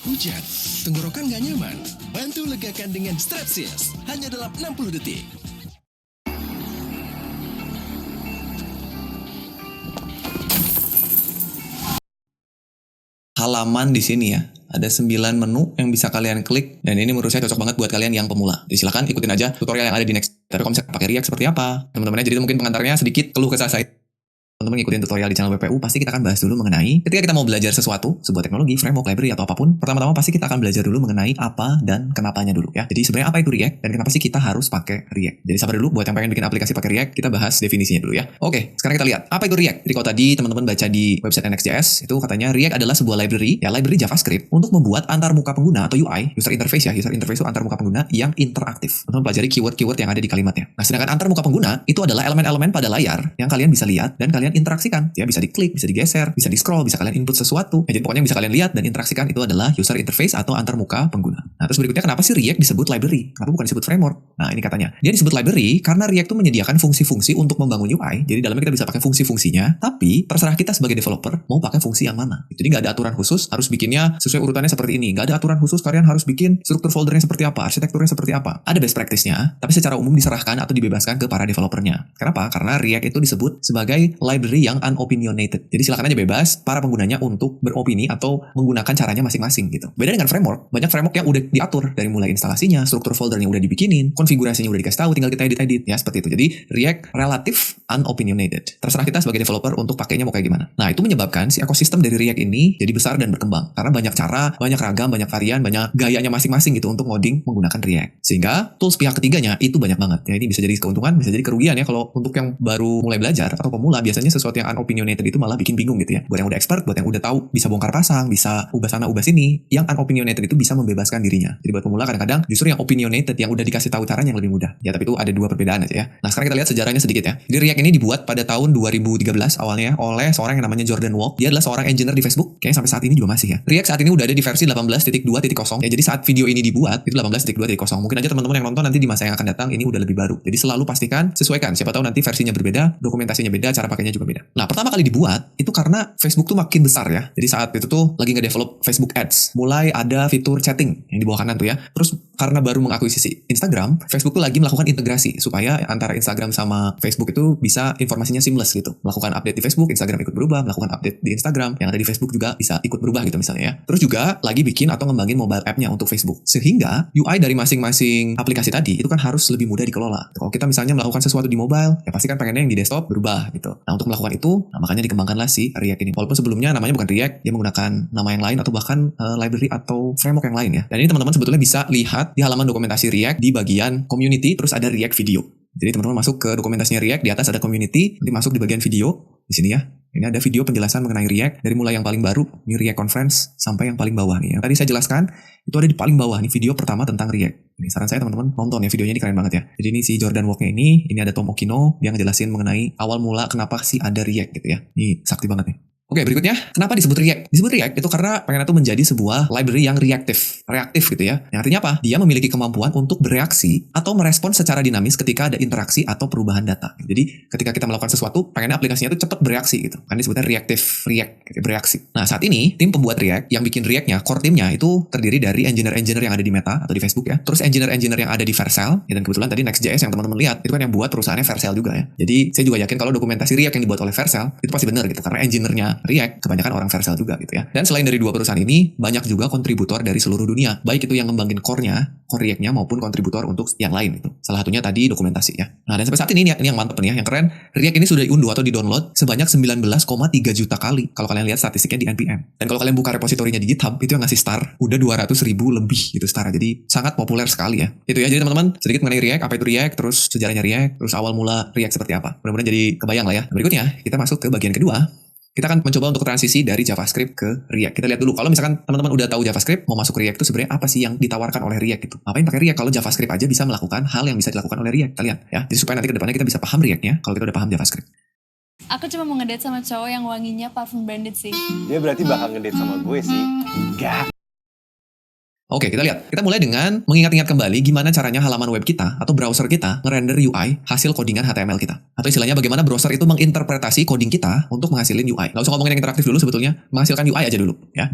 Hujan, tenggorokan gak nyaman? Bantu legakan dengan Strepsils, hanya dalam 60 detik. Halaman di sini ya. Ada 9 menu yang bisa kalian klik, dan ini menurut saya cocok banget buat kalian yang pemula. Jadi silahkan ikutin aja tutorial yang ada di next. Tapi kalau misalnya pakai React seperti apa, teman-temannya, jadi itu mungkin pengantarnya sedikit keluh kesah saya. Teman-teman ngikutin tutorial di channel BPU, pasti kita akan bahas dulu mengenai ketika kita mau belajar sesuatu, sebuah teknologi, framework, library, atau apapun, pertama-tama pasti kita akan belajar dulu mengenai apa dan kenapanya dulu ya. Jadi sebenarnya apa itu React dan kenapa sih kita harus pakai React. Jadi sabar dulu buat yang pengen bikin aplikasi pakai React, kita bahas definisinya dulu ya. Oke, sekarang kita lihat apa itu React. Jadi kalau tadi teman-teman baca di website NXJS, itu katanya React adalah sebuah library, ya library JavaScript untuk membuat antar muka pengguna atau UI, user interface ya, user interface itu antar muka pengguna yang interaktif. Teman-teman pelajari keyword-keyword yang ada di kalimatnya. Nah, sedangkan antar muka pengguna itu adalah elemen-elemen pada layar yang kalian bisa lihat dan kalian interaksikan. Ya, bisa diklik, bisa digeser, bisa di-scroll, bisa kalian input sesuatu. Ya, jadi pokoknya yang bisa kalian lihat dan interaksikan itu adalah user interface atau antar muka pengguna. Nah, terus berikutnya kenapa sih React disebut library? Kenapa bukan disebut framework? Nah, ini katanya. Dia disebut library karena React itu menyediakan fungsi-fungsi untuk membangun UI. Jadi dalamnya kita bisa pakai fungsi-fungsinya, tapi terserah kita sebagai developer mau pakai fungsi yang mana. Jadi nggak ada aturan khusus, harus bikinnya sesuai urutannya seperti ini. Nggak ada aturan khusus, kalian harus bikin struktur foldernya seperti apa, arsitekturnya seperti apa. Ada best practice-nya, tapi secara umum diserahkan atau dibebaskan ke para developernya. Kenapa? Karena React itu disebut sebagai library yang unopinionated. Jadi silakan aja bebas para penggunanya untuk beropini atau menggunakan caranya masing-masing gitu. Beda dengan framework, banyak framework yang udah diatur dari mulai instalasinya, struktur foldernya udah dibikinin, konfigurasinya udah dikasih tahu, tinggal kita edit-edit ya seperti itu. Jadi React relatif unopinionated. Terserah kita sebagai developer untuk pakainya mau kayak gimana. Nah, itu menyebabkan si ekosistem dari React ini jadi besar dan berkembang karena banyak cara, banyak ragam, banyak varian, banyak gayanya masing-masing gitu untuk ngoding menggunakan React. Sehingga tools pihak ketiganya itu banyak banget. Ya, ini bisa jadi keuntungan, bisa jadi kerugian ya kalau untuk yang baru mulai belajar atau pemula, biasanya sesuatu yang unopinionated itu malah bikin bingung gitu ya. Buat yang udah expert, buat yang udah tahu, bisa bongkar pasang, bisa ubah sana ubah sini. Yang unopinionated itu bisa membebaskan dirinya. Jadi buat pemula kadang-kadang justru yang opinionated yang udah dikasih tahu caranya yang lebih mudah. Ya, tapi itu ada dua perbedaan aja ya. Nah, sekarang kita lihat sejarahnya sedikit ya. Jadi React ini dibuat pada tahun 2013 awalnya oleh seorang yang namanya Jordan Walk. Dia adalah seorang engineer di Facebook. Kayaknya sampai saat ini juga masih ya. React saat ini udah ada di versi 18.2.0. Ya, jadi saat video ini dibuat itu 18.2.0. Mungkin aja teman-teman yang nonton nanti di masa yang akan datang ini udah lebih baru. Jadi selalu pastikan sesuaikan. Siapa tahu nanti versinya berbeda, dokumentasinya beda, cara pakainya juga beda. Nah, pertama kali dibuat itu karena Facebook tuh makin besar ya. Jadi saat itu tuh lagi nge-develop Facebook Ads. Mulai ada fitur chatting yang di bawah kanan tuh ya. Terus karena baru mengakuisisi Instagram, Facebook tuh lagi melakukan integrasi supaya antara Instagram sama Facebook itu bisa informasinya seamless gitu. Melakukan update di Facebook, Instagram ikut berubah, melakukan update di Instagram, yang ada di Facebook juga bisa ikut berubah gitu misalnya ya. Terus juga lagi bikin atau ngembangin mobile app-nya untuk Facebook. Sehingga UI dari masing-masing aplikasi tadi itu kan harus lebih mudah dikelola. Kalau kita misalnya melakukan sesuatu di mobile, ya pasti kan pengennya yang di desktop berubah gitu. Nah, untuk melakukan itu, nah, makanya dikembangkanlah si React ini. Walaupun sebelumnya namanya bukan React, dia menggunakan nama yang lain atau bahkan library atau framework yang lain ya. Dan ini teman-teman sebetulnya bisa lihat di halaman dokumentasi React di bagian community, terus ada React video. Jadi teman-teman masuk ke dokumentasinya React, di atas ada community, nanti masuk di bagian video di sini ya. Ini ada video penjelasan mengenai React dari mulai yang paling baru, ini React Conference, sampai yang paling bawah nih. Yang tadi saya jelaskan itu ada di paling bawah nih, video pertama tentang React. Ini saran saya teman-teman nonton ya, videonya ini keren banget ya. Jadi ini si Jordan Walk-nya ini ada Tom Okino yang ngejelasin mengenai awal mula kenapa sih ada React gitu ya. Ini sakti banget nih. Oke, berikutnya, kenapa disebut React? Disebut React itu karena pengen itu menjadi sebuah library yang reaktif gitu ya. Yang artinya apa? Dia memiliki kemampuan untuk bereaksi atau merespons secara dinamis ketika ada interaksi atau perubahan data. Jadi, ketika kita melakukan sesuatu, pengennya aplikasinya itu cepat bereaksi gitu. Kan disebutnya React, gitu, bereaksi. Nah, saat ini, tim pembuat React yang bikin React-nya, core timnya itu terdiri dari engineer-engineer yang ada di Meta atau di Facebook ya. Terus engineer-engineer yang ada di Vercel, ya, dan kebetulan tadi Next.js yang teman-teman lihat, itu kan yang buat perusahaannya Vercel juga ya. Jadi, saya juga yakin kalau dokumentasi React yang dibuat oleh Vercel, itu pasti benar gitu. Karena engineer-nya React kebanyakan orang Vercel juga gitu ya. Dan selain dari dua perusahaan ini, banyak juga kontributor dari seluruh dunia. Baik itu yang ngembangin core React-nya maupun kontributor untuk yang lain itu. Salah satunya tadi dokumentasi ya. Nah, dan sampai saat ini yang mantep nih ya, yang keren, React ini sudah diunduh atau di-download sebanyak 19,3 juta kali. Kalau kalian lihat statistiknya di NPM. Dan kalau kalian buka repositorinya di GitHub, itu yang ngasih star udah 200.000 lebih gitu star. Jadi sangat populer sekali ya. Itu ya, jadi teman-teman sedikit mengenai React, apa itu React, terus sejarahnya React, terus awal mula React seperti apa. Mudah-mudahan jadi kebayang lah ya. Berikutnya, kita masuk ke bagian kedua. Kita akan mencoba untuk transisi dari JavaScript ke React. Kita lihat dulu, kalau misalkan teman-teman udah tahu JavaScript, mau masuk ke React itu sebenarnya apa sih yang ditawarkan oleh React gitu. Ngapain pakai React kalau JavaScript aja bisa melakukan hal yang bisa dilakukan oleh React, kalian ya. Jadi supaya nanti ke depannya kita bisa paham React-nya kalau kita udah paham JavaScript. Aku cuma mau ngedate sama cowok yang wanginya parfum branded sih. Dia berarti bakal ngedate sama gue sih. Enggak. Oke, kita lihat. Kita mulai dengan mengingat-ingat kembali gimana caranya halaman web kita atau browser kita ngerender UI hasil codingan HTML kita. Atau istilahnya bagaimana browser itu menginterpretasi coding kita untuk menghasilin UI. Nggak usah ngomongin yang interaktif dulu sebetulnya, menghasilkan UI aja dulu ya.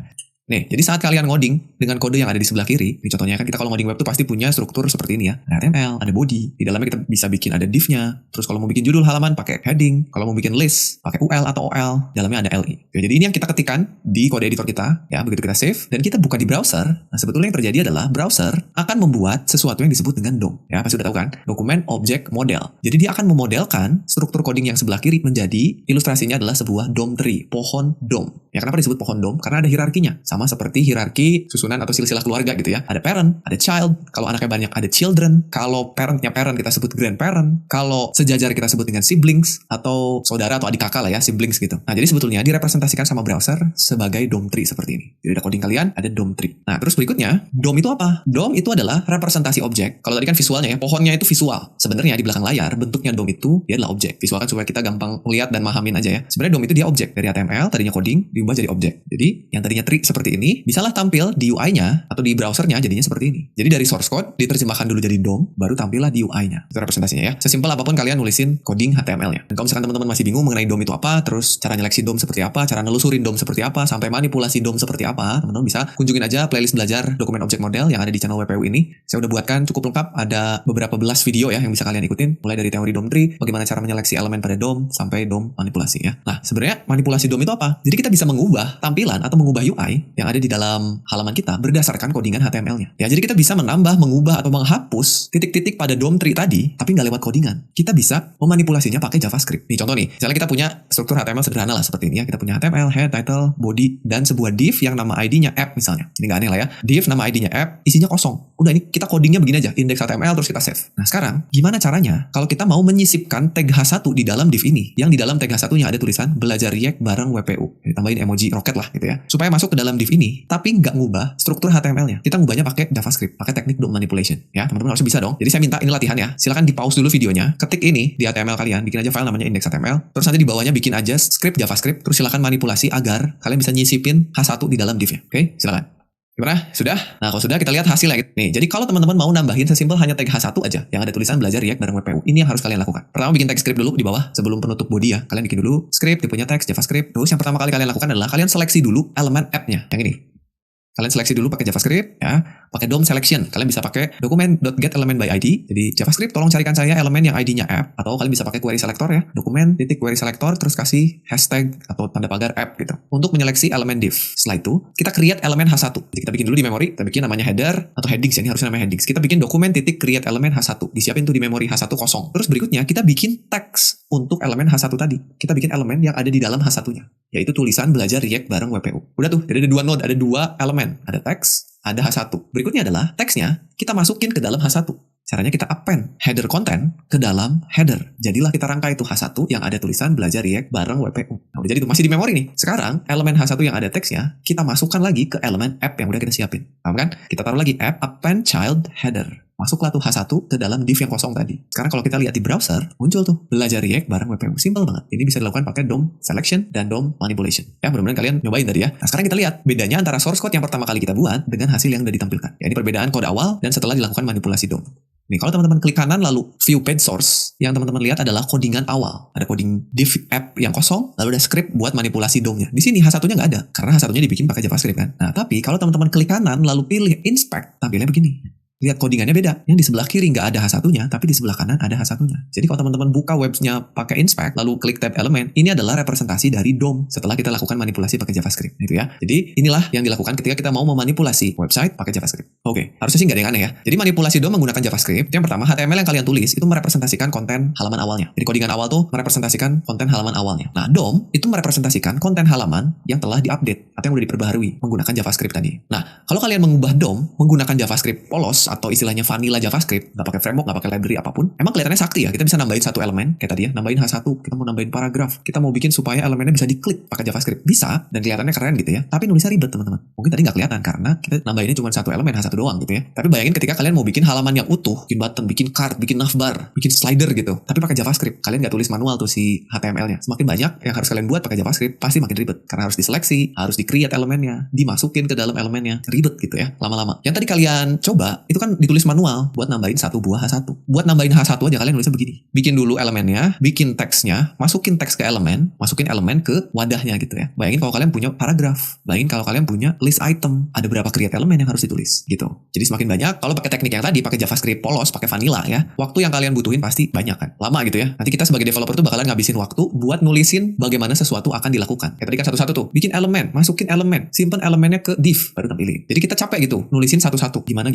Nih, jadi saat kalian ngoding dengan kode yang ada di sebelah kiri, ini contohnya kan kita kalau ngoding web tuh pasti punya struktur seperti ini ya. Ada HTML, ada body, di dalamnya kita bisa bikin ada div-nya. Terus kalau mau bikin judul halaman pakai heading, kalau mau bikin list pakai UL atau OL, dalamnya ada LI. Jadi ini yang kita ketikkan di kode editor kita, ya begitu kita save dan kita buka di browser. Nah, sebetulnya yang terjadi adalah browser akan membuat sesuatu yang disebut dengan DOM. Ya, pasti udah tahu kan? Dokumen Object Model. Jadi dia akan memodelkan struktur coding yang sebelah kiri menjadi ilustrasinya adalah sebuah DOM tree, pohon DOM. Ya kenapa disebut pohon DOM? Karena ada hierarkinya. Sama seperti hierarki susunan atau silsilah keluarga gitu ya. Ada parent, ada child. Kalau anaknya banyak ada children. Kalau parentnya parent kita sebut grandparent. Kalau sejajar kita sebut dengan siblings atau saudara atau adik kakak lah ya, siblings gitu. Nah, jadi sebetulnya direpresentasikan sama browser sebagai DOM tree seperti ini. Jadi ada coding kalian ada DOM tree. Nah, terus berikutnya, DOM itu apa? DOM itu adalah representasi objek. Kalau tadi kan visualnya ya, pohonnya itu visual. Sebenarnya di belakang layar bentuknya DOM itu dia adalah objek. Visual kan supaya kita gampang lihat dan mahamin aja ya. Sebenarnya DOM itu dia objek. Dari HTML tadinya coding diubah jadi objek. Jadi yang tadinya tree seperti ini bisalah tampil di UI-nya atau di browsernya jadinya seperti ini. Jadi dari source code diterjemahkan dulu jadi DOM, baru tampillah di UI-nya. Itu representasinya ya. Sesimpel apapun kalian nulisin coding HTML-nya. Dan kalau misalkan teman-teman masih bingung mengenai DOM itu apa, terus cara nyeleksi DOM seperti apa, cara nelusurin DOM seperti apa, sampai manipulasi DOM seperti apa, teman-teman bisa kunjungin aja playlist belajar dokumen object model yang ada di channel WPU ini. Saya udah buatkan cukup lengkap, ada beberapa belas video ya yang bisa kalian ikutin, mulai dari teori DOM tree, bagaimana cara menyeleksi elemen pada DOM, sampai DOM manipulasi ya. Nah, sebenarnya manipulasi DOM itu apa? Jadi kita bisa mengubah tampilan atau mengubah UI yang ada di dalam halaman kita berdasarkan codingan HTML-nya. Ya, jadi kita bisa menambah, mengubah, atau menghapus titik-titik pada DOM tree tadi, tapi nggak lewat codingan. Kita bisa memanipulasinya pakai JavaScript. Nih contoh nih, misalnya kita punya struktur HTML sederhana lah seperti ini ya. Kita punya HTML, head, title, body, dan sebuah div yang nama ID-nya app misalnya. Ini nggak aneh lah ya. Div nama ID-nya app, isinya kosong. Udah ini kita codingnya begini aja, index HTML terus kita save. Nah sekarang, gimana caranya kalau kita mau menyisipkan tag H1 di dalam div ini, yang di dalam tag H1-nya ada tulisan belajar React bareng WPU. Tambahin emoji roket lah gitu ya. Supaya masuk ke dalam div ini, tapi nggak ngubah struktur HTML-nya. Kita ngubahnya pakai JavaScript, pakai teknik DOM manipulation. Ya, teman-teman harus bisa dong. Jadi saya minta ini latihan ya. Silakan di pause dulu videonya, ketik ini di HTML kalian, bikin aja file namanya index.html. Terus nanti di bawahnya bikin aja script JavaScript, terus silakan manipulasi agar kalian bisa nyisipin H1 di dalam div-nya. Oke, silakan. Gimana? Sudah? Nah, kalau sudah kita lihat hasilnya. Nih, jadi kalau teman-teman mau nambahin sesimpel hanya tag H1 aja yang ada tulisan belajar React bareng WPU. Ini yang harus kalian lakukan. Pertama bikin tag script dulu di bawah sebelum penutup body ya. Kalian bikin dulu script, tipenya teks, JavaScript. Terus yang pertama kali kalian lakukan adalah kalian seleksi dulu elemen app-nya. Yang ini. Kalian seleksi dulu pakai JavaScript ya, pakai DOM selection. Kalian bisa pakai dokumen.getElementById. Jadi JavaScript tolong carikan saya elemen yang ID-nya app, atau kalian bisa pakai query selector ya, dokumen.query selector terus kasih hashtag atau tanda pagar app gitu untuk menyeleksi elemen div. Setelah itu kita create elemen H1. Jadi kita bikin dulu di memori, kita bikin namanya header atau headings ya, ini harusnya namanya headings. Kita bikin dokumen.create elemen H1. Disiapin tuh di memori H1 kosong. Terus berikutnya kita bikin teks untuk elemen H1 tadi. Kita bikin elemen yang ada di dalam H1-nya, yaitu tulisan belajar React bareng WPU. Udah tuh, jadi ada dua node, ada dua elemen. Ada teks, ada H1. Berikutnya adalah teksnya kita masukin ke dalam H1. Caranya kita append header content ke dalam header. Jadilah kita rangkai itu H1 yang ada tulisan belajar React bareng WPU. Nah, udah jadi itu masih di memori nih. Sekarang elemen H1 yang ada teksnya kita masukkan lagi ke elemen app yang udah kita siapin. Paham kan? Kita taruh lagi app append child header. Masuklah tuh H1 ke dalam div yang kosong tadi. Sekarang kalau kita lihat di browser, muncul tuh belajar React bareng WPU. Simple banget. Ini bisa dilakukan pakai DOM selection dan DOM manipulation. Ya, mudah-mudahan kalian nyobain tadi ya. Nah, sekarang kita lihat bedanya antara source code yang pertama kali kita buat dengan hasil yang udah ditampilkan. Ya, ini perbedaan kode awal dan setelah dilakukan manipulasi DOM. Nih, kalau teman-teman klik kanan lalu view page source, yang teman-teman lihat adalah codingan awal. Ada coding div app yang kosong, lalu ada script buat manipulasi DOM-nya. Di sini H1-nya nggak ada, karena H1-nya dibikin pakai JavaScript kan. Nah, tapi kalau teman-teman klik kanan lalu pilih inspect, tampilnya begini. Lihat codingannya beda. Yang di sebelah kiri nggak ada H1-nya, tapi di sebelah kanan ada H1-nya. Jadi kalau teman-teman buka webnya pakai inspect, lalu klik tab elemen, ini adalah representasi dari DOM setelah kita lakukan manipulasi pakai JavaScript. Gitu ya. Jadi inilah yang dilakukan ketika kita mau memanipulasi website pakai JavaScript. Oke, harusnya sih nggak ada yang aneh ya. Jadi manipulasi DOM menggunakan JavaScript. Yang pertama, HTML yang kalian tulis itu merepresentasikan konten halaman awalnya. Jadi codingan awal tuh merepresentasikan konten halaman awalnya. Nah, DOM itu merepresentasikan konten halaman yang telah diupdate atau yang udah diperbaharui menggunakan JavaScript tadi. Nah, kalau kalian mengubah DOM menggunakan JavaScript polos atau istilahnya vanilla JavaScript, nggak pakai framework, nggak pakai library apapun, emang kelihatannya sakti ya. Kita bisa nambahin satu elemen kayak tadi ya, nambahin H1, kita mau nambahin paragraf, kita mau bikin supaya elemennya bisa diklik pakai JavaScript, bisa dan kelihatannya keren gitu ya. Tapi nulisnya ribet teman-teman. Mungkin tadi nggak kelihatan karena kita nambahinnya cuma satu elemen H1 doang gitu ya. Tapi bayangin ketika kalian mau bikin halaman yang utuh, bikin button, bikin card, bikin navbar, bikin slider gitu, tapi pakai JavaScript, kalian nggak tulis manual tuh si HTML-nya. Semakin banyak yang harus kalian buat pakai JavaScript, pasti makin ribet karena harus diseleksi, harus di-create elemennya, dimasukin ke dalam elemennya, ribet gitu ya lama-lama. Yang tadi kalian coba itu itu kan ditulis manual buat nambahin satu buah H1. Buat nambahin H1 aja kalian nulisnya begini. Bikin dulu elemennya, bikin teksnya, masukin teks ke elemen, masukin elemen ke wadahnya gitu ya. Bayangin kalau kalian punya paragraf, bayangin kalau kalian punya list item, ada berapa create elemen yang harus ditulis gitu. Jadi semakin banyak, kalau pakai teknik yang tadi, pakai JavaScript polos, pakai vanilla ya, waktu yang kalian butuhin pasti banyak kan. Lama gitu ya. Nanti kita sebagai developer tuh bakalan ngabisin waktu buat nulisin bagaimana sesuatu akan dilakukan. Kayak tadi kan satu-satu tuh, bikin elemen, masukin elemen, simpen elemennya ke div, baru tampilin. Jadi kita capek gitu, nulisin satu-satu, gimana.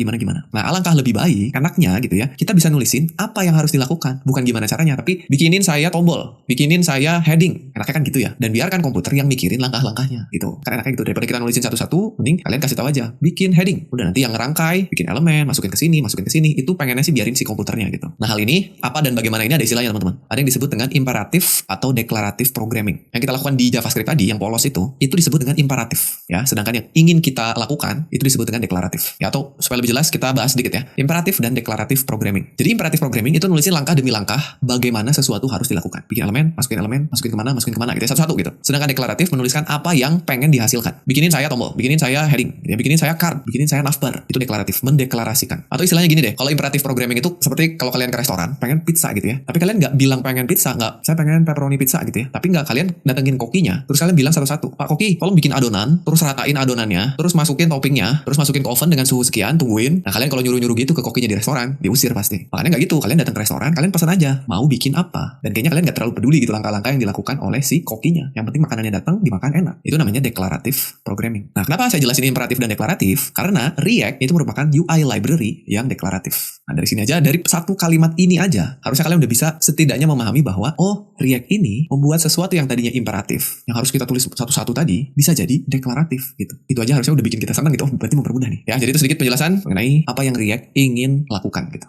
Nah, alangkah lebih baik, enaknya gitu ya, kita bisa nulisin apa yang harus dilakukan, bukan gimana caranya, tapi bikinin saya tombol, bikinin saya heading, enaknya kan gitu ya. Dan biarkan komputer yang mikirin langkah-langkahnya gitu. Kan enaknya gitu, daripada kita nulisin satu-satu, mending kalian kasih tahu aja, bikin heading. Udah nanti yang ngerangkai, bikin elemen, masukin ke sini, itu pengennya sih biarin si komputernya gitu. Nah, hal ini apa dan bagaimana ini ada istilahnya teman-teman. Ada yang disebut dengan imperatif atau deklaratif programming. Yang kita lakukan di JavaScript tadi, yang polos itu disebut dengan imperatif ya. Sedangkan yang ingin kita lakukan itu disebut dengan deklaratif. Ya, atau supaya lebih jelas kita bahas sedikit ya. Imperatif dan deklaratif programming. Jadi imperatif programming itu nulisin langkah demi langkah bagaimana sesuatu harus dilakukan. Bikin elemen, masukin kemana gitu ya, satu-satu gitu. Sedangkan deklaratif menuliskan apa yang pengen dihasilkan. Bikinin saya tombol, bikinin saya heading, ya, bikinin saya card, bikinin saya navbar. Itu deklaratif, mendeklarasikan. Atau istilahnya gini deh, kalau imperatif programming itu seperti kalau kalian ke restoran, pengen pizza gitu ya. Tapi kalian nggak bilang pengen pizza, nggak, saya pengen pepperoni pizza gitu ya. Tapi nggak, kalian datengin kokinya, terus kalian bilang satu-satu, Pak Koki, tolong bikin adonan, terus ratain adonannya, terus masukin toppingnya, terus masukin ke oven dengan suhu sekian, tungguin. Nah, kalian kalau nyuruh-nyuruh gitu ke kokinya di restoran, diusir pasti. Makanya nggak gitu, kalian datang ke restoran, kalian pesan aja, mau bikin apa. Dan kayaknya kalian nggak terlalu peduli gitu langkah-langkah yang dilakukan oleh si kokinya. Yang penting makanannya datang, dimakan enak. Itu namanya deklaratif programming. Nah, kenapa saya jelasin imperatif dan deklaratif? Karena React itu merupakan UI library yang deklaratif. Nah, dari sini aja, dari satu kalimat ini aja, harusnya kalian udah bisa setidaknya memahami bahwa, oh, React ini membuat sesuatu yang tadinya imperatif, yang harus kita tulis satu-satu tadi, bisa jadi deklaratif gitu. Itu aja harusnya udah bikin kita senang gitu. Oh, berarti mempermudah nih. Ya, jadi itu sedikit penjelasan mengenai apa yang React ingin lakukan gitu.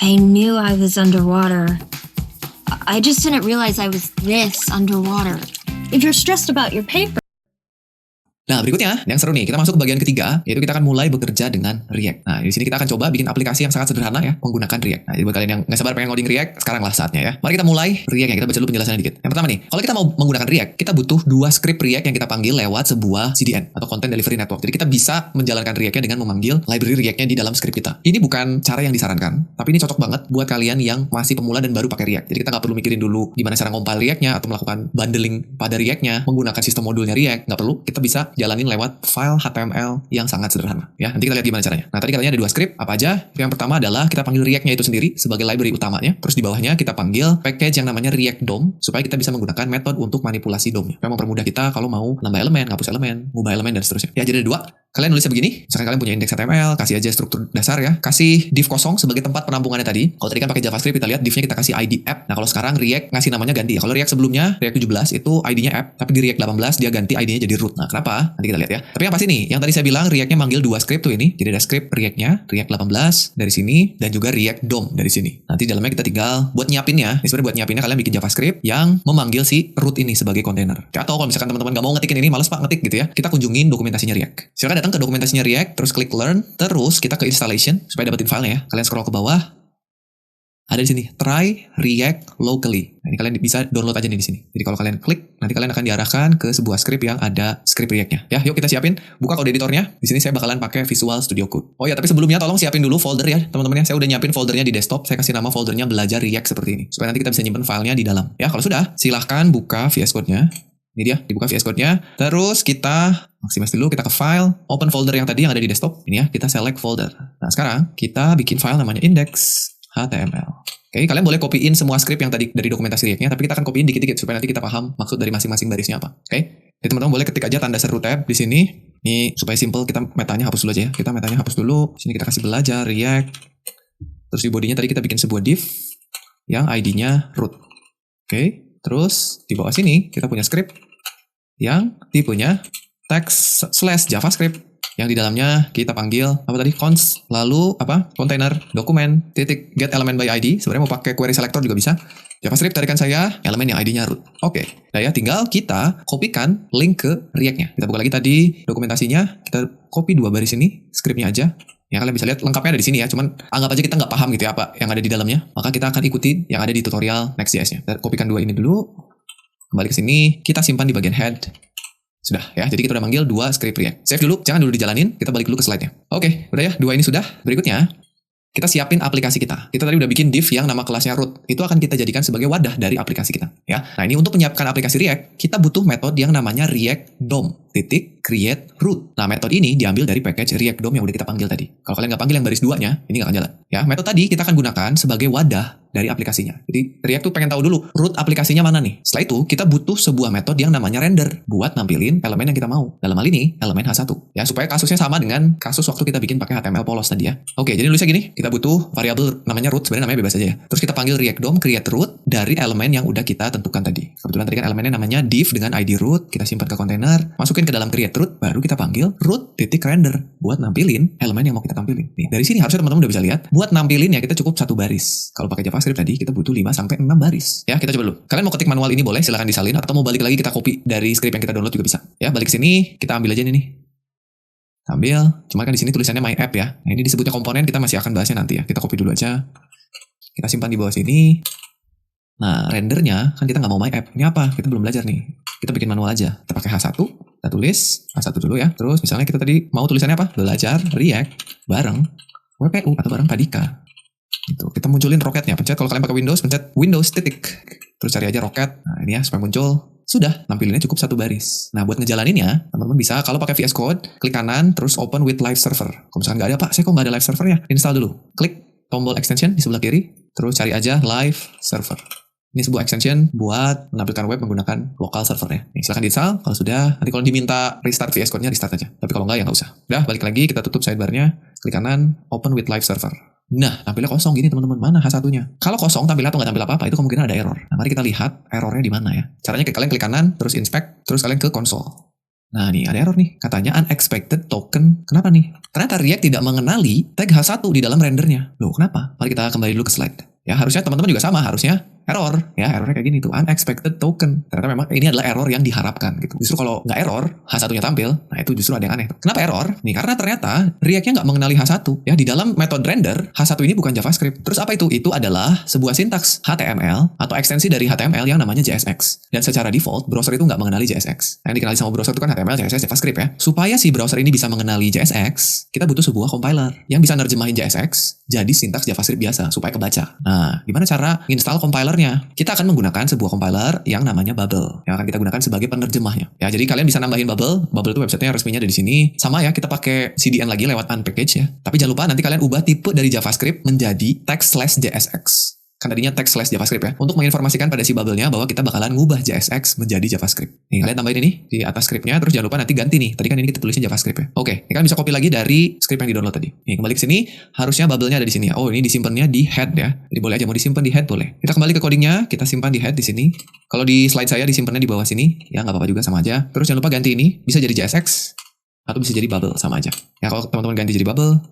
I knew I was underwater. I just didn't realize I was this underwater. If you're stressed about your paper. Nah, berikutnya yang seru nih, kita masuk ke bagian ketiga, yaitu kita akan mulai bekerja dengan React. Nah, di sini kita akan coba bikin aplikasi yang sangat sederhana ya, menggunakan React. Nah, jadi buat kalian yang nggak sabar pengen ngoding React, sekarang lah saatnya ya. Mari kita mulai React-nya, kita baca dulu penjelasannya dikit. Yang pertama nih, kalau kita mau menggunakan React, kita butuh 2 script React yang kita panggil lewat sebuah CDN atau Content Delivery Network. Jadi kita bisa menjalankan React-nya dengan memanggil library React-nya di dalam script kita. Ini bukan cara yang disarankan, tapi ini cocok banget buat kalian yang masih pemula dan baru pakai React. Jadi kita nggak perlu mikirin dulu gimana cara compile React-nya atau melakukan bundling pada React-nya, menggunakan sistem modulnya React. Nggak perlu, kita bisa jalanin lewat file HTML yang sangat sederhana ya. Nanti kita lihat gimana caranya. Nah, tadi katanya ada 2 script, apa aja? Yang pertama adalah kita panggil React-nya itu sendiri sebagai library utamanya. Terus di bawahnya kita panggil package yang namanya React DOM supaya kita bisa menggunakan metode untuk manipulasi DOM-nya. Yang mempermudah kita kalau mau nambah elemen, ngapus elemen, ngubah elemen dan seterusnya. Ya, jadi ada 2. Kalian nulisnya begini, misalkan kalian punya indeks HTML, kasih aja struktur dasar ya, kasih div kosong sebagai tempat penampungannya tadi. Kalau tadi kan pakai JavaScript, kita lihat divnya kita kasih ID app. Nah, kalau sekarang React ngasih namanya ganti ya. Kalau React sebelumnya, React 17 itu ID-nya app, tapi di React 18 dia ganti ID-nya jadi root. Nah, kenapa? Nanti kita lihat ya. Tapi yang pasti nih, yang tadi saya bilang React-nya manggil 2 script tuh ini. Jadi ada script React-nya, React 18 dari sini, dan juga React DOM dari sini. Nanti dalamnya kita tinggal buat nyiapinnya. Sebenarnya buat nyiapinnya kalian bikin JavaScript yang memanggil si root ini sebagai container. Atau kalau misalkan teman-teman nggak mau ngetikin ini, males pak ngetik gitu ya, kita kunjungin dokumentasinya React. Silakan datang ke dokumentasinya React, terus klik learn, terus kita ke installation supaya dapetin filenya ya. Kalian scroll ke bawah, ada di sini try React locally. Nah, ini kalian bisa download aja nih di sini. Jadi kalau kalian klik, nanti kalian akan diarahkan ke sebuah script yang ada script React-nya. Ya, yuk kita siapin. Buka kode editornya. Di sini saya bakalan pakai Visual Studio Code. Oh ya, tapi sebelumnya tolong siapin dulu folder ya, teman-teman ya. Saya udah nyiapin foldernya di desktop. Saya kasih nama foldernya belajar React seperti ini. Supaya nanti kita bisa nyimpen filenya di dalam. Ya, kalau sudah, silahkan buka VS Code-nya. Ini dia, dibuka VS Code-nya. Terus kita maximize dulu, kita ke file, open folder yang tadi yang ada di desktop. Ini ya, kita select folder. Nah, sekarang kita bikin file namanya index.html. Oke, kalian boleh copyin semua script yang tadi dari dokumentasi React-nya, tapi kita akan copyin dikit-dikit supaya nanti kita paham maksud dari masing-masing barisnya apa. Oke, jadi teman-teman boleh ketik aja tanda seru tab di sini. Ini supaya simple, kita metanya hapus dulu aja ya. Kita metanya hapus dulu. Sini kita kasih belajar React. Terus di bodinya tadi kita bikin sebuah div yang ID-nya root. Oke. Terus di bawah sini kita punya script yang tipenya text / JavaScript yang di dalamnya kita panggil apa tadi const lalu apa container dokumen titik get element by ID. Sebenarnya mau pakai query selector juga bisa. JavaScript tarikan saya elemen yang ID-nya root. Oke. Nah ya, tinggal kita kopikan link ke React-nya. Kita buka lagi tadi dokumentasinya, kita copy 2 baris ini, script-nya aja. Ya, kalian bisa lihat lengkapnya ada di sini ya, cuman anggap aja kita nggak paham gitu ya apa yang ada di dalamnya. Maka kita akan ikuti yang ada di tutorial Next.js-nya. Kita kopikan 2 ini dulu. Kembali ke sini, kita simpan di bagian head. Sudah ya, jadi kita udah manggil 2 script React. Save dulu, jangan dulu dijalanin, kita balik dulu ke slide-nya. Oke, udah ya, 2 ini sudah. Berikutnya, kita siapin aplikasi kita. Kita tadi udah bikin div yang nama kelasnya root. Itu akan kita jadikan sebagai wadah dari aplikasi kita. Ya. Nah ini untuk menyiapkan aplikasi React, kita butuh metode yang namanya React DOM. Create root. Nah metode ini diambil dari package React DOM yang udah kita panggil tadi. Kalau kalian nggak panggil yang baris 2-nya, ini nggak akan jalan. Ya, metode tadi kita akan gunakan sebagai wadah dari aplikasinya. Jadi React tuh pengen tahu dulu root aplikasinya mana nih. Setelah itu kita butuh sebuah metode yang namanya render buat nampilin elemen yang kita mau. Dalam hal ini elemen H1. Ya supaya kasusnya sama dengan kasus waktu kita bikin pakai HTML polos tadi ya. Oke, jadi nulisnya gini, kita butuh variabel namanya root, sebenarnya namanya bebas aja ya. Terus kita panggil React DOM create root dari elemen yang udah kita tentukan tadi. Kebetulan tadi kan elemennya namanya div dengan ID root, kita simpan ke kontainer, masukin ke dalam create root, baru kita panggil root.render buat nampilin elemen yang mau kita tampilin. Nih, dari sini harusnya teman-teman udah bisa lihat, buat nampilin ya kita cukup 1 baris. Kalau pakai JavaScript tadi kita butuh 5 sampai 6 baris. Ya, kita coba dulu. Kalian mau ketik manual ini boleh, silahkan disalin, atau mau balik lagi kita copy dari script yang kita download juga bisa. Ya, balik ke sini, kita ambil aja ini nih. Ambil, cuma kan di sini tulisannya my app ya. Nah, ini disebutnya komponen, kita masih akan bahasnya nanti ya. Kita copy dulu aja. Kita simpan di bawah sini. Nah, rendernya kan kita nggak mau my app. Ini apa? Kita belum belajar nih. Kita bikin manual aja. Kita pakai H1, kita tulis H1 dulu ya. Terus misalnya kita tadi mau tulisannya apa? Belajar React bareng WPU atau bareng Padika. Gitu. Kita munculin roketnya. Pencet kalau kalian pakai Windows, pencet Windows titik. Terus cari aja roket. Nah, ini ya supaya muncul. Sudah, nampilinnya cukup 1 baris. Nah, buat ngejalaninnya, teman-teman bisa kalau pakai VS Code, klik kanan, terus open with live server. Kalau misalkan nggak ada, Pak, saya kok nggak ada live servernya? Install dulu. Klik tombol extension di sebelah kiri, terus cari aja live server. Ini sebuah extension buat menampilkan web menggunakan local servernya. Nih, silahkan di-install. Kalau sudah, nanti kalau diminta restart VS Code-nya, restart aja. Tapi kalau nggak, ya nggak usah. Udah, balik lagi, kita tutup sidebar-nya. Klik kanan, open with live server. Nah, tampilnya kosong gini teman-teman. Mana H1-nya? Kalau kosong, tampil atau nggak tampil apa-apa, itu kemungkinan ada error. Nah, mari kita lihat errornya di mana ya. Caranya kalian klik kanan, terus inspect, terus kalian ke console. Nah, nih ada error nih. Katanya unexpected token. Kenapa nih? Ternyata React tidak mengenali tag H1 di dalam rendernya. Loh, kenapa? Mari kita kembali dulu ke slide. Ya, harusnya teman-teman juga sama. Harusnya error. Ya, errornya kayak gini tuh. Unexpected token. Ternyata memang ini adalah error yang diharapkan gitu. Justru kalau nggak error, H1-nya tampil. Nah, itu justru ada yang aneh. Kenapa error? Nih, karena ternyata React-nya nggak mengenali H1. Ya, di dalam metode render, H1 ini bukan JavaScript. Terus apa itu? Itu adalah sebuah sintaks HTML atau ekstensi dari HTML yang namanya JSX. Dan secara default, browser itu nggak mengenali JSX. Yang dikenali sama browser itu kan HTML, CSS, JavaScript ya. Supaya si browser ini bisa mengenali JSX, kita butuh sebuah compiler yang bisa nerjemahin JSX jadi sintaks JavaScript biasa supaya kebaca. Nah, gimana cara install compilernya? Kita akan menggunakan sebuah compiler yang namanya Bubble yang akan kita gunakan sebagai penerjemahnya. Ya, jadi kalian bisa nambahin Bubble. Bubble itu websitenya resminya ada di sini. Sama ya, kita pakai CDN lagi lewat unpackage ya. Tapi jangan lupa nanti kalian ubah tipe dari JavaScript menjadi text/JSX. Kan tadinya text/JavaScript ya. Untuk menginformasikan pada si bubble-nya bahwa kita bakalan ngubah JSX menjadi JavaScript. Nih, kalian tambahin ini di atas script-nya, terus jangan lupa nanti ganti nih. Tadi kan ini kita tulisnya JavaScript ya. Oke, ini kan bisa copy lagi dari script yang di-download tadi. Nih, kembali ke sini, harusnya bubble-nya ada di sini ya. Oh, ini disimpannya di head ya. Jadi boleh aja mau disimpan di head boleh. Kita kembali ke codingnya, kita simpan di head di sini. Kalau di slide saya disimpannya di bawah sini, ya nggak apa-apa juga sama aja. Terus jangan lupa ganti ini, bisa jadi JSX atau bisa jadi bubble sama aja. Ya, kalau teman-teman ganti jadi bubble,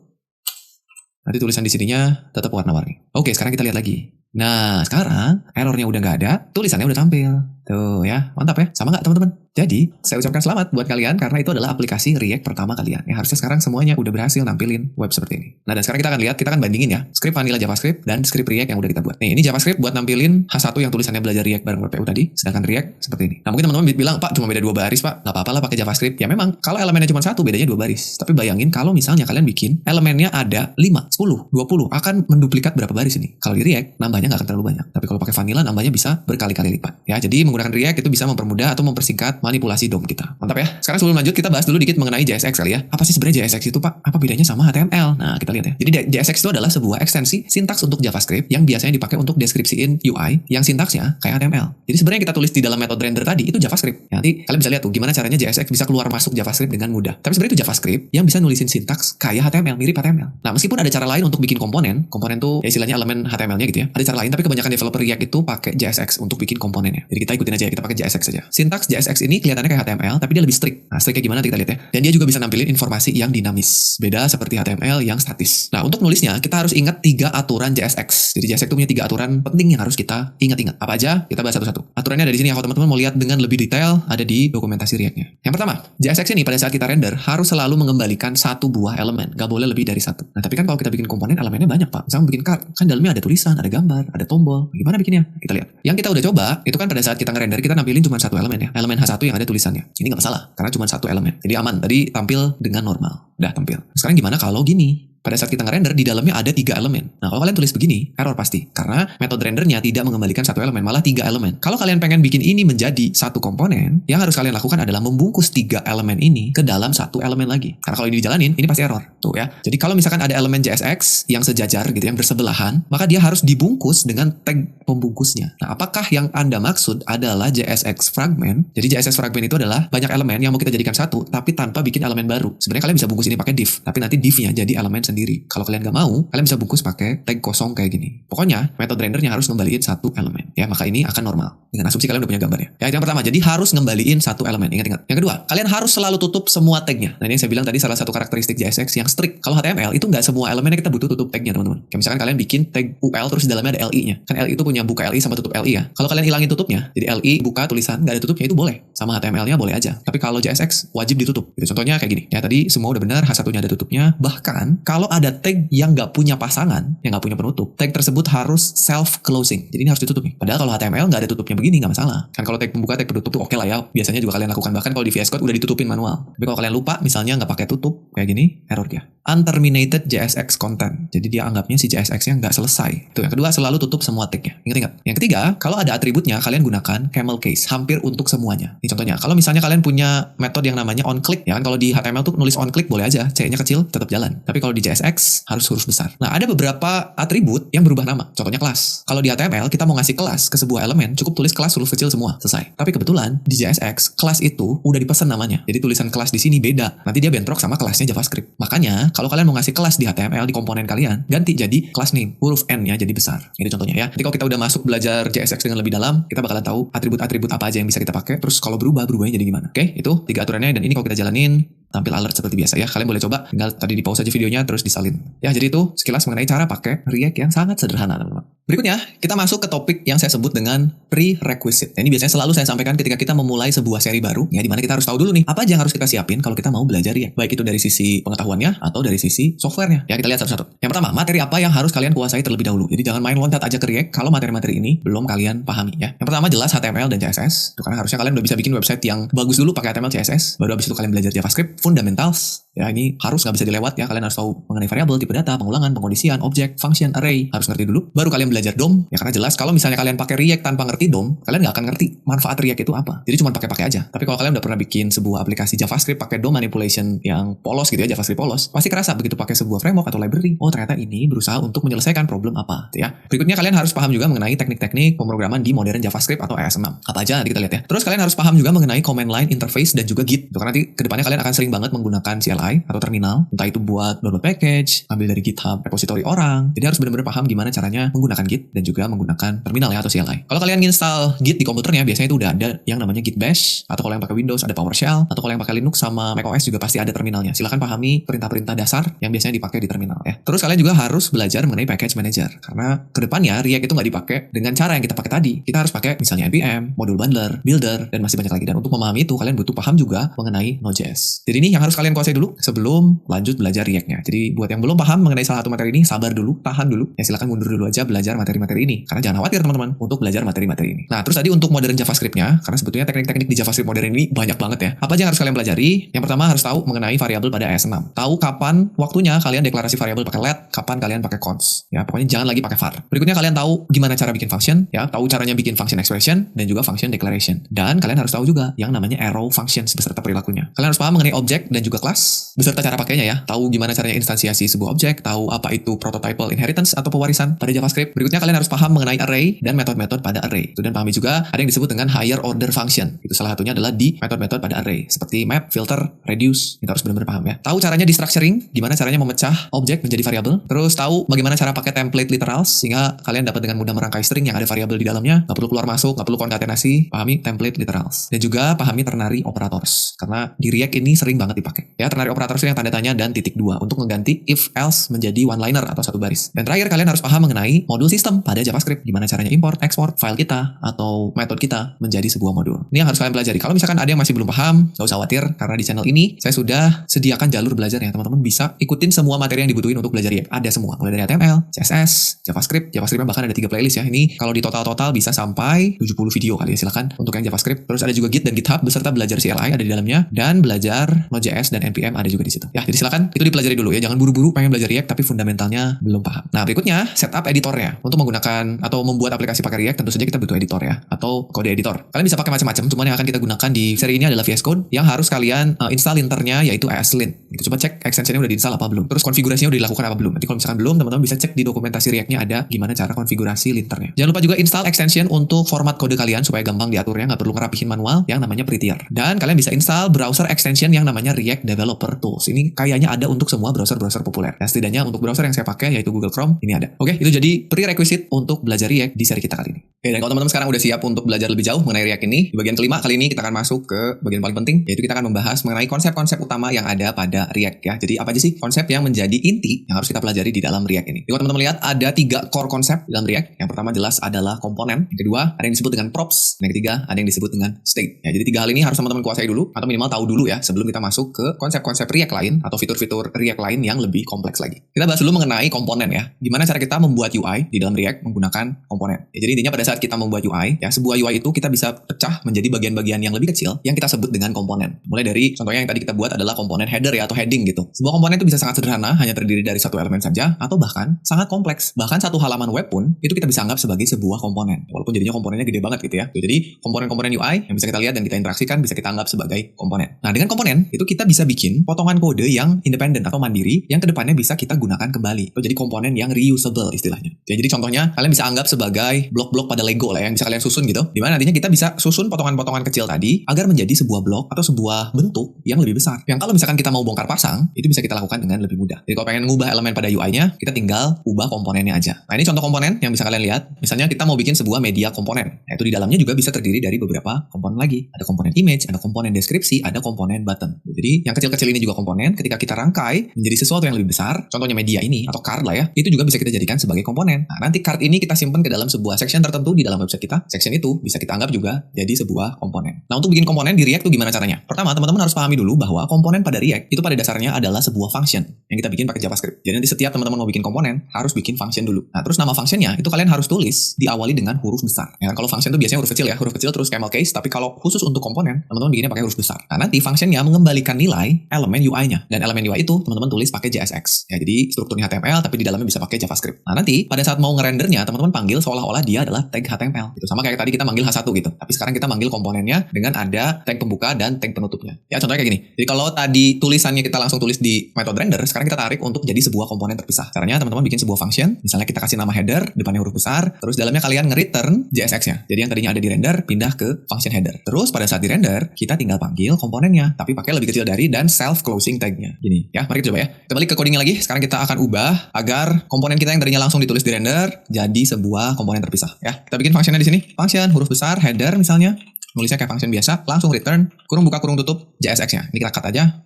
nanti tulisan di sininya tetap warna-warni. Oke, sekarang kita lihat lagi. Nah, sekarang errornya udah nggak ada, tulisannya udah tampil. Tuh ya, mantap ya. Sama nggak teman-teman? Jadi, saya ucapkan selamat buat kalian karena itu adalah aplikasi React pertama kalian. Ya, harusnya sekarang semuanya udah berhasil nampilin web seperti ini. Nah, dan sekarang kita akan lihat, kita akan bandingin ya, script vanilla JavaScript dan script React yang udah kita buat. Nih, ini JavaScript buat nampilin H1 yang tulisannya belajar React bareng WPU tadi, sedangkan React seperti ini. Nah, mungkin teman-teman bilang, Pak, cuma beda 2 baris, Pak. Nggak apa-apa lah pakai JavaScript. Ya memang, kalau elemennya cuma 1, bedanya 2 baris. Tapi bayangin kalau misalnya kalian bikin elemennya ada 5, 10, 20, akan menduplikat berapa baris ini? Kalau di React, nambahnya nggak akan terlalu banyak. Tapi kalau pakai vanilla, nambahnya bisa berkali-kali lipat. Ya, jadi menggunakan React itu bisa mempermudah atau mempersingkat manipulasi DOM kita. Mantap ya. Sekarang sebelum lanjut, kita bahas dulu dikit mengenai JSX kali ya. Apa sih sebenarnya JSX itu, Pak? Apa bedanya sama HTML? Nah, kita lihat ya. Jadi JSX itu adalah sebuah ekstensi sintaks untuk JavaScript yang biasanya dipakai untuk deskripsiin UI yang sintaksnya kayak HTML. Jadi sebenarnya kita tulis di dalam metode render tadi itu JavaScript. Ya, nanti kalian bisa lihat tuh gimana caranya JSX bisa keluar masuk JavaScript dengan mudah. Tapi sebenarnya itu JavaScript yang bisa nulisin sintaks kayak HTML, mirip HTML. Nah, meskipun ada cara lain untuk bikin komponen tuh ya istilahnya elemen HTML-nya gitu ya. Ada cara lain, tapi kebanyakan developer React itu pakai JSX untuk bikin komponennya. Jadi kita ikutin aja ya, kita pakai JSX saja. Sintaks JSX ini kelihatannya kayak HTML, tapi dia lebih strict. Nah, strict kayak gimana nanti kita lihat ya. Dan dia juga bisa nampilin informasi yang dinamis. Beda seperti HTML yang statis. Nah, untuk nulisnya kita harus ingat 3 aturan JSX. Jadi JSX itu punya 3 aturan penting yang harus kita ingat-ingat. Apa aja? Kita bahas satu-satu. Aturannya ada di sini ya. Kalau teman-teman mau lihat dengan lebih detail, ada di dokumentasi React-nya. Yang pertama, JSX ini pada saat kita render harus selalu mengembalikan 1 buah elemen. Gak boleh lebih dari 1. Nah, tapi kan kalau kita bikin komponen elemennya banyak, Pak. Misalnya bikin card, kan dalamnya ada tulisan, ada gambar, ada tombol. Gimana bikinnya? Kita lihat. Yang kita udah coba, itu kan pada saat kita ngerender kita nampilin cuma 1 elemen ya. Elemen H1 satu yang ada tulisannya. Ini nggak masalah, karena cuma satu elemen. Jadi aman, tadi tampil dengan normal. Udah tampil. Sekarang gimana kalau gini? Pada saat kita nge-render, di dalamnya ada 3 elemen. Nah, kalau kalian tulis begini, error pasti. Karena metode rendernya tidak mengembalikan satu elemen, malah 3 elemen. Kalau kalian pengen bikin ini menjadi satu komponen, yang harus kalian lakukan adalah membungkus 3 elemen ini ke dalam satu elemen lagi. Karena kalau ini dijalanin, ini pasti error. Tuh ya. Jadi kalau misalkan ada elemen JSX yang sejajar gitu, yang bersebelahan, maka dia harus dibungkus dengan tag pembungkusnya. Nah, apakah yang Anda maksud adalah JSX fragment? Jadi JSX fragment itu adalah banyak elemen yang mau kita jadikan satu, tapi tanpa bikin elemen baru. Sebenarnya kalian bisa bungkus ini pakai div, tapi nanti divnya jadi elemen sendiri. Kalau kalian gak mau, kalian bisa bungkus pakai tag kosong kayak gini. Pokoknya, metode rendernya harus ngembaliin satu elemen. Ya, maka ini akan normal. Dengan asumsi kalian udah punya gambarnya. Ya, itu yang pertama. Jadi harus ngembaliin satu elemen. Ingat-ingat. Yang kedua, kalian harus selalu tutup semua tagnya. Nah, ini yang saya bilang tadi salah satu karakteristik JSX yang strict. Kalau HTML itu nggak semua elemennya kita butuh tutup tagnya, teman-teman. Kayak misalkan kalian bikin tag UL terus di dalamnya ada LI-nya. Kan LI itu punya buka LI sama tutup LI ya. Kalau kalian hilangin tutupnya, jadi LI buka tulisan nggak ada tutupnya itu boleh. Sama HTML-nya boleh aja. Tapi kalau JSX wajib ditutup. Gitu. Contohnya kayak gini. Ya, tadi semua udah benar, H1-nya ada tutupnya. Bahkan kalau ada tag yang nggak punya pasangan, yang nggak punya penutup, tag tersebut harus self-closing. Jadi ini harus ditutup nih. Padahal kalau HTML nggak ada tutupnya begini, nggak masalah. Kan kalau tag pembuka, tag penutup tuh oke lah ya. Biasanya juga kalian lakukan. Bahkan kalau di VS Code udah ditutupin manual. Tapi kalau kalian lupa, misalnya nggak pakai tutup, kayak gini, error dia. Unterminated JSX content. Jadi dia anggapnya si JSX-nya nggak selesai. Itu yang kedua, selalu tutup semua tag-nya. Ingat-ingat. Yang ketiga, kalau ada atributnya, kalian gunakan camel case. Hampir untuk semuanya. Ini contohnya. Kalau misalnya kalian punya metode yang namanya onClick, ya kan kalau di HTML tuh nulis onClick boleh aja. C-nya kecil, tetap jalan. Tapi kalau di JSX, harus huruf besar. Nah, ada beberapa atribut yang berubah nama. Contohnya kelas. Kalau di HTML kita mau ngasih kelas ke sebuah elemen, cukup tulis kelas huruf kecil semua, selesai. Tapi kebetulan di JSX kelas itu udah dipesan namanya. Jadi tulisan kelas di sini beda. Nanti dia bentrok sama kelasnya JavaScript. Makanya kalau kalian mau ngasih kelas di HTML di komponen kalian, ganti jadi class name, huruf N-nya jadi besar. Itu contohnya ya. Jadi kalau kita udah masuk belajar JSX dengan lebih dalam, kita bakalan tahu atribut-atribut apa aja yang bisa kita pakai. Terus kalau berubahnya jadi gimana? Oke, itu 3 aturannya dan ini kalau kita jalanin tampil alert seperti biasa ya. Kalian boleh coba, tinggal tadi di pause aja videonya terus disalin. Ya, jadi itu sekilas mengenai cara pakai React yang sangat sederhana, teman-teman. Berikutnya, kita masuk ke topik yang saya sebut dengan prerequisite. Nah, ini biasanya selalu saya sampaikan ketika kita memulai sebuah seri baru, ya, di mana kita harus tahu dulu nih, apa aja yang harus kita siapin kalau kita mau belajar React. Baik itu dari sisi pengetahuannya atau dari sisi softwarenya. Ya, kita lihat satu-satu. Yang pertama, materi apa yang harus kalian kuasai terlebih dahulu. Jadi jangan main loncat aja ke React kalau materi-materi ini belum kalian pahami ya. Yang pertama jelas HTML dan CSS. Itu karena harusnya kalian udah bisa bikin website yang bagus dulu pakai HTML CSS. Baru habis itu kalian belajar JavaScript, fundamentals. Ya, ini harus nggak bisa dilewat ya. Kalian harus tahu mengenai variabel, tipe data, pengulangan, pengkondisian, objek, function, array. Harus ngerti dulu. Baru kalian belajar DOM. Ya, karena jelas kalau misalnya kalian pakai React tanpa ngerti DOM, kalian nggak akan ngerti manfaat React itu apa. Jadi cuma pakai-pakai aja. Tapi kalau kalian udah pernah bikin sebuah aplikasi JavaScript pakai DOM manipulation yang polos gitu ya, JavaScript polos, pasti kerasa begitu pakai sebuah framework atau library. Oh, ternyata ini berusaha untuk menyelesaikan problem apa, gitu ya. Berikutnya kalian harus paham juga mengenai teknik-teknik pemrograman di modern JavaScript atau ES6. Apa aja nanti kita lihat ya. Terus kalian harus paham juga mengenai command line interface dan juga Git. Karena nanti kedepannya kalian akan sering banget menggunakan CLI atau terminal, entah itu buat download package, ambil dari GitHub repository orang. Jadi harus benar-benar paham gimana caranya menggunakan Git dan juga menggunakan terminal ya atau CLI. Kalau kalian install Git di komputernya, biasanya itu udah ada yang namanya Git Bash, atau kalau yang pakai Windows ada PowerShell, atau kalau yang pakai Linux sama macOS juga pasti ada terminalnya. Silahkan pahami perintah-perintah dasar yang biasanya dipakai di terminal ya. Terus kalian juga harus belajar mengenai package manager, karena kedepannya React itu nggak dipakai dengan cara yang kita pakai tadi. Kita harus pakai misalnya npm, module bundler, builder, dan masih banyak lagi. Dan untuk memahami itu kalian butuh paham juga mengenai Node.js. Jadi ini yang harus kalian kuasai dulu sebelum lanjut belajar React-nya. Jadi buat yang belum paham mengenai salah satu materi ini, sabar dulu, tahan dulu. Ya silakan mundur dulu aja belajar materi-materi ini. Karena jangan khawatir teman-teman untuk belajar materi-materi ini. Nah, terus tadi untuk modern JavaScript-nya, karena sebetulnya teknik-teknik di JavaScript modern ini banyak banget ya. Apa aja yang harus kalian pelajari? Yang pertama harus tahu mengenai variabel pada ES6. Tahu kapan waktunya kalian deklarasi variabel pakai let, kapan kalian pakai const. Ya, pokoknya jangan lagi pakai var. Berikutnya kalian tahu gimana cara bikin function, ya, tahu caranya bikin function expression dan juga function declaration. Dan kalian harus tahu juga yang namanya arrow functions beserta perilakunya. Kalian harus paham mengenai objek dan juga class beserta cara pakainya ya. Tahu gimana caranya instansiasi sebuah objek, tahu apa itu prototypal inheritance atau pewarisan pada JavaScript. Berikutnya kalian harus paham mengenai array dan metode-metode pada array. Dan pahami juga ada yang disebut dengan higher order function. Itu salah satunya adalah di metode-metode pada array seperti map, filter, reduce. Kita harus benar-benar paham ya. Tahu caranya di structuring, gimana caranya memecah objek menjadi variabel. Terus tahu bagaimana cara pakai template literals sehingga kalian dapat dengan mudah merangkai string yang ada variabel di dalamnya. Nggak perlu keluar masuk, nggak perlu konkatenasi. Pahami template literals. Dan juga pahami ternary operators. Karena di React ini sering banget dipakai. Ya, ternary operator string yang tanda tanya dan titik 2 untuk mengganti if else menjadi one liner atau satu baris. Dan terakhir kalian harus paham mengenai modul sistem pada JavaScript, gimana caranya import, export file kita atau metode kita menjadi sebuah modul. Ini yang harus kalian pelajari. Kalau misalkan ada yang masih belum paham, gak usah khawatir karena di channel ini saya sudah sediakan jalur belajar ya. Teman-teman bisa ikutin semua materi yang dibutuhin untuk belajar React. Ada semua, mulai dari HTML, CSS, JavaScript-nya bahkan ada 3 playlist ya. Ini kalau di total bisa sampai 70 video kali ya, silakan untuk yang JavaScript. Terus ada juga Git dan GitHub beserta belajar CLI ada di dalamnya dan belajar Node.js dan NPM ada juga di situ. Ya, jadi silakan itu dipelajari dulu ya. Jangan buru-buru pengen belajar React tapi fundamentalnya belum paham. Nah, berikutnya setup editornya. Untuk menggunakan atau membuat aplikasi pakai React tentu saja kita butuh editor ya atau kode editor. Kalian bisa pakai macam-macam, cuman yang akan kita gunakan di seri ini adalah VS Code yang harus kalian install linternya yaitu ESLint. Gitu. Coba cek extensionnya udah diinstal apa belum. Terus konfigurasinya udah dilakukan apa belum. Nanti kalau misalkan belum, teman-teman bisa cek di dokumentasi React-nya ada gimana cara konfigurasi linternya. Jangan lupa juga install extension untuk format kode kalian supaya gampang diaturnya, nggak perlu ngerapihin manual yang namanya Prettier. Dan kalian bisa install browser extension yang namanya React Developer Tools. Ini kayaknya ada untuk semua browser-browser populer. Dan setidaknya untuk browser yang saya pakai yaitu Google Chrome ini ada. Oke, itu jadi prerequisite untuk belajar React di seri kita kali ini. Oke, dan kalau teman-teman sekarang udah siap untuk belajar lebih jauh mengenai React ini, di bagian kelima kali ini kita akan masuk ke bagian paling penting, yaitu kita akan membahas mengenai konsep-konsep utama yang ada pada React ya. Jadi apa aja sih konsep yang menjadi inti yang harus kita pelajari di dalam React ini. Jadi kalau teman-teman lihat ada 3 core konsep dalam React. Yang pertama jelas adalah komponen, yang kedua ada yang disebut dengan props, dan yang ketiga ada yang disebut dengan state. Ya, jadi 3 hal ini harus teman-teman kuasai dulu atau minimal tahu dulu ya sebelum kita masuk ke konsep-konsep React lain atau fitur-fitur React lain yang lebih kompleks lagi. Kita bahas dulu mengenai komponen ya. Gimana cara kita membuat UI di dalam React menggunakan komponen. Ya, jadi intinya pada saat kita membuat UI, ya sebuah UI itu kita bisa pecah menjadi bagian-bagian yang lebih kecil yang kita sebut dengan komponen. Mulai dari contohnya yang tadi kita buat adalah komponen header ya atau heading gitu. Sebuah komponen itu bisa sangat sederhana, hanya terdiri dari satu elemen saja atau bahkan sangat kompleks. Bahkan satu halaman web pun itu kita bisa anggap sebagai sebuah komponen. Walaupun jadinya komponennya gede banget gitu ya. Jadi komponen-komponen UI yang bisa kita lihat dan kita interaksikan bisa kita anggap sebagai komponen. Nah, dengan komponen itu kita bisa bikin potongan kode yang independen atau mandiri yang kedepannya bisa kita gunakan kembali. Itu jadi komponen yang reusable istilahnya. Ya, jadi contohnya kalian bisa anggap sebagai blok-blok pada Lego lah yang bisa kalian susun gitu. Dimana nantinya kita bisa susun potongan-potongan kecil tadi agar menjadi sebuah blok atau sebuah bentuk yang lebih besar. Yang kalau misalkan kita mau bongkar pasang, itu bisa kita lakukan dengan lebih mudah. Jadi kalau pengen ngubah elemen pada UI-nya, kita tinggal ubah komponennya aja. Nah, ini contoh komponen yang bisa kalian lihat. Misalnya kita mau bikin sebuah media komponen. Nah, itu di dalamnya juga bisa terdiri dari beberapa komponen lagi. Ada komponen image, ada komponen deskripsi, ada komponen button. Jadi yang kecil-kecil ini juga komponen. Ketika kita rangkai menjadi sesuatu yang lebih besar, contohnya media ini atau card lah ya, itu juga bisa kita jadikan sebagai komponen. Nah, nanti card ini kita simpan ke dalam sebuah section tertentu di dalam website kita. Section itu bisa kita anggap juga jadi sebuah komponen. Nah, untuk bikin komponen di React itu gimana caranya? Pertama, teman-teman harus pahami dulu bahwa komponen pada React itu pada dasarnya adalah sebuah function yang kita bikin pakai JavaScript. Jadi nanti setiap teman-teman mau bikin komponen harus bikin function dulu. Nah, terus nama functionnya itu kalian harus tulis diawali dengan huruf besar. Ya, kalau function itu biasanya huruf kecil ya, huruf kecil terus camel case. Tapi kalau khusus untuk komponen, teman-teman bikinnya pakai huruf besar. Nah, nanti functionnya mengembalikan nilai elemen UI-nya. Dan elemen UI itu teman-teman tulis pakai JSX. Ya, jadi strukturnya HTML tapi di dalamnya bisa pakai JavaScript. Nah, nanti pada saat mau ngerendernya, teman-teman panggil seolah-olah dia adalah tag HTML. Itu sama kayak tadi kita manggil H1 gitu. Tapi sekarang kita manggil komponennya dengan ada tag pembuka dan tag penutupnya. Ya, contohnya kayak gini. Jadi kalau tadi tulisannya kita langsung tulis di metode render, sekarang kita tarik untuk jadi sebuah komponen terpisah. Caranya teman-teman bikin sebuah function, misalnya kita kasih nama header, depannya huruf besar, terus dalamnya kalian nge-return JSX-nya. Jadi yang tadinya ada di render pindah ke function header. Terus pada saat di render, kita tinggal panggil komponennya, tapi pakai lebih kecil dari dan self-closing tag-nya. Gini, ya, mari kita coba ya. Kita balik ke codingnya lagi. Sekarang kita akan ubah agar komponen kita yang tadinya langsung ditulis di render jadi sebuah komponen terpisah. Ya, kita bikin functionnya di sini. Function huruf besar header misalnya. Nulisnya kayak function biasa, langsung return, kurung buka kurung tutup JSX-nya. Ini kita cut aja.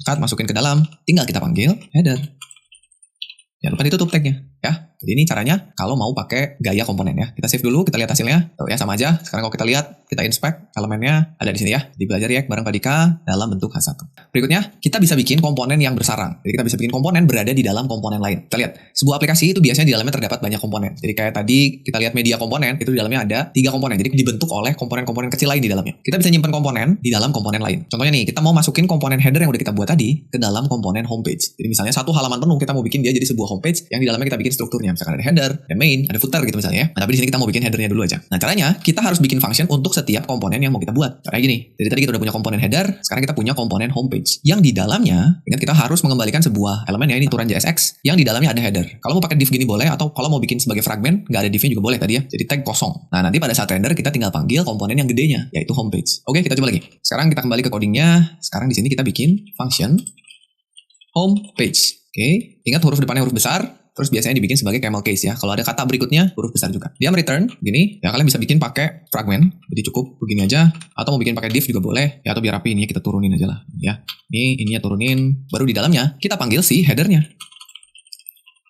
Cut, masukin ke dalam, tinggal kita panggil header. Jangan lupa ditutup tag-nya, ya. Jadi ini caranya kalau mau pakai gaya komponen ya. Kita save dulu, kita lihat hasilnya. Tuh ya, sama aja. Sekarang kalau kita lihat, kita inspect elemennya ada di sini ya. Di belajar React bareng Padika dalam bentuk H1. Berikutnya, kita bisa bikin komponen yang bersarang. Jadi kita bisa bikin komponen berada di dalam komponen lain. Kita lihat, sebuah aplikasi itu biasanya di dalamnya terdapat banyak komponen. Jadi kayak tadi kita lihat media komponen, itu di dalamnya ada 3 komponen. Jadi dibentuk oleh komponen-komponen kecil lain di dalamnya. Kita bisa nyimpen komponen di dalam komponen lain. Contohnya nih, kita mau masukin komponen header yang udah kita buat tadi ke dalam komponen homepage. Jadi misalnya satu halaman penuh kita mau bikin dia jadi sebuah homepage yang di dalamnya kita bikin strukturnya. Misalkan ada header, ada main, ada footer gitu misalnya ya. Nah, tapi di sini kita mau bikin headernya dulu aja. Nah, caranya kita harus bikin function untuk setiap komponen yang mau kita buat. Caranya gini. Jadi tadi kita udah punya komponen header, sekarang kita punya komponen homepage. Yang di dalamnya, ingat kita harus mengembalikan sebuah elemen ya, ini turunan JSX yang di dalamnya ada header. Kalau mau pakai div gini boleh, atau kalau mau bikin sebagai fragment, nggak ada divnya juga boleh tadi ya. Jadi tag kosong. Nah, nanti pada saat render kita tinggal panggil komponen yang gedenya, yaitu homepage. Oke, kita coba lagi. Sekarang kita kembali ke codingnya. Sekarang di sini kita bikin function homepage. Oke, ingat huruf depannya huruf besar. terus biasanya dibikin sebagai camel case ya. Kalau ada kata berikutnya, huruf besar juga. Diam return, gini, ya kalian bisa bikin pakai fragment, jadi cukup begini aja, atau mau bikin pakai div juga boleh, ya atau biar rapi ini kita turunin aja lah, ya. Ini turunin, baru di dalamnya kita panggil si headernya.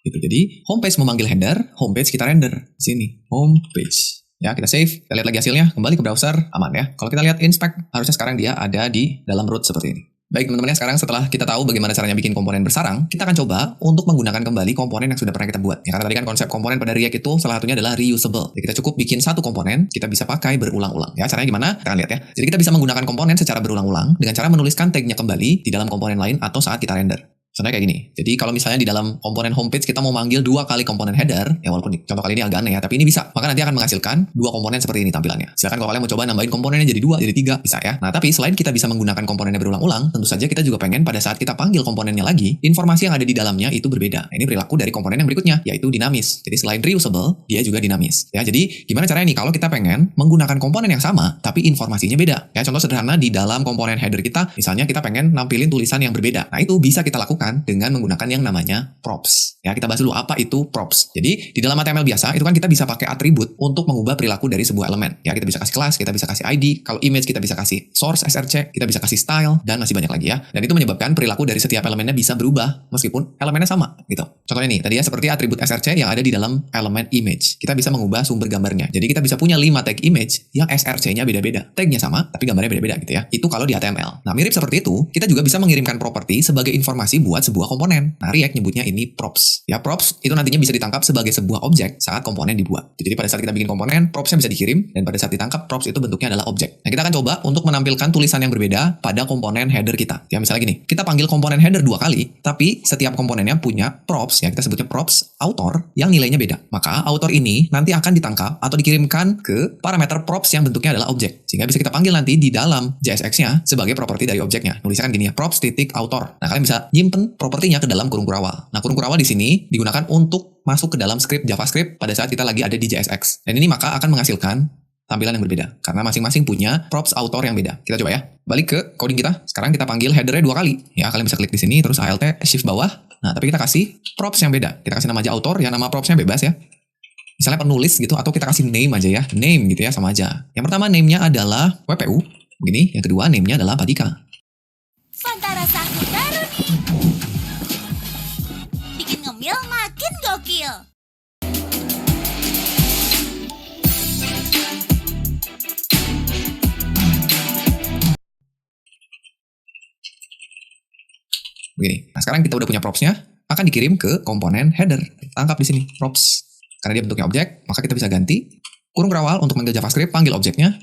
Gitu, jadi homepage memanggil header, homepage kita render di sini, homepage. Ya, kita save, kita lihat lagi hasilnya, kembali ke browser, aman ya. Kalau kita lihat inspect, harusnya sekarang dia ada di dalam root seperti ini. Baik teman-teman, sekarang setelah kita tahu bagaimana caranya bikin komponen bersarang, kita akan coba untuk menggunakan kembali komponen yang sudah pernah kita buat. Ya, karena tadi kan konsep komponen pada React itu salah satunya adalah reusable. Jadi kita cukup bikin satu komponen, kita bisa pakai berulang-ulang. Ya, caranya gimana? Kita akan lihat ya. Jadi kita bisa menggunakan komponen secara berulang-ulang dengan cara menuliskan tagnya kembali di dalam komponen lain atau saat kita render. Contohnya kayak gini. Jadi kalau misalnya di dalam komponen homepage kita mau manggil 2 kali komponen header, ya walaupun contoh kali ini agak aneh ya, tapi ini bisa. Maka nanti akan menghasilkan 2 komponen seperti ini tampilannya. Silakan kalau kalian mau coba nambahin komponennya jadi 2, jadi 3, bisa ya. Nah, tapi selain kita bisa menggunakan komponennya berulang-ulang, tentu saja kita juga pengen pada saat kita panggil komponennya lagi, informasi yang ada di dalamnya itu berbeda. Nah, ini perilaku dari komponen yang berikutnya, yaitu dinamis. Jadi selain reusable, dia juga dinamis. Ya, jadi gimana caranya nih kalau kita pengen menggunakan komponen yang sama, tapi informasinya beda. Ya, contoh sederhana di dalam komponen header kita, misalnya kita pengen nampilin tulisan yang berbeda. Nah, itu bisa kita lakukan dengan menggunakan yang namanya props. Ya, kita bahas dulu apa itu props. Jadi, di dalam HTML biasa, itu kan kita bisa pakai atribut untuk mengubah perilaku dari sebuah elemen. Ya, kita bisa kasih kelas, kita bisa kasih ID, kalau image kita bisa kasih source, src, kita bisa kasih style, dan masih banyak lagi ya. Dan itu menyebabkan perilaku dari setiap elemennya bisa berubah, meskipun elemennya sama, gitu. Contohnya nih, tadi ya seperti atribut src yang ada di dalam elemen image. Kita bisa mengubah sumber gambarnya. Jadi, kita bisa punya 5 tag image yang src-nya beda-beda. Tagnya sama, tapi gambarnya beda-beda gitu ya. Itu kalau di HTML. Nah, mirip seperti itu, kita juga bisa mengirimkan properti sebagai informasi buat sebuah komponen. Nah, React nyebutnya ini props. Ya, props itu nantinya bisa ditangkap sebagai sebuah objek saat komponen dibuat. Jadi pada saat kita bikin komponen, propsnya bisa dikirim, dan pada saat ditangkap, props itu bentuknya adalah objek. Nah, kita akan coba untuk menampilkan tulisan yang berbeda pada komponen header kita. Ya, misalnya gini, kita panggil komponen header 2 kali, tapi setiap komponennya punya props, ya kita sebutnya props author yang nilainya beda. Maka author ini nanti akan ditangkap atau dikirimkan ke parameter props yang bentuknya adalah objek. Sehingga bisa kita panggil nanti di dalam JSX-nya sebagai properti dari objeknya. Nulisnya kan gini ya, props.author. Nah, kalian bisa nyimpen propertinya ke dalam kurung kurawal. Nah, kurung kurawal di sini digunakan untuk masuk ke dalam script JavaScript pada saat kita lagi ada di JSX. Dan ini maka akan menghasilkan tampilan yang berbeda. Karena masing-masing punya props author yang beda. Kita coba ya. Balik ke coding kita. Sekarang kita panggil header-nya 2 kali. Ya, kalian bisa klik di sini, terus alt shift bawah. Nah, tapi kita kasih props yang beda. Kita kasih nama aja author, ya nama propsnya bebas ya. Misalnya penulis gitu, atau kita kasih name aja ya. Name gitu ya, sama aja. Yang pertama name-nya adalah WPU. Begini. Yang kedua name-nya adalah Padika. Fanta rasa aku baru nih. Bikin ngemil makin gokil. Begini. Nah, sekarang kita udah punya propsnya, akan dikirim ke komponen header. Tangkap di sini, props. Karena dia bentuknya objek, maka kita bisa ganti kurung kerawal untuk manggil JavaScript, panggil objeknya,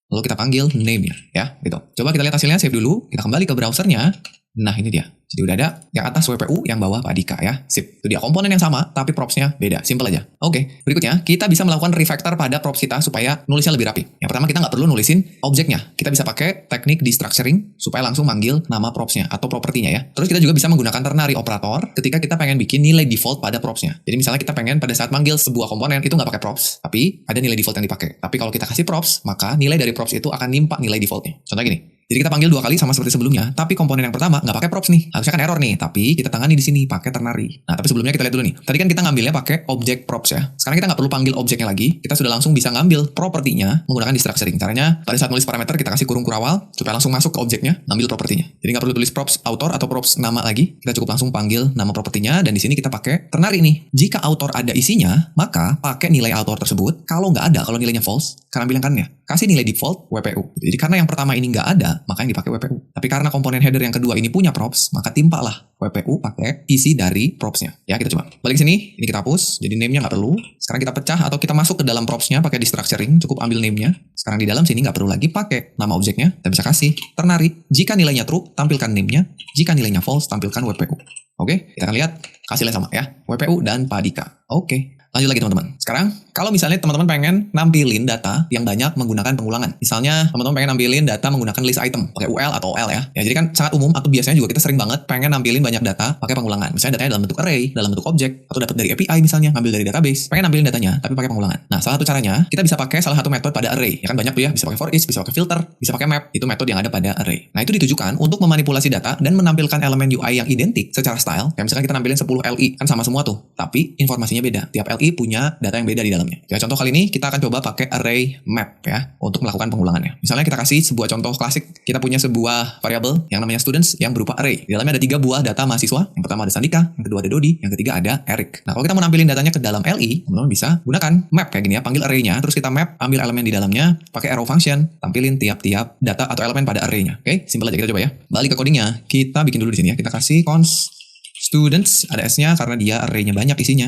lalu kita panggil name-nya, ya, gitu. Coba kita lihat hasilnya, save dulu, kita kembali ke browsernya. Nah, ini dia. Jadi udah ada yang atas WPU, yang bawah Pak Dika ya. Sip. Itu dia komponen yang sama, tapi propsnya beda. Simple aja. Oke. Berikutnya, kita bisa melakukan refactor pada props kita supaya nulisnya lebih rapi. Yang pertama, kita nggak perlu nulisin objeknya. Kita bisa pakai teknik destructuring supaya langsung manggil nama propsnya atau propertinya ya. Terus kita juga bisa menggunakan ternary operator ketika kita pengen bikin nilai default pada propsnya. Jadi misalnya kita pengen pada saat manggil sebuah komponen itu nggak pakai props, tapi ada nilai default yang dipakai. Tapi kalau kita kasih props, maka nilai dari props itu akan nimpa nilai defaultnya. Contohnya gini. Jadi kita panggil 2 kali sama seperti sebelumnya, tapi komponen yang pertama nggak pakai props nih. Harusnya kan error nih, tapi kita tangani di sini pakai ternary. Nah, tapi sebelumnya kita lihat dulu nih. Tadi kan kita ngambilnya pakai objek props ya. Sekarang kita nggak perlu panggil objeknya lagi, kita sudah langsung bisa ngambil propertinya menggunakan destructuring. Caranya pada saat nulis parameter kita kasih kurung kurawal supaya langsung masuk ke objeknya, ngambil propertinya. Jadi nggak perlu tulis props author atau props nama lagi, kita cukup langsung panggil nama propertinya dan di sini kita pakai ternary nih. Jika author ada isinya, maka pakai nilai author tersebut. Kalau nggak ada, kalau nilainya false, karena bilang kan ya, kasih nilai default WPU. Jadi karena yang pertama ini nggak ada, maka yang dipakai WPU. Tapi karena komponen header yang kedua ini punya props, maka timpalah WPU pakai isi dari propsnya. Ya, kita coba. Balik sini, ini kita hapus. Jadi name-nya nggak perlu. Sekarang kita pecah atau kita masuk ke dalam propsnya pakai destructuring. Cukup ambil name-nya. Sekarang di dalam sini nggak perlu lagi pakai nama objeknya. Kita bisa kasih ternary. Jika nilainya true, tampilkan name-nya. Jika nilainya false, tampilkan WPU. Oke, kita akan lihat hasilnya sama ya. WPU dan Padika. Oke. Lanjut lagi teman-teman. Sekarang, kalau misalnya teman-teman pengen nampilin data yang banyak menggunakan pengulangan. Misalnya, teman-teman pengen nampilin data menggunakan list item, pakai UL atau OL ya. Ya, jadi kan sangat umum atau biasanya juga kita sering banget pengen nampilin banyak data pakai pengulangan. Misalnya datanya dalam bentuk array, dalam bentuk objek, atau dapat dari API misalnya, ngambil dari database. Pengen nampilin datanya, tapi pakai pengulangan. Nah, salah satu caranya, kita bisa pakai salah satu metode pada array. Ya kan banyak tuh ya, bisa pakai for each, bisa pakai filter, bisa pakai map. Itu metode yang ada pada array. Nah, itu ditujukan untuk memanipulasi data dan menampilkan elemen UI yang identik secara style. Kayak misalkan kita nampilin 10 LI, kan sama semua tuh. Tapi informasinya beda. Tiap LI punya data yang beda di dalamnya. Ya, contoh kali ini kita akan coba pakai array map ya untuk melakukan pengulangannya. Misalnya kita kasih sebuah contoh klasik. Kita punya sebuah variabel yang namanya students yang berupa array. Di dalamnya ada 3 buah data mahasiswa. Yang pertama ada Sandika, yang kedua ada Dodi, yang ketiga ada Eric. Nah, kalau kita mau nampilin datanya ke dalam LI, teman-teman bisa gunakan map kayak gini ya. Panggil array-nya, terus kita map, ambil elemen di dalamnya, pakai arrow function, tampilin tiap-tiap data atau elemen pada array-nya. Oke, simpel aja, kita coba ya. Balik ke codingnya, kita bikin dulu di sini ya. Kita kasih const students, ada S-nya karena dia array-nya banyak isinya.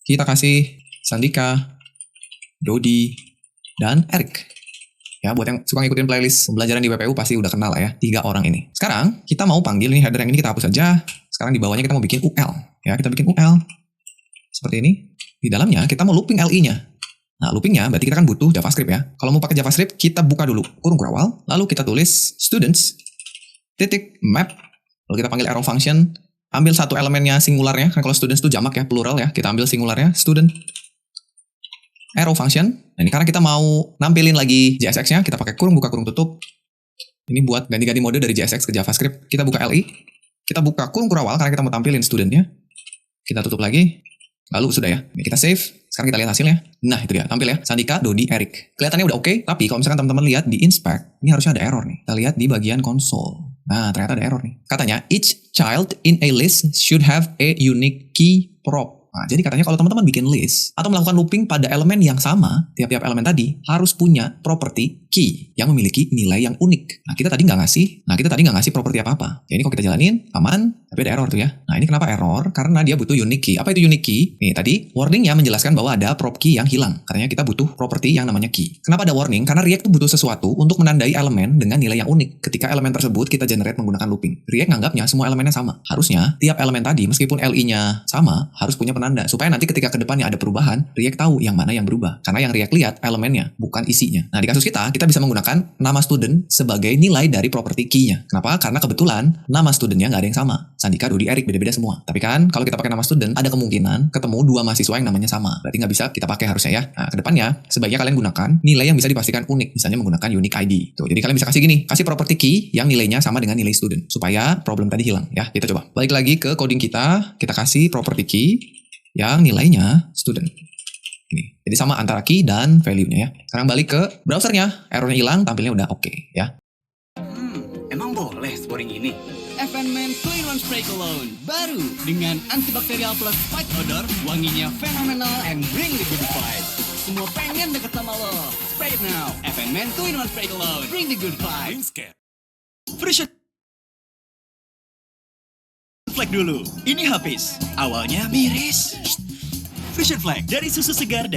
Kita kasih Sandika, Dodi, dan Eric. Ya, buat yang suka ngikutin playlist pembelajaran di WPU pasti udah kenal lah ya, 3 orang ini. Sekarang, kita mau panggil nih header yang ini kita hapus saja. Sekarang di bawahnya kita mau bikin UL. Ya, kita bikin UL. Seperti ini. Di dalamnya kita mau looping LI-nya. Nah, loopingnya berarti kita kan butuh JavaScript ya. Kalau mau pakai JavaScript, kita buka dulu kurung kurawal. Lalu kita tulis students, titik, map. Lalu kita panggil arrow function. Ambil satu elemennya singularnya. Kan kalau students itu jamak ya, plural ya. Kita ambil singularnya, student. Arrow function. Nah, ini karena kita mau nampilin lagi JSX-nya, kita pakai kurung buka kurung tutup. Ini buat ganti-ganti mode dari JSX ke JavaScript. Kita buka LI, kita buka kurung kurawal karena kita mau tampilin studentnya. Kita tutup lagi, lalu sudah ya. Ini kita save. Sekarang kita lihat hasilnya. Nah, itu dia, tampil ya. Sandika, Dodi, Eric. Kelihatannya udah oke, tapi kalau misalkan teman-teman lihat di inspect, ini harusnya ada error nih. Kita lihat di bagian console. Nah, ternyata ada error nih. Katanya, each child in a list should have a unique key prop. Nah, jadi katanya kalau teman-teman bikin list atau melakukan looping pada elemen yang sama, tiap-tiap elemen tadi harus punya property key yang memiliki nilai yang unik. Nah, kita tadi nggak ngasih properti apa-apa. Ya, ini kalau kita jalanin, aman, tapi ada error tuh ya. Nah, ini kenapa error? Karena dia butuh unique key. Apa itu unique key? Nih, tadi warningnya menjelaskan bahwa ada prop key yang hilang. Katanya kita butuh properti yang namanya key. Kenapa ada warning? Karena React tuh butuh sesuatu untuk menandai elemen dengan nilai yang unik. Ketika elemen tersebut kita generate menggunakan looping. React nganggapnya semua elemennya sama. Harusnya, tiap elemen tadi, meskipun LI-nya sama, harus punya penanda. Supaya nanti ketika ke depannya ada perubahan, React tahu yang mana yang berubah. Karena yang React lihat elemennya, bukan isinya. Nah, di kasus kita bisa menggunakan nama student sebagai nilai dari property key-nya. Kenapa? Karena kebetulan nama studentnya nggak ada yang sama. Sandika, Dodi, Eric, beda-beda semua. Tapi kan, kalau kita pakai nama student, ada kemungkinan ketemu 2 mahasiswa yang namanya sama. Berarti nggak bisa kita pakai harusnya ya. Nah, ke depannya, sebaiknya kalian gunakan nilai yang bisa dipastikan unik. Misalnya menggunakan unique ID. Tuh, jadi kalian bisa kasih gini, kasih property key yang nilainya sama dengan nilai student. Supaya problem tadi hilang ya. Kita coba. Balik lagi ke coding kita kasih property key yang nilainya student. Ini. Jadi sama antara key dan value-nya ya. Sekarang balik ke browsernya. Errornya hilang, tampilnya udah oke ya. Emang boleh sporing ini? FNMan 2-in-1 Spray Cologne baru dengan antibakterial plus fight odor, wanginya fenomenal and bring the good vibes. Semua pengen deket sama lo. Spray it now. FNMan 2-in-1 Spray Cologne, bring the good vibes. Frisian Flag dulu. Ini habis. Awalnya miris. Frisian Flag dari susu segar.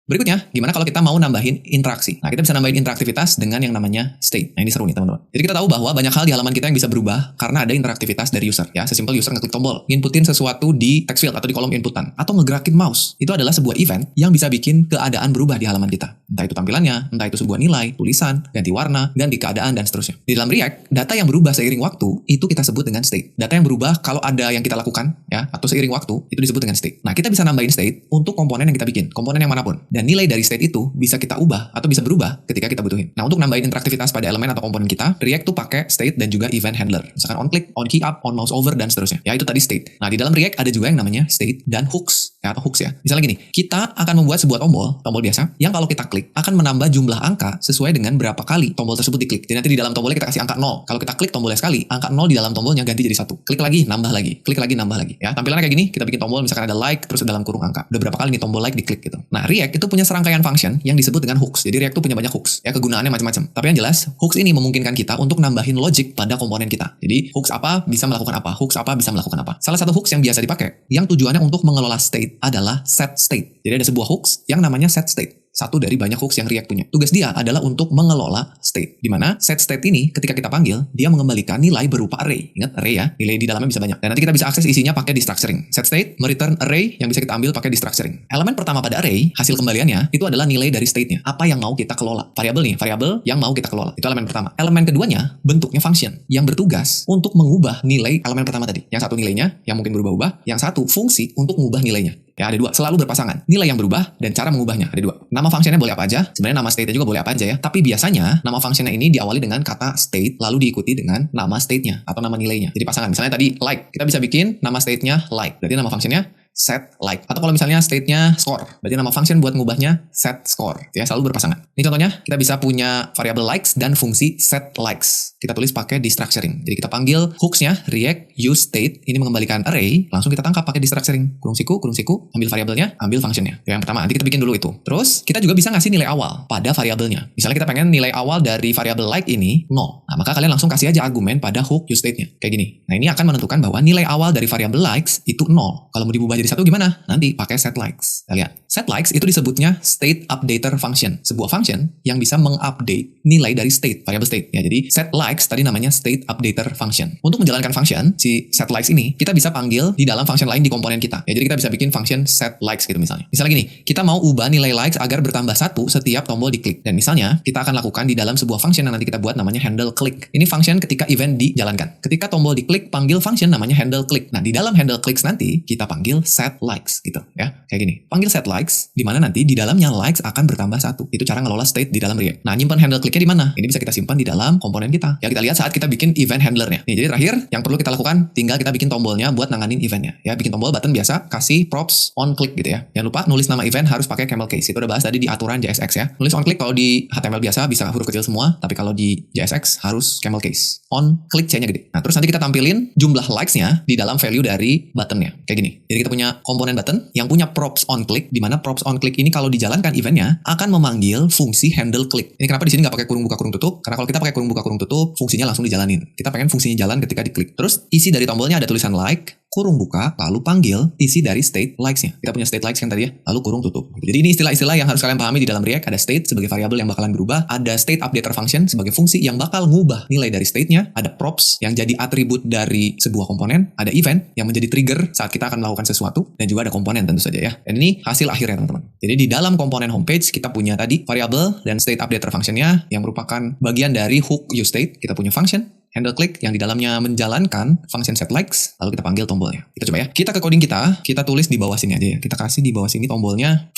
Berikutnya, gimana kalau kita mau nambahin interaksi? Nah, kita bisa nambahin interaktivitas dengan yang namanya state. Nah, ini seru nih teman-teman. Jadi kita tahu bahwa banyak hal di halaman kita yang bisa berubah karena ada interaktivitas dari user. Ya, sesimpel user ngeklik tombol, inputin sesuatu di text field atau di kolom inputan, atau ngegerakin mouse. Itu adalah sebuah event yang bisa bikin keadaan berubah di halaman kita. Entah itu tampilannya, entah itu sebuah nilai, tulisan, ganti warna, ganti keadaan, dan seterusnya. Di dalam React, data yang berubah seiring waktu, itu kita sebut dengan state. Data yang berubah kalau ada yang kita lakukan, ya, atau seiring waktu, itu disebut dengan state. Nah, kita bisa nambahin state untuk komponen yang kita bikin, komponen yang manapun. Dan nilai dari state itu bisa kita ubah atau bisa berubah ketika kita butuhin. Nah, untuk nambahin interaktivitas pada elemen atau komponen kita, React tuh pakai state dan juga event handler. Misalkan on click, on key up, on mouse over, dan seterusnya. Ya, itu tadi state. Nah, di dalam React ada juga yang namanya state dan hooks, ya, atau hooks ya. Misalnya gini, kita akan membuat sebuah tombol biasa, yang kalau kita klik akan menambah jumlah angka sesuai dengan berapa kali tombol tersebut diklik. Jadi nanti di dalam tombolnya kita kasih angka 0. Kalau kita klik tombolnya sekali, angka 0 di dalam tombolnya ganti jadi 1. Klik lagi, nambah lagi. Klik lagi, nambah lagi. Ya, tampilannya kayak gini, kita bikin tombol misalkan ada like, terus dalam kurung angka. Udah berapa kali nih tombol like diklik gitu. Nah, React itu punya serangkaian function yang disebut dengan hooks. Jadi React tuh punya banyak hooks. Ya, kegunaannya macam-macam. Tapi yang jelas, hooks ini memungkinkan kita untuk nambahin logic pada komponen kita. Jadi, hooks apa bisa melakukan apa, hooks apa bisa melakukan apa. Salah satu hooks yang biasa dipakai, yang tujuannya untuk mengelola state adalah set state. Jadi ada sebuah hooks yang namanya set state. Satu dari banyak hooks yang React punya. Tugas dia adalah untuk mengelola state. Dimana set state ini ketika kita panggil, dia mengembalikan nilai berupa array. Ingat array ya, nilai di dalamnya bisa banyak. Dan nanti kita bisa akses isinya pakai destructuring. Set state mereturn array yang bisa kita ambil pakai destructuring. Elemen pertama pada array, hasil kembaliannya, itu adalah nilai dari state-nya. Apa yang mau kita kelola. Variabel nih, variabel yang mau kita kelola. Itu elemen pertama. Elemen keduanya, bentuknya function. Yang bertugas untuk mengubah nilai elemen pertama tadi. Yang satu nilainya, yang mungkin berubah-ubah. Yang satu fungsi untuk mengubah nilainya. Ya, ada dua. Selalu berpasangan. Nilai yang berubah dan cara mengubahnya. Ada dua. Nama functionnya boleh apa aja. Sebenarnya nama state-nya juga boleh apa aja ya. Tapi biasanya, nama functionnya ini diawali dengan kata state, lalu diikuti dengan nama state-nya atau nama nilainya. Jadi pasangan. Misalnya tadi like. Kita bisa bikin nama state-nya like. Berarti nama functionnya set like. Atau kalau misalnya state-nya score. Berarti nama function buat ngubahnya set score. Ya, selalu berpasangan. Ini contohnya, kita bisa punya variable likes dan fungsi set likes. Kita tulis pakai destructuring. Jadi kita panggil hooks-nya react use state. Ini mengembalikan array. Langsung kita tangkap pakai destructuring. Kurung siku. Ambil variabelnya, ambil functionnya. Yang pertama, nanti kita bikin dulu itu. Terus, kita juga bisa ngasih nilai awal pada variabelnya. Misalnya kita pengen nilai awal dari variabel like ini 0. Nah, maka kalian langsung kasih aja argumen pada hook use state-nya. Kayak gini. Nah, ini akan menentukan bahwa nilai awal dari variabel likes itu 0. Kalau mau diubah jadi 1 gimana? Nanti pakai set likes. Kita lihat. Set likes itu disebutnya state updater function. Sebuah function yang bisa mengupdate nilai dari state, variable state. Ya, jadi set likes tadi namanya state updater function. Untuk menjalankan function, si set likes ini, kita bisa panggil di dalam function lain di komponen kita. Ya, jadi kita bisa bikin function set likes gitu misalnya. Misalnya gini, kita mau ubah nilai likes agar bertambah 1 setiap tombol diklik. Dan misalnya, kita akan lakukan di dalam sebuah function yang nanti kita buat namanya handle click. Ini function ketika event dijalankan. Ketika tombol diklik, panggil function namanya handle click. Nah, di dalam handle clicks nanti, kita panggil set likes gitu ya. Kayak gini. Panggil set likes, di mana nanti di dalamnya likes akan bertambah 1. Itu cara ngelola state di dalam React. Nah, nyimpan handle clicknya di mana? Ini bisa kita simpan di dalam komponen kita. Ya, kita lihat saat kita bikin event handlernya. Nih, jadi terakhir, yang perlu kita lakukan, tinggal kita bikin tombolnya buat nanganin eventnya. Ya, bikin tombol button biasa, kasih props on click gitu ya. Jangan lupa nulis nama event harus pakai camel case. Itu udah bahas tadi di aturan JSX ya. Nulis on click kalau di HTML biasa bisa huruf kecil semua, tapi kalau di JSX harus camel case. On click C-nya gede. Nah, terus nanti kita tampilin jumlah likes-nya di dalam value dari button-nya. Kayak gini. Jadi kita punya komponen button yang punya props on click, di mana props on click ini kalau dijalankan eventnya akan memanggil fungsi handle click. Ini kenapa di sini nggak pakai kurung buka kurung tutup? Karena kalau kita pakai kurung buka kurung tutup, fungsinya langsung dijalanin. Kita pengen fungsinya jalan ketika diklik. Terus isi dari tombolnya ada tulisan like, kurung buka, lalu panggil isi dari state likes-nya. Kita punya state likes kan tadi ya, lalu kurung tutup. Jadi ini istilah-istilah yang harus kalian pahami di dalam React. Ada state sebagai variabel yang bakalan berubah, ada state updater function sebagai fungsi yang bakal ngubah nilai dari state-nya, ada props yang jadi atribut dari sebuah komponen, ada event yang menjadi trigger saat kita akan melakukan sesuatu, dan juga ada komponen tentu saja ya. Dan ini hasil akhirnya teman-teman. Jadi di dalam komponen homepage kita punya tadi variabel dan state updater function-nya yang merupakan bagian dari hook use state. Kita punya function handle click yang di dalamnya menjalankan function set likes, lalu kita panggil tombolnya. Kita coba ya. Kita ke coding kita tulis di bawah sini aja ya. Kita kasih di bawah sini tombolnya.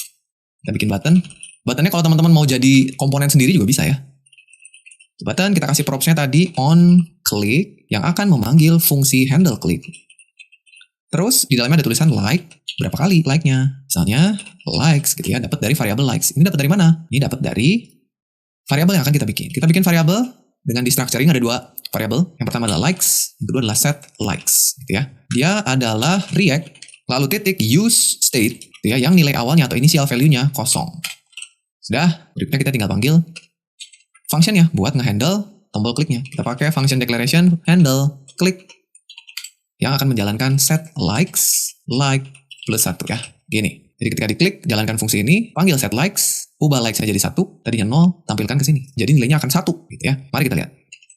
Kita bikin button. Buttonnya kalau teman-teman mau jadi komponen sendiri juga bisa ya. Button kita kasih propsnya tadi on click yang akan memanggil fungsi handle click. Terus di dalamnya ada tulisan like. Berapa kali like-nya? Misalnya likes gitu ya, dapat dari variabel likes. Ini dapat dari mana? Ini dapat dari variabel yang akan kita bikin. Kita bikin variabel dengan destructuring ada 2 variabel. Yang pertama adalah likes, yang kedua adalah set likes gitu ya. Dia adalah React lalu titik use state gitu ya, yang nilai awalnya atau initial value-nya kosong. Sudah, berikutnya kita tinggal panggil function-nya buat ngehandle tombol kliknya. Kita pakai function declaration handle click yang akan menjalankan set likes like plus 1 ya. Gini. Jadi ketika diklik, jalankan fungsi ini, panggil set likes, ubah likes-nya jadi 1, tadinya 0, tampilkan ke sini. Jadi nilainya akan 1 gitu ya. Mari kita lihat.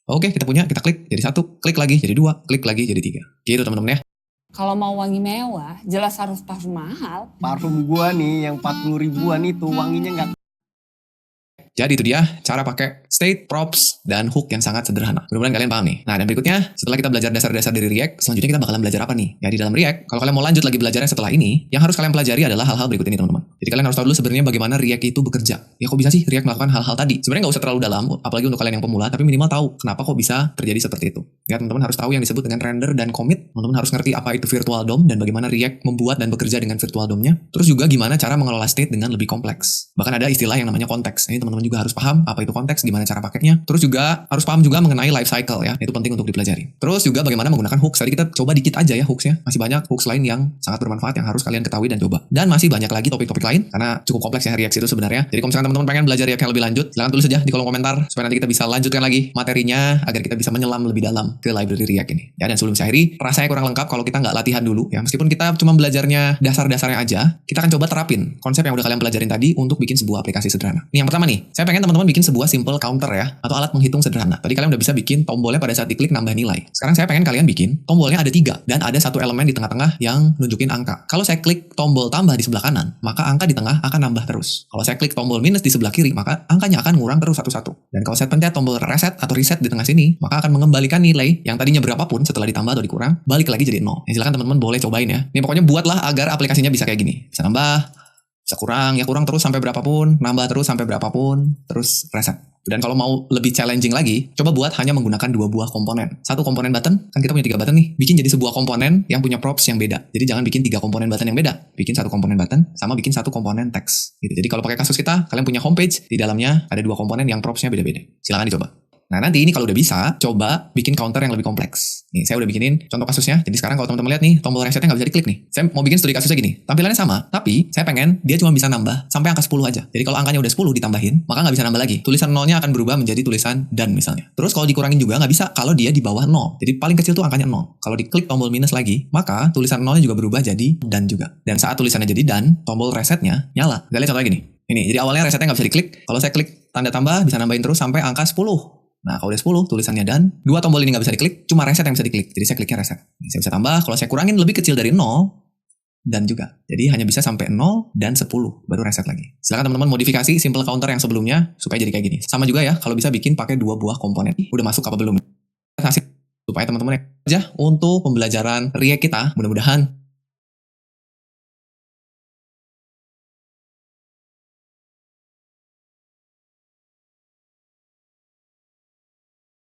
Oke, kita punya, kita klik jadi 1, klik lagi jadi 2, klik lagi jadi 3. Gitu teman-teman ya. Kalau mau wangi mewah, jelas harus parfum mahal. Parfum gua nih yang 40 ribuan itu wanginya nggak. Jadi itu dia cara pakai state, props, dan hook yang sangat sederhana. Mudah-mudahan kalian paham nih. Nah, dan berikutnya setelah kita belajar dasar-dasar dari React, selanjutnya kita bakalan belajar apa nih? Ya di dalam React, kalau kalian mau lanjut lagi belajarnya setelah ini, yang harus kalian pelajari adalah hal-hal berikut ini teman-teman. Jadi kalian harus tahu dulu sebenarnya bagaimana React itu bekerja. Ya kok bisa sih React melakukan hal-hal tadi? Sebenarnya nggak usah terlalu dalam, apalagi untuk kalian yang pemula, tapi minimal tahu kenapa kok bisa terjadi seperti itu. Ya teman-teman harus tahu yang disebut dengan render dan commit. Teman-teman harus ngerti apa itu virtual DOM dan bagaimana React membuat dan bekerja dengan virtual DOM-nya. Terus juga gimana cara mengelola state dengan lebih kompleks. Bahkan ada istilah yang namanya konteks. Ini teman-teman juga harus paham apa itu konteks, gimana cara pakainya. Terus juga harus paham juga mengenai life cycle ya. Itu penting untuk dipelajari. Terus juga bagaimana menggunakan hooks. Tadi kita coba dikit aja ya hooksnya. Masih banyak hooks lain yang sangat bermanfaat yang harus kalian ketahui dan coba. Dan masih banyak lagi topik-topik lain karena cukup kompleks ya React itu sebenarnya. Jadi kalau misalkan teman-teman pengen belajar React yang lebih lanjut, silahkan tulis saja di kolom komentar supaya nanti kita bisa lanjutkan lagi materinya agar kita bisa menyelam lebih dalam ke library React ini. Ya, dan sebelum saya akhiri, rasanya kurang lengkap kalau kita nggak latihan dulu ya. Meskipun kita cuma belajarnya dasar-dasarnya aja, kita akan coba terapin konsep yang udah kalian pelajarin tadi untuk bikin sebuah aplikasi sederhana. Nih yang pertama nih, saya pengen teman-teman bikin sebuah simple counter ya, atau alat menghitung sederhana. Tadi kalian udah bisa bikin tombolnya pada saat diklik nambah nilai. Sekarang saya pengen kalian bikin tombolnya ada 3 dan ada satu elemen di tengah-tengah yang nunjukin angka. Kalau saya klik tombol tambah di sebelah kanan, maka angka di tengah akan nambah terus. Kalau saya klik tombol minus di sebelah kiri, maka angkanya akan ngurang terus satu-satu. Dan kalau saya pencet tombol reset atau reset di tengah sini, maka akan mengembalikan nilai yang tadinya berapapun setelah ditambah atau dikurang, balik lagi jadi 0. Ya, silakan teman-teman boleh cobain ya. Ini pokoknya buatlah agar aplikasinya bisa kayak gini. Bisa nambah, bisa kurang, ya kurang terus sampai berapapun, nambah terus sampai berapapun, terus reset. Dan kalau mau lebih challenging lagi, coba buat hanya menggunakan 2 buah komponen. Satu komponen button, kan kita punya 3 button nih, bikin jadi sebuah komponen yang punya props yang beda. Jadi jangan bikin 3 komponen button yang beda. Bikin 1 komponen button, sama bikin 1 komponen teks. Gitu. Jadi kalau pakai kasus kita, kalian punya homepage, di dalamnya ada 2 komponen yang propsnya beda-beda. Silakan dicoba. Nah nanti ini kalau udah bisa, coba bikin counter yang lebih kompleks. Nih saya udah bikinin contoh kasusnya. Jadi sekarang kalau teman-teman lihat nih, tombol resetnya nggak bisa diklik nih. Saya mau bikin studi kasusnya gini. Tampilannya sama, tapi saya pengen dia cuma bisa nambah sampai angka 10 aja. Jadi kalau angkanya udah 10 ditambahin, maka nggak bisa nambah lagi. Tulisan 0-nya akan berubah menjadi tulisan dan misalnya. Terus kalau dikurangin juga nggak bisa kalau dia di bawah 0. Jadi paling kecil tuh angkanya 0. Kalau diklik tombol minus lagi, maka tulisan 0-nya juga berubah jadi dan juga. Dan saat tulisannya jadi dan, tombol resetnya nyala. Kita lihat contohnya gini. Ini, jadi awalnya resetnya nggak bisa diklik. Kalau saya klik tanda tambah, bisa nambahin terus sampai angka 10. Nah kalau udah 10 tulisannya dan 2 tombol ini gak bisa diklik, cuma reset yang bisa diklik. Jadi saya kliknya reset. Ini saya bisa tambah, kalau saya kurangin lebih kecil dari 0 dan juga. Jadi hanya bisa sampai 0 dan 10 baru reset lagi. Silakan teman-teman modifikasi simple counter yang sebelumnya supaya jadi kayak gini. Sama juga ya kalau bisa bikin pakai 2 buah komponen. Udah masuk apa belum? Hasil supaya teman-teman aja untuk pembelajaran React kita mudah-mudahan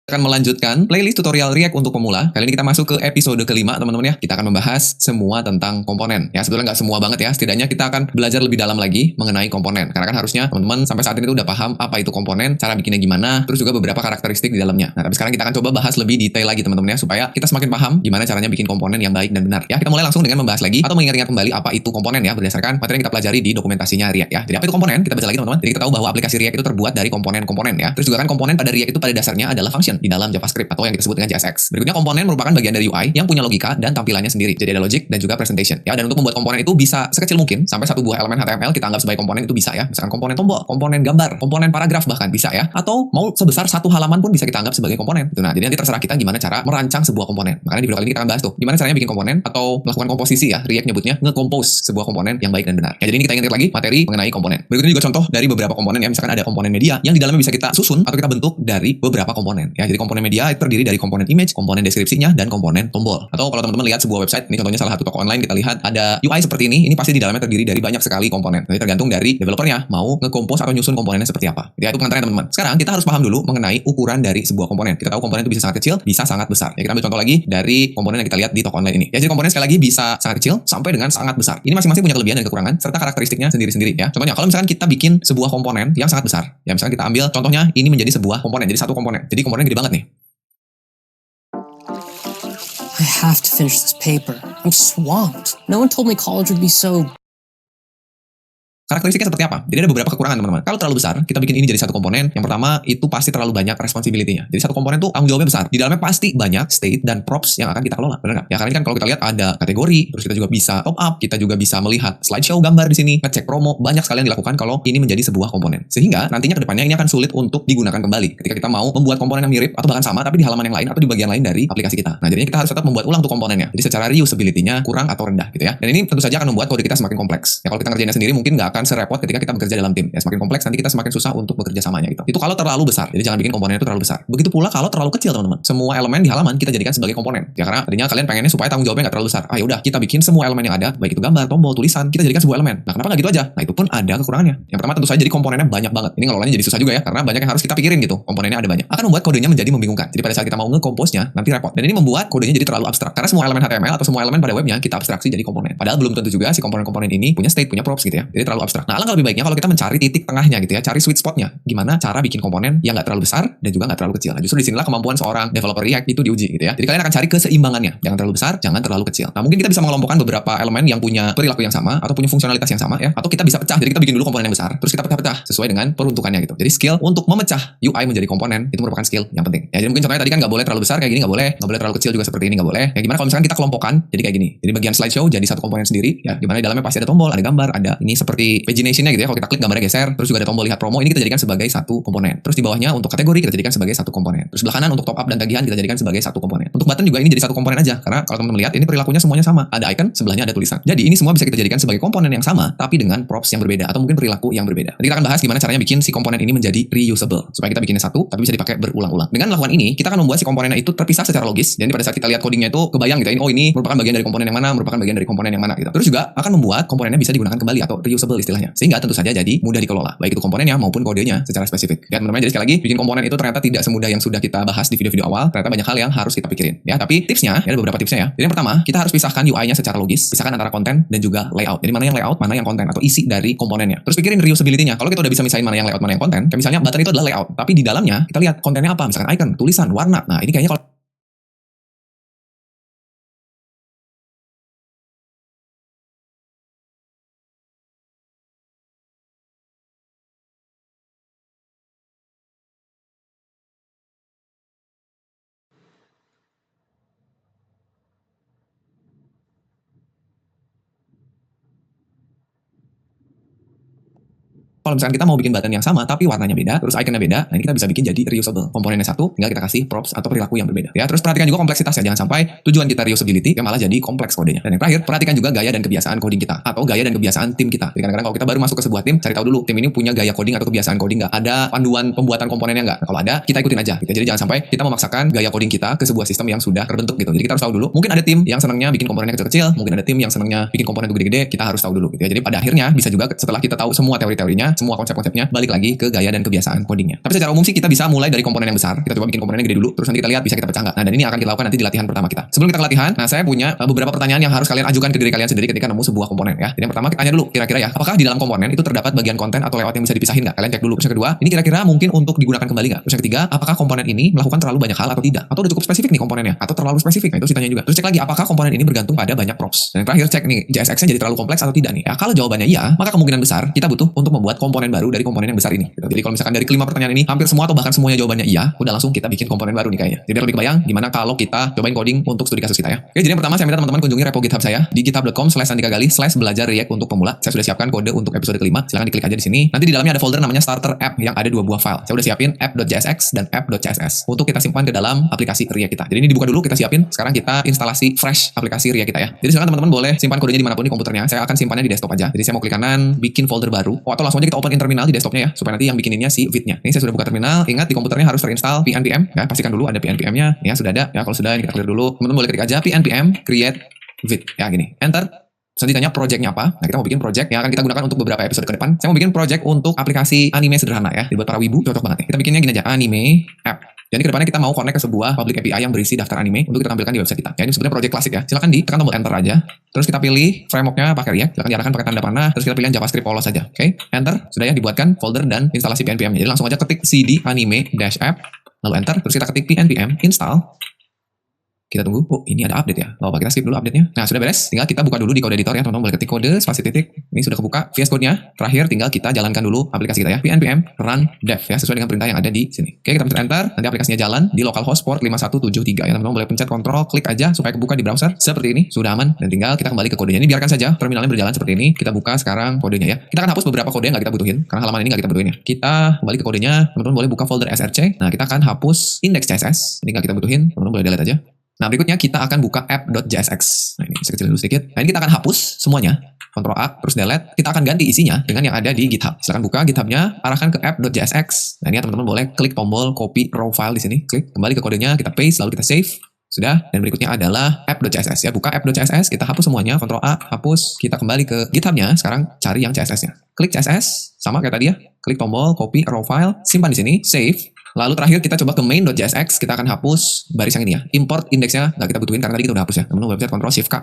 akan melanjutkan playlist tutorial React untuk pemula. Kali ini kita masuk ke episode kelima teman-teman ya. Kita akan membahas semua tentang komponen. Ya sebetulnya nggak semua banget ya. Setidaknya kita akan belajar lebih dalam lagi mengenai komponen. Karena kan harusnya teman-teman sampai saat ini tuh udah paham apa itu komponen, cara bikinnya gimana, terus juga beberapa karakteristik di dalamnya. Nah tapi sekarang kita akan coba bahas lebih detail lagi teman-teman ya. Supaya kita semakin paham gimana caranya bikin komponen yang baik dan benar. Ya kita mulai langsung dengan membahas lagi atau mengingat-ingat kembali apa itu komponen ya. Berdasarkan materi yang kita pelajari di dokumentasinya React ya. Jadi apa itu komponen? Kita baca lagi teman-teman. Jadi kita tahu bahwa aplikasi React itu terbuat dari komponen-komponen ya. Terus juga kan komponen pada React itu pada dasarnya adalah function di dalam JavaScript atau yang kita sebut dengan JSX. Berikutnya komponen merupakan bagian dari UI yang punya logika dan tampilannya sendiri. Jadi ada logic dan juga presentation. Ya, dan untuk membuat komponen itu bisa sekecil mungkin sampai 1 buah elemen HTML kita anggap sebagai komponen itu bisa ya. Misalkan komponen tombol, komponen gambar, komponen paragraf bahkan bisa ya. Atau mau sebesar 1 halaman pun bisa kita anggap sebagai komponen. Nah, jadi nanti terserah kita gimana cara merancang sebuah komponen. Makanya di video kali ini kita akan bahas tuh gimana caranya bikin komponen atau melakukan komposisi ya. React nyebutnya nge-compose sebuah komponen yang baik dan benar. Ya, jadi ini kita ingat lagi materi mengenai komponen. Berikutnya juga contoh dari beberapa komponen ya. Misalkan ada komponen media yang di dalamnya bisa kita susun atau kita bentuk dari beberapa komponen. Ya, jadi komponen media itu terdiri dari komponen image, komponen deskripsinya, dan komponen tombol. Atau kalau teman-teman lihat sebuah website, ini contohnya salah satu toko online, kita lihat ada UI seperti ini pasti di dalamnya terdiri dari banyak sekali komponen. Jadi tergantung dari developernya mau nge-compose atau nyusun komponennya seperti apa. Jadi itu pengantarnya teman-teman. Sekarang kita harus paham dulu mengenai ukuran dari sebuah komponen. Kita tahu komponen itu bisa sangat kecil, bisa sangat besar. Ya kita ambil contoh lagi dari komponen yang kita lihat di toko online ini. Ya jadi komponen sekali lagi bisa sangat kecil sampai dengan sangat besar. Ini masing-masing punya kelebihan dan kekurangan serta karakteristiknya sendiri-sendiri ya. Contohnya kalau misalkan kita bikin sebuah komponen yang sangat besar, ya misalkan kita ambil contohnya ini menjadi sebuah komponen, jadi satu komponen. Jadi komponen gede banget nih. I have to finish this paper. I'm swamped. No one told me college would be so... Karakteristiknya seperti apa? Jadi ada beberapa kekurangan teman-teman. Kalau terlalu besar, kita bikin ini jadi satu komponen. Yang pertama, itu pasti terlalu banyak responsibility-nya. Jadi satu komponen tuh tanggung jawabnya besar. Di dalamnya pasti banyak state dan props yang akan kita kelola. Benar nggak? Ya karena ini kan kalau kita lihat ada kategori, terus kita juga bisa top up, kita juga bisa melihat slideshow gambar di sini, ngecek promo, banyak sekali yang dilakukan kalau ini menjadi sebuah komponen. Sehingga nantinya ke depannya ini akan sulit untuk digunakan kembali. Ketika kita mau membuat komponen yang mirip atau bahkan sama tapi di halaman yang lain atau di bagian lain dari aplikasi kita. Nah, jadinya kita harus tetap membuat ulang tuh komponennya. Jadi secara reusability-nya kurang atau rendah gitu ya. Dan ini tentu saja akan membuat kode kita semakin kompleks. Ya kalau kita ngerjainnya sendiri mungkin nggak akan serepot ketika kita bekerja dalam tim. Ya semakin kompleks nanti kita semakin susah untuk bekerja samanya gitu. Itu kalau terlalu besar. Jadi jangan bikin komponennya itu terlalu besar. Begitu pula kalau terlalu kecil teman-teman. Semua elemen di halaman kita jadikan sebagai komponen. Ya karena tadinya kalian pengennya supaya tanggung jawabnya nggak terlalu besar. Ah yaudah kita bikin semua elemen yang ada, baik itu gambar, tombol, tulisan, kita jadikan sebuah elemen. Nah kenapa nggak gitu aja? Nah itu pun ada kekurangannya. Yang pertama tentu saja jadi komponennya banyak banget. Ini ngelolanya jadi susah juga ya karena banyak yang harus kita pikirin gitu. Komponennya ada banyak. Akan membuat kodenya menjadi membingungkan. Jadi pada saat kita mau nge-compose-nya nanti repot. Dan ini membuat kodenya jadi terlalu abstrak. Karena semua elemen HTML atau semua elemen pada webnya kita abstraksi jadi komponen. Padahal belum tentu juga si komponen-komponen ini punya state, punya props gitu ya. Jadi terlalu abstrak. Nah, alangkah lebih baiknya kalau kita mencari titik tengahnya gitu ya, cari sweet spotnya. Gimana cara bikin komponen yang nggak terlalu besar dan juga nggak terlalu kecil. Nah, justru disinilah kemampuan seorang developer React itu diuji gitu ya. Jadi kalian akan cari keseimbangannya, jangan terlalu besar, jangan terlalu kecil. Nah, mungkin kita bisa mengelompokkan beberapa elemen yang punya perilaku yang sama atau punya fungsionalitas yang sama ya, atau kita bisa pecah. Jadi kita bikin dulu komponen yang besar, terus kita pecah-pecah sesuai dengan peruntukannya gitu. Jadi skill untuk memecah UI menjadi komponen itu merupakan skill yang penting. Ya, jadi mungkin contohnya tadi kan nggak boleh terlalu besar kayak gini, nggak boleh terlalu kecil juga seperti ini, nggak boleh. Ya gimana kalau misalkan kita kelompokkan jadi kayak gini. Jadi bagian slideshow jadi satu komponen sendiri ya, dimana di dalamnya pasti ada tombol, ada gambar, ada ini seperti pagination-nya gitu ya. Kalau kita klik gambarnya geser, terus juga ada tombol lihat promo, ini kita jadikan sebagai satu komponen. Terus di bawahnya untuk kategori kita jadikan sebagai satu komponen. Terus sebelah kanan untuk top up dan tagihan kita jadikan sebagai satu komponen. Untuk button juga ini jadi satu komponen aja, karena kalau teman-teman lihat ini perilakunya semuanya sama. Ada icon, sebelahnya ada tulisan. Jadi ini semua bisa kita jadikan sebagai komponen yang sama, tapi dengan props yang berbeda atau mungkin perilaku yang berbeda. Nanti kita akan bahas gimana caranya bikin si komponen ini menjadi reusable supaya kita bikinnya satu, tapi bisa dipakai berulang-ulang. Dengan melakukan ini, kita akan membuat si komponennya itu terpisah secara logis. Dan pada saat kita lihat codingnya itu kebayang gitu, ini merupakan bagian dari komponen yang mana, merupakan bagian dari komponen yang mana gitu. Terus juga akan membuat komponennya bisa digunakan kembali atau reusable istilahnya. Sehingga tentu saja jadi mudah dikelola, baik itu komponennya maupun kodenya secara spesifik. Ya teman-teman, jadi sekali lagi bikin komponen itu ternyata tidak semudah yang sudah kita bahas di video-video awal. Ternyata banyak hal yang harus kita pikirin. Ya, tapi tipsnya, ada beberapa tipsnya ya. Jadi yang pertama, kita harus pisahkan UI-nya secara logis, pisahkan antara konten dan juga layout. Jadi mana yang layout, mana yang konten atau isi dari komponennya. Terus pikirin reusability-nya. Kalau kita udah bisa misahin mana yang layout, mana yang konten, kayak misalnya button itu adalah layout, tapi di dalamnya kita lihat kontennya apa, misalkan icon, tulisan, warna. Nah, ini kayaknya kalau misalkan kita mau bikin button yang sama tapi warnanya beda, terus iconnya beda, nah ini kita bisa bikin jadi reusable. Komponennya satu, tinggal kita kasih props atau perilaku yang berbeda. Ya, terus perhatikan juga kompleksitasnya, jangan sampai tujuan kita reusability yang malah jadi kompleks kodenya. Dan yang terakhir, perhatikan juga gaya dan kebiasaan coding kita atau gaya dan kebiasaan tim kita. Jadi kadang-kadang kalau kita baru masuk ke sebuah tim, cari tahu dulu tim ini punya gaya coding atau kebiasaan coding nggak? Ada panduan pembuatan komponennya nggak? Nah, kalau ada, kita ikutin aja. Jadi jangan sampai kita memaksakan gaya coding kita ke sebuah sistem yang sudah terbentuk gitu. Jadi kita harus tahu dulu. Mungkin ada tim yang senangnya bikin komponennya kecil-kecil, mungkin ada tim yang senangnya bikin komponen gede-gede. Kita harus tahu dulu gitu ya. Jadi pada akhirnya bisa juga setelah kita tahu semua teori-teorinya, semua konsep-konsepnya, balik lagi ke gaya dan kebiasaan codingnya. Tapi secara umum sih kita bisa mulai dari komponen yang besar. Kita coba bikin komponennya gede dulu, terus nanti kita lihat bisa kita pecah nggak. Nah, dan ini akan kita lakukan nanti di latihan pertama kita. Sebelum kita ke latihan, nah saya punya beberapa pertanyaan yang harus kalian ajukan ke diri kalian sendiri ketika nemu sebuah komponen ya. Jadi yang pertama kita tanya dulu, kira-kira ya, apakah di dalam komponen itu terdapat bagian konten atau layout yang bisa dipisahin nggak? Kalian cek dulu. Terus yang kedua, ini kira-kira mungkin untuk digunakan kembali nggak? Terus yang ketiga, apakah komponen ini melakukan terlalu banyak hal atau tidak? Atau udah cukup spesifik nih komponennya? Atau terlalu spesifik? Nah, itu ditanya juga. Terus cek lagi, apakah komponen ini bergantung pada banyak props? Dan yang terakhir cek nih, JSX-nya jadi terlalu kompleks atau tidak nih? Ya, kalau jawabannya iya, maka kemungkinan besar kita butuh untuk membuat komponen baru dari komponen yang besar ini. Gitu. Jadi kalau misalkan dari kelima pertanyaan ini hampir semua atau bahkan semuanya jawabannya iya, udah langsung kita bikin komponen baru nih kayaknya. Jadi biar lebih kebayang gimana kalau kita cobain coding untuk studi kasus kita ya. Oke, jadi yang pertama saya minta teman-teman kunjungi repo GitHub saya di github.com/andikagali/belajar React untuk pemula. Saya sudah siapkan kode untuk episode kelima. Silahkan diklik aja di sini. Nanti di dalamnya ada folder namanya starter app yang ada 2 buah file. Saya udah siapin app.jsx dan app.css untuk kita simpan ke dalam aplikasi React kita. Jadi ini dibuka dulu, kita siapin. Sekarang kita instalasi fresh aplikasi React kita ya. Jadi silakan teman-teman boleh simpan kodenya dimanapun di komputernya. Saya akan simpannya di desktop aja. Jadi saya mau klik kanan, bikin folder baru. Atau langsung aja kita open in terminal di desktopnya ya, supaya nanti yang bikininnya si Vite-nya. Ini saya sudah buka terminal. Ingat di komputernya harus terinstall pnpm ya, pastikan dulu ada pnpm-nya. Ya sudah ada. Ya kalau sudah ini kita clear dulu. Teman-teman boleh klik aja pnpm create Vite ya gini. Enter. Terus ditanya projectnya apa. Nah, kita mau bikin project yang akan kita gunakan untuk beberapa episode ke depan. Saya mau bikin project untuk aplikasi anime sederhana ya. Jadi buat para wibu cocok banget nih. Kita bikinnya gini aja, anime app. Jadi kedepannya kita mau connect ke sebuah public API yang berisi daftar anime untuk kita tampilkan di website kita. Ya, ini sebenarnya project klasik ya. Silakan ditekan tombol enter aja. Terus kita pilih frameworknya pakai React. Silakan diarahkan pakai tanda panah. Terus kita pilih JavaScript polos saja. Oke, enter. Sudah ya, dibuatkan folder dan instalasi pnpm-nya. Jadi langsung aja ketik cd anime-app. Lalu enter. Terus kita ketik pnpm install. Kita tunggu. Oh, ini ada update ya. Lalu kita skip dulu update-nya. Nah, sudah beres. Tinggal kita buka dulu di kode editor ya. Teman-teman boleh ketik kode spasi titik. Ini sudah kebuka VS Code-nya. Terakhir tinggal kita jalankan dulu aplikasi kita ya. pnpm run dev ya, sesuai dengan perintah yang ada di sini. Oke, kita pencet enter. Nanti aplikasinya jalan di localhost port 5173 ya. Teman-teman boleh pencet kontrol, klik aja supaya kebuka di browser seperti ini. Sudah aman dan tinggal kita kembali ke kodenya. Ini biarkan saja terminalnya berjalan seperti ini. Kita buka sekarang kodenya ya. Kita akan hapus beberapa kode yang nggak kita butuhin karena halaman ini nggak kita butuhin ya. Kita kembali ke kodenya. Teman-teman boleh buka folder src. Nah, kita akan hapus index.css. Ini nggak kita butuhin. Teman-teman boleh delete aja. Nah, berikutnya kita akan buka app.jsx. Nah, ini saya kecilin dulu sedikit. Nah, ini kita akan hapus semuanya. Ctrl A, terus delete. Kita akan ganti isinya dengan yang ada di GitHub. Silakan buka GitHub-nya, arahkan ke app.jsx. Nah, ini teman-teman boleh klik tombol copy raw file di sini. Klik, kembali ke kodenya, kita paste, lalu kita save. Sudah, dan berikutnya adalah app.css ya. Buka app.css, kita hapus semuanya, Ctrl A, hapus. Kita kembali ke GitHub-nya, sekarang cari yang CSS-nya. Klik CSS, sama kayak tadi ya. Klik tombol copy raw file, simpan di sini, save. Lalu terakhir kita coba ke main.jsx, kita akan hapus baris yang ini ya. Import indeksnya nggak kita butuhin karena tadi kita udah hapus ya. Teman-teman boleh pencet Ctrl Shift K.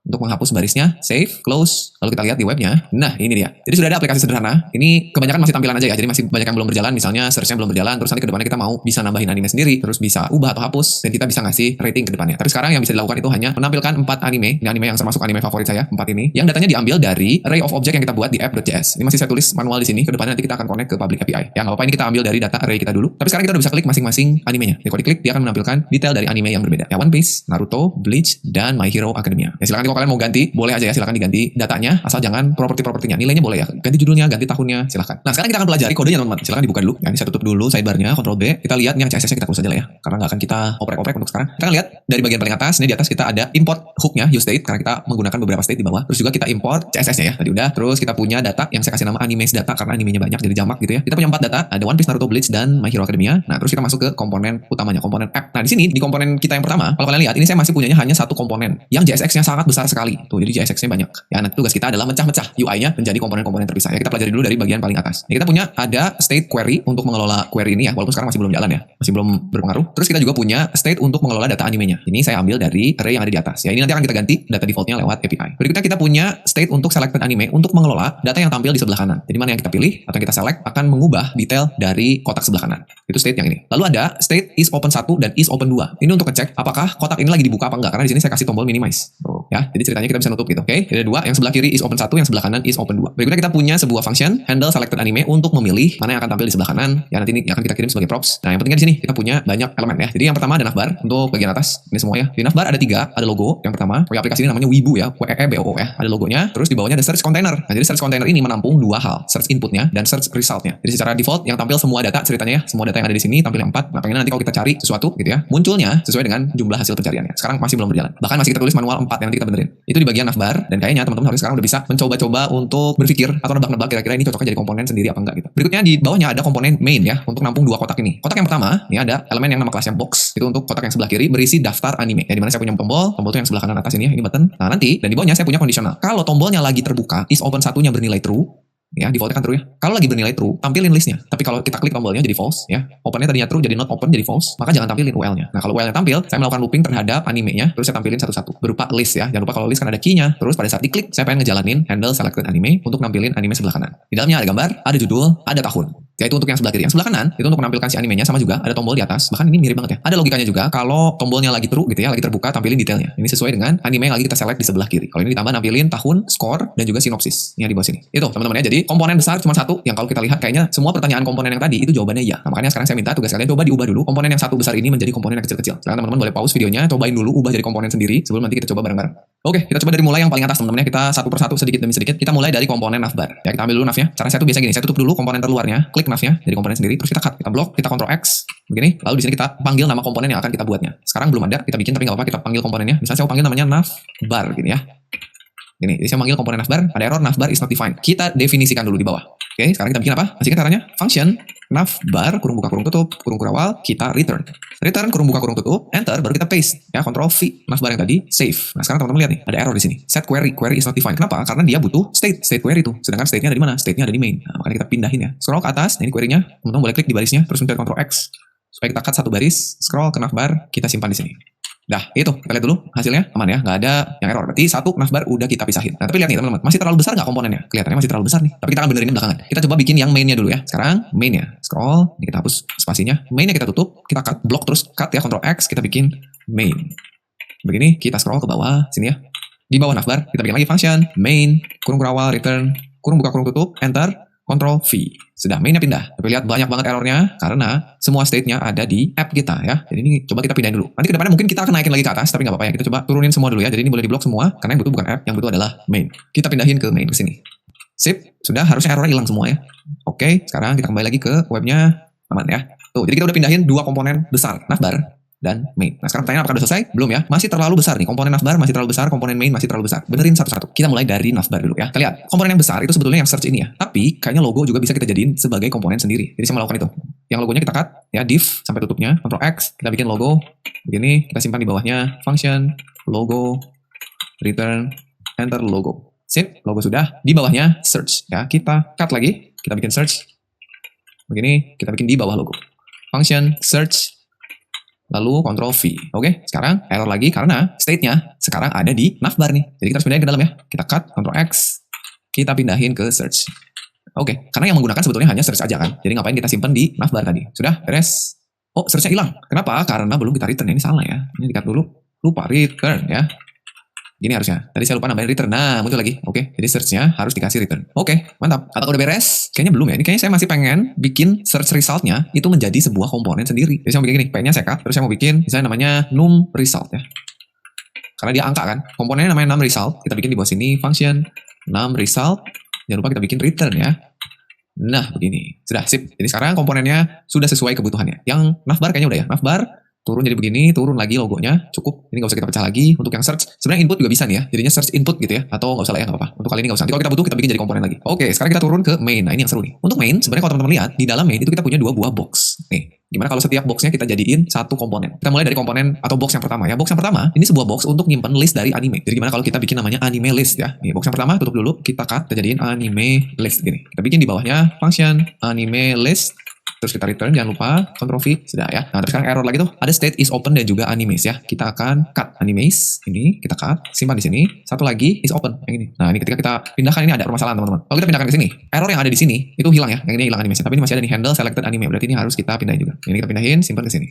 Untuk menghapus barisnya, save, close, lalu kita lihat di webnya. Nah, ini dia. Jadi sudah ada aplikasi sederhana. Ini kebanyakan masih tampilan aja ya, jadi masih banyak yang belum berjalan. Misalnya search-nya belum berjalan, terus nanti ke depannya kita mau bisa nambahin anime sendiri, terus bisa ubah atau hapus, dan kita bisa ngasih rating ke depannya. Tapi sekarang yang bisa dilakukan itu hanya menampilkan 4 anime. Ini anime yang termasuk anime favorit saya, 4 ini. Yang datanya diambil dari array of object yang kita buat di app.js. Ini masih saya tulis manual di sini. Ke depannya nanti kita akan connect ke public API. Ya nggak apa-apa, ini kita ambil dari data array kita dulu. Tapi sekarang kita udah bisa klik masing-masing animenya. Jadi kalau diklik, dia akan menampilkan detail dari anime yang berbeda. Ya, One Piece, Naruto, Bleach, dan My Hero Academia. Ya silakan kalau kalian mau ganti, boleh aja ya, silakan diganti datanya, asal jangan properti-propertinya. Nilainya boleh ya, ganti judulnya, ganti tahunnya, silakan. Nah, sekarang kita akan pelajari kodenya teman-teman. Silakan dibuka dulu. Ya, ini saya tutup dulu sidebarnya, Ctrl B. Kita lihat yang CSS-nya kita close aja lah ya, karena nggak akan kita oprek-oprek untuk sekarang. Kita akan lihat dari bagian paling atas, ini di atas kita ada import hook-nya, use state, karena kita menggunakan beberapa state di bawah. Terus juga kita import CSS-nya ya, tadi udah. Terus kita punya data yang saya kasih nama animes data, karena animenya banyak jadi jamak gitu ya. Kita punya 4 data, ada One Piece, Naruto, Bleach, dan My Hero Academia. Nah, terus kita masuk ke komponen utamanya, komponen app. Nah, di sini di komponen kita yang pertama, kalau kalian lihat, ini saya masih punyanya hanya satu komponen yang JSX-nya sangat besar sekali. Tuh, jadi JSX-nya banyak. Ya, nanti tugas kita adalah mecah-mecah UI-nya menjadi komponen-komponen terpisah. Ya, kita pelajari dulu dari bagian paling atas. Ya, kita punya ada state query untuk mengelola query ini ya, walaupun sekarang masih belum jalan ya, masih belum berpengaruh. Terus kita juga punya state untuk mengelola data animenya. Ini saya ambil dari array yang ada di atas. Ya, ini nanti akan kita ganti data defaultnya lewat API. Berikutnya kita punya state untuk selected anime untuk mengelola data yang tampil di sebelah kanan. Jadi mana yang kita pilih atau yang kita select akan mengubah detail dari kotak sebelah kanan. Itu state yang ini. Lalu ada state is open 1 dan is open 2. Ini untuk ngecek apakah kotak ini lagi dibuka apa enggak, karena di sini saya kasih tombol minimize. Ya, jadi ceritanya kita bisa nutup gitu. Oke, ada 2, yang sebelah kiri is open 1, yang sebelah kanan is open 2. Berikutnya kita punya sebuah function handle selected anime untuk memilih mana yang akan tampil di sebelah kanan. Ya, nanti ini akan kita kirim sebagai props. Nah, yang pentingnya di sini kita punya banyak elemen ya. Jadi yang pertama ada navbar untuk bagian atas. Ini semua ya. Di navbar ada 3, ada logo. Yang pertama, aplikasi ini namanya Weibo ya, WEEBOO ya. Ada logonya, terus di bawahnya ada search container. Nah, jadi search container ini menampung 2 hal, search inputnya dan search resultnya. Jadi secara default yang tampil semua data ceritanya ya, semua data yang ada di sini tampil yang 4. Nah, pengennya nanti kalau kita cari sesuatu gitu ya, munculnya sesuai dengan jumlah hasil pencariannya. Sekarang masih belum berjalan. Bahkan masih kita tulis manual 4 yang nanti kita benerin. Itu di bagian navbar, dan kayaknya teman-teman harus sekarang udah bisa mencoba-coba untuk berpikir atau nebak-nebak kira-kira ini cocoknya jadi komponen sendiri apa enggak gitu. Berikutnya di bawahnya ada komponen main ya untuk nampung 2 kotak ini. Kotak yang pertama, ini ada elemen yang nama kelasnya box. Itu untuk kotak yang sebelah kiri berisi daftar anime. Ya, di mana saya punya tombol itu yang sebelah kanan atas ini ya, ini button. Nah, nanti dan di bawahnya saya punya conditional. Kalau tombolnya lagi terbuka, is open 1-nya bernilai true, ya defaultnya kan true ya. Kalau lagi bernilai true, tampilin listnya. Tapi kalau kita klik tombolnya jadi false ya, opennya tadinya true jadi not open jadi false, maka jangan tampilin UL-nya. Nah, kalau UL-nya tampil, saya melakukan looping terhadap animenya, terus saya tampilin satu-satu berupa list ya. Jangan lupa kalau list kan ada key-nya. Terus pada saat diklik, saya pengen ngejalanin handle selected anime untuk nampilin anime sebelah kanan. Di dalamnya ada gambar, ada judul, ada tahun. Ya, itu untuk yang sebelah kiri. Yang sebelah kanan itu untuk menampilkan si animenya, sama juga ada tombol di atas. Bahkan ini mirip banget ya. Ada logikanya juga. Kalau tombolnya lagi true gitu ya, lagi terbuka, tampilin detailnya. Ini sesuai dengan anime yang lagi kita select di sebelah kiri. Kalau ini ditambah nampilin tahun, score, dan juga sinopsis. Ini yang di bawah sini. Itu teman-teman ya. Jadi komponen besar cuma satu. Yang kalau kita lihat kayaknya semua pertanyaan komponen yang tadi itu jawabannya iya. Nah, makanya sekarang saya minta tugas kalian coba diubah dulu komponen yang satu besar ini menjadi komponen yang kecil-kecil. Sekarang teman-teman boleh pause videonya, cobain dulu ubah jadi komponen sendiri sebelum nanti kita coba bareng-bareng. Oke, kita coba dari mulai yang paling atas teman-teman ya. Kita satu persatu sedikit demi sedikit. Kita mulai dari komponen navbar. Ya, kita ambil dulu navnya. Cara saya tuh biasa gini, saya tutup dulu komponen terluarnya, klik navnya jadi komponen sendiri, terus kita cut, kita blok, kita Ctrl X begini. Lalu di sini kita panggil nama komponen yang akan kita buatnya. Sekarang belum ada, kita bikin tapi nggak apa-apa, kita panggil komponennya. Misalnya saya mau panggil namanya navbar gini ya. Gini, jadi saya panggil komponen navbar, ada error navbar is not defined. Kita definisikan dulu di bawah. Oke, sekarang kita bikin apa? Masih kan caranya? Function navbar kurung buka kurung tutup kurung kurawal, kita return kurung buka kurung tutup, enter, baru kita paste ya, Ctrl V navbar yang tadi, save. Nah, sekarang teman-teman lihat nih, ada error di sini. Set query is not defined. Kenapa? Karena dia butuh state query itu. Sedangkan state-nya ada di mana? State-nya ada di main. Nah, makanya kita pindahin ya. Scroll ke atas, nah ini query-nya. Teman-teman boleh klik di barisnya, terus pencet Ctrl X supaya kita cut satu baris, scroll ke navbar, kita simpan di sini. Dah, itu kita lihat dulu hasilnya aman ya, nggak ada yang error. Berarti satu navbar udah kita pisahin. Nah, tapi lihat nih teman-teman, masih terlalu besar nggak komponennya? Kelihatannya masih terlalu besar nih. Tapi kita akan benerin belakangan. Kita coba bikin yang mainnya dulu ya. Sekarang mainnya, scroll, ini kita hapus spasinya. Mainnya kita tutup, kita cut blok terus cut ya, Ctrl X, kita bikin main. Begini, kita scroll ke bawah sini ya. Di bawah navbar kita bikin lagi function main kurung kurawal return kurung buka kurung tutup, enter, Ctrl V. Sudah, mainnya pindah. Tapi lihat banyak banget errornya karena semua state-nya ada di app kita ya. Jadi ini coba kita pindahin dulu. Nanti ke depannya mungkin kita akan naikin lagi ke atas, tapi nggak apa-apa ya. Kita coba turunin semua dulu ya. Jadi ini boleh diblok semua karena yang butuh bukan app, yang butuh adalah main. Kita pindahin ke main ke sini. Sip, sudah, harusnya errornya hilang semua ya. Oke, sekarang kita kembali lagi ke webnya, aman ya. Tuh, jadi kita udah pindahin 2 komponen besar, navbar dan main. Nah, sekarang pertanyaan apakah udah selesai? Belum ya. Masih terlalu besar nih. Komponen navbar masih terlalu besar, komponen main masih terlalu besar. Benerin satu-satu. Kita mulai dari navbar dulu ya. Kita lihat, komponen yang besar itu sebetulnya yang search ini ya. Tapi kayaknya logo juga bisa kita jadiin sebagai komponen sendiri. Jadi saya melakukan itu. Yang logonya kita cut ya, div sampai tutupnya, Ctrl X, kita bikin logo. Begini, kita simpan di bawahnya function logo return enter logo. Sip, logo sudah. Di bawahnya search ya. Kita cut lagi, kita bikin search. Begini, kita bikin di bawah logo. Function search lalu Ctrl V. Oke, sekarang error lagi karena state-nya sekarang ada di navbar nih. Jadi kita harus pindahin ke dalam ya. Kita cut, Ctrl X, kita pindahin ke search. Oke, karena yang menggunakan sebetulnya hanya search aja kan. Jadi ngapain kita simpan di navbar tadi? Sudah, beres. Oh, search-nya hilang. Kenapa? Karena belum kita return. Ini salah ya. Ini di-cut dulu. Lupa return ya. Gini harusnya. Tadi saya lupa nambahin return. Nah, muncul lagi. Oke, jadi search-nya harus dikasih return. Oke, mantap. Apakah udah beres? Kayaknya belum ya. Ini kayaknya saya masih pengen bikin search result-nya itu menjadi sebuah komponen sendiri. Jadi saya mau bikin gini. P-nya saya cut. Terus saya mau bikin misalnya namanya num result ya. Karena dia angka kan. Komponennya namanya num result. Kita bikin di bawah sini function num result. Jangan lupa kita bikin return ya. Nah, begini. Sudah, sip. Jadi sekarang komponennya sudah sesuai kebutuhannya. Yang navbar kayaknya udah ya. Navbar turun jadi begini, turun lagi logonya, cukup. Ini nggak usah kita pecah lagi. Untuk yang search, sebenarnya input juga bisa nih ya. Jadinya search input gitu ya. Atau nggak usah lah ya, nggak apa-apa. Untuk kali ini nggak usah. Nanti kalau kita butuh, kita bikin jadi komponen lagi. Oke, sekarang kita turun ke main. Nah, ini yang seru nih. Untuk main, sebenarnya kalau teman-teman lihat, di dalam main itu kita punya 2 buah box. Nih, gimana kalau setiap boxnya kita jadiin satu komponen. Kita mulai dari komponen atau box yang pertama ya. Box yang pertama, ini sebuah box untuk nyimpen list dari anime. Jadi gimana kalau kita bikin namanya anime list ya. Nih, box yang pertama, tutup dulu. Kita cut, kita jadiin anime list. Gini. Kita bikin di bawahnya function anime list. Terus kita return, jangan lupa Ctrl V, sudah ya. Nah, terus sekarang error lagi tuh, ada state is open dan juga animes ya. Kita akan cut animes, ini kita cut, simpan di sini. Satu lagi is open, yang ini. Nah, ini ketika kita pindahkan ini ada permasalahan teman-teman. Kalau kita pindahkan ke sini, error yang ada di sini itu hilang ya. Yang ini hilang animesnya, tapi ini masih ada di handle selected anime. Berarti ini harus kita pindahin juga. Ini kita pindahin, simpan ke sini.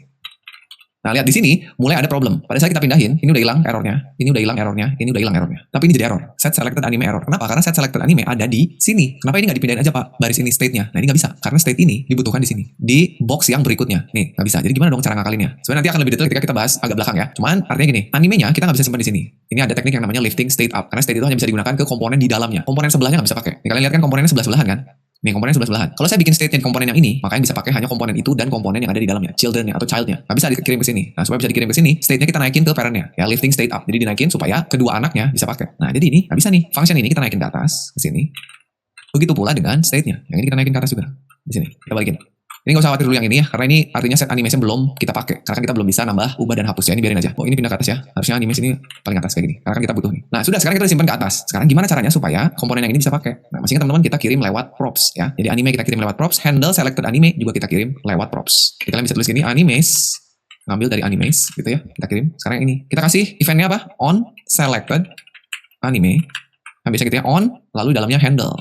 Nah, lihat di sini mulai ada problem. Pada saat kita pindahin, ini udah hilang errornya, ini udah hilang errornya, ini udah hilang errornya. Tapi ini jadi error. Set selected anime error. Kenapa? Karena set selected anime ada di sini. Kenapa ini nggak dipindahin aja Pak? Baris ini state-nya. Nah, ini nggak bisa. Karena state ini dibutuhkan di sini. Di box yang berikutnya. Nih, nggak bisa. Jadi gimana dong cara ngakalinnya? Sebenarnya nanti akan lebih detail ketika kita bahas agak belakang ya. Cuman artinya gini, animenya kita nggak bisa simpan di sini. Ini ada teknik yang namanya lifting state up. Karena state itu hanya bisa digunakan ke komponen di dalamnya. Komponen sebelahnya nggak bisa pakai. Nih, kalian lihat kan komponennya sebelah-sebelahan kan? Nih, komponen sebelah-sebelahan. Kalau saya bikin state-nya di komponen yang ini, makanya bisa pakai hanya komponen itu dan komponen yang ada di dalamnya, children-nya atau child-nya. Nggak bisa dikirim ke sini. Nah, supaya bisa dikirim ke sini, state-nya kita naikin ke parent-nya, ya lifting state up. Jadi dinaikin supaya kedua anaknya bisa pakai. Nah, jadi ini nggak bisa nih. Function ini kita naikin ke atas, ke sini. Begitu pula dengan state-nya. Yang ini kita naikin ke atas juga. Di sini. Kita balikin. Ini nggak usah khawatir dulu yang ini ya, karena ini artinya set animation belum kita pakai. Karena kan kita belum bisa nambah, ubah dan hapus ya. Ini biarin aja. Oh, ini pindah ke atas ya. Harusnya animation ini paling atas kayak gini. Karena kan kita butuh nih. Nah, sudah sekarang kita simpan ke atas. Sekarang gimana caranya supaya komponen yang ini bisa pakai? Nah, masih teman-teman kita kirim lewat props ya. Jadi anime kita kirim lewat props, handle selected anime juga kita kirim lewat props. Jadi kalian bisa tulis gini, animes, ngambil dari animes gitu ya. Kita kirim. Sekarang ini kita kasih eventnya apa? On selected anime. Nah, bisa gitu ya, on lalu dalamnya handle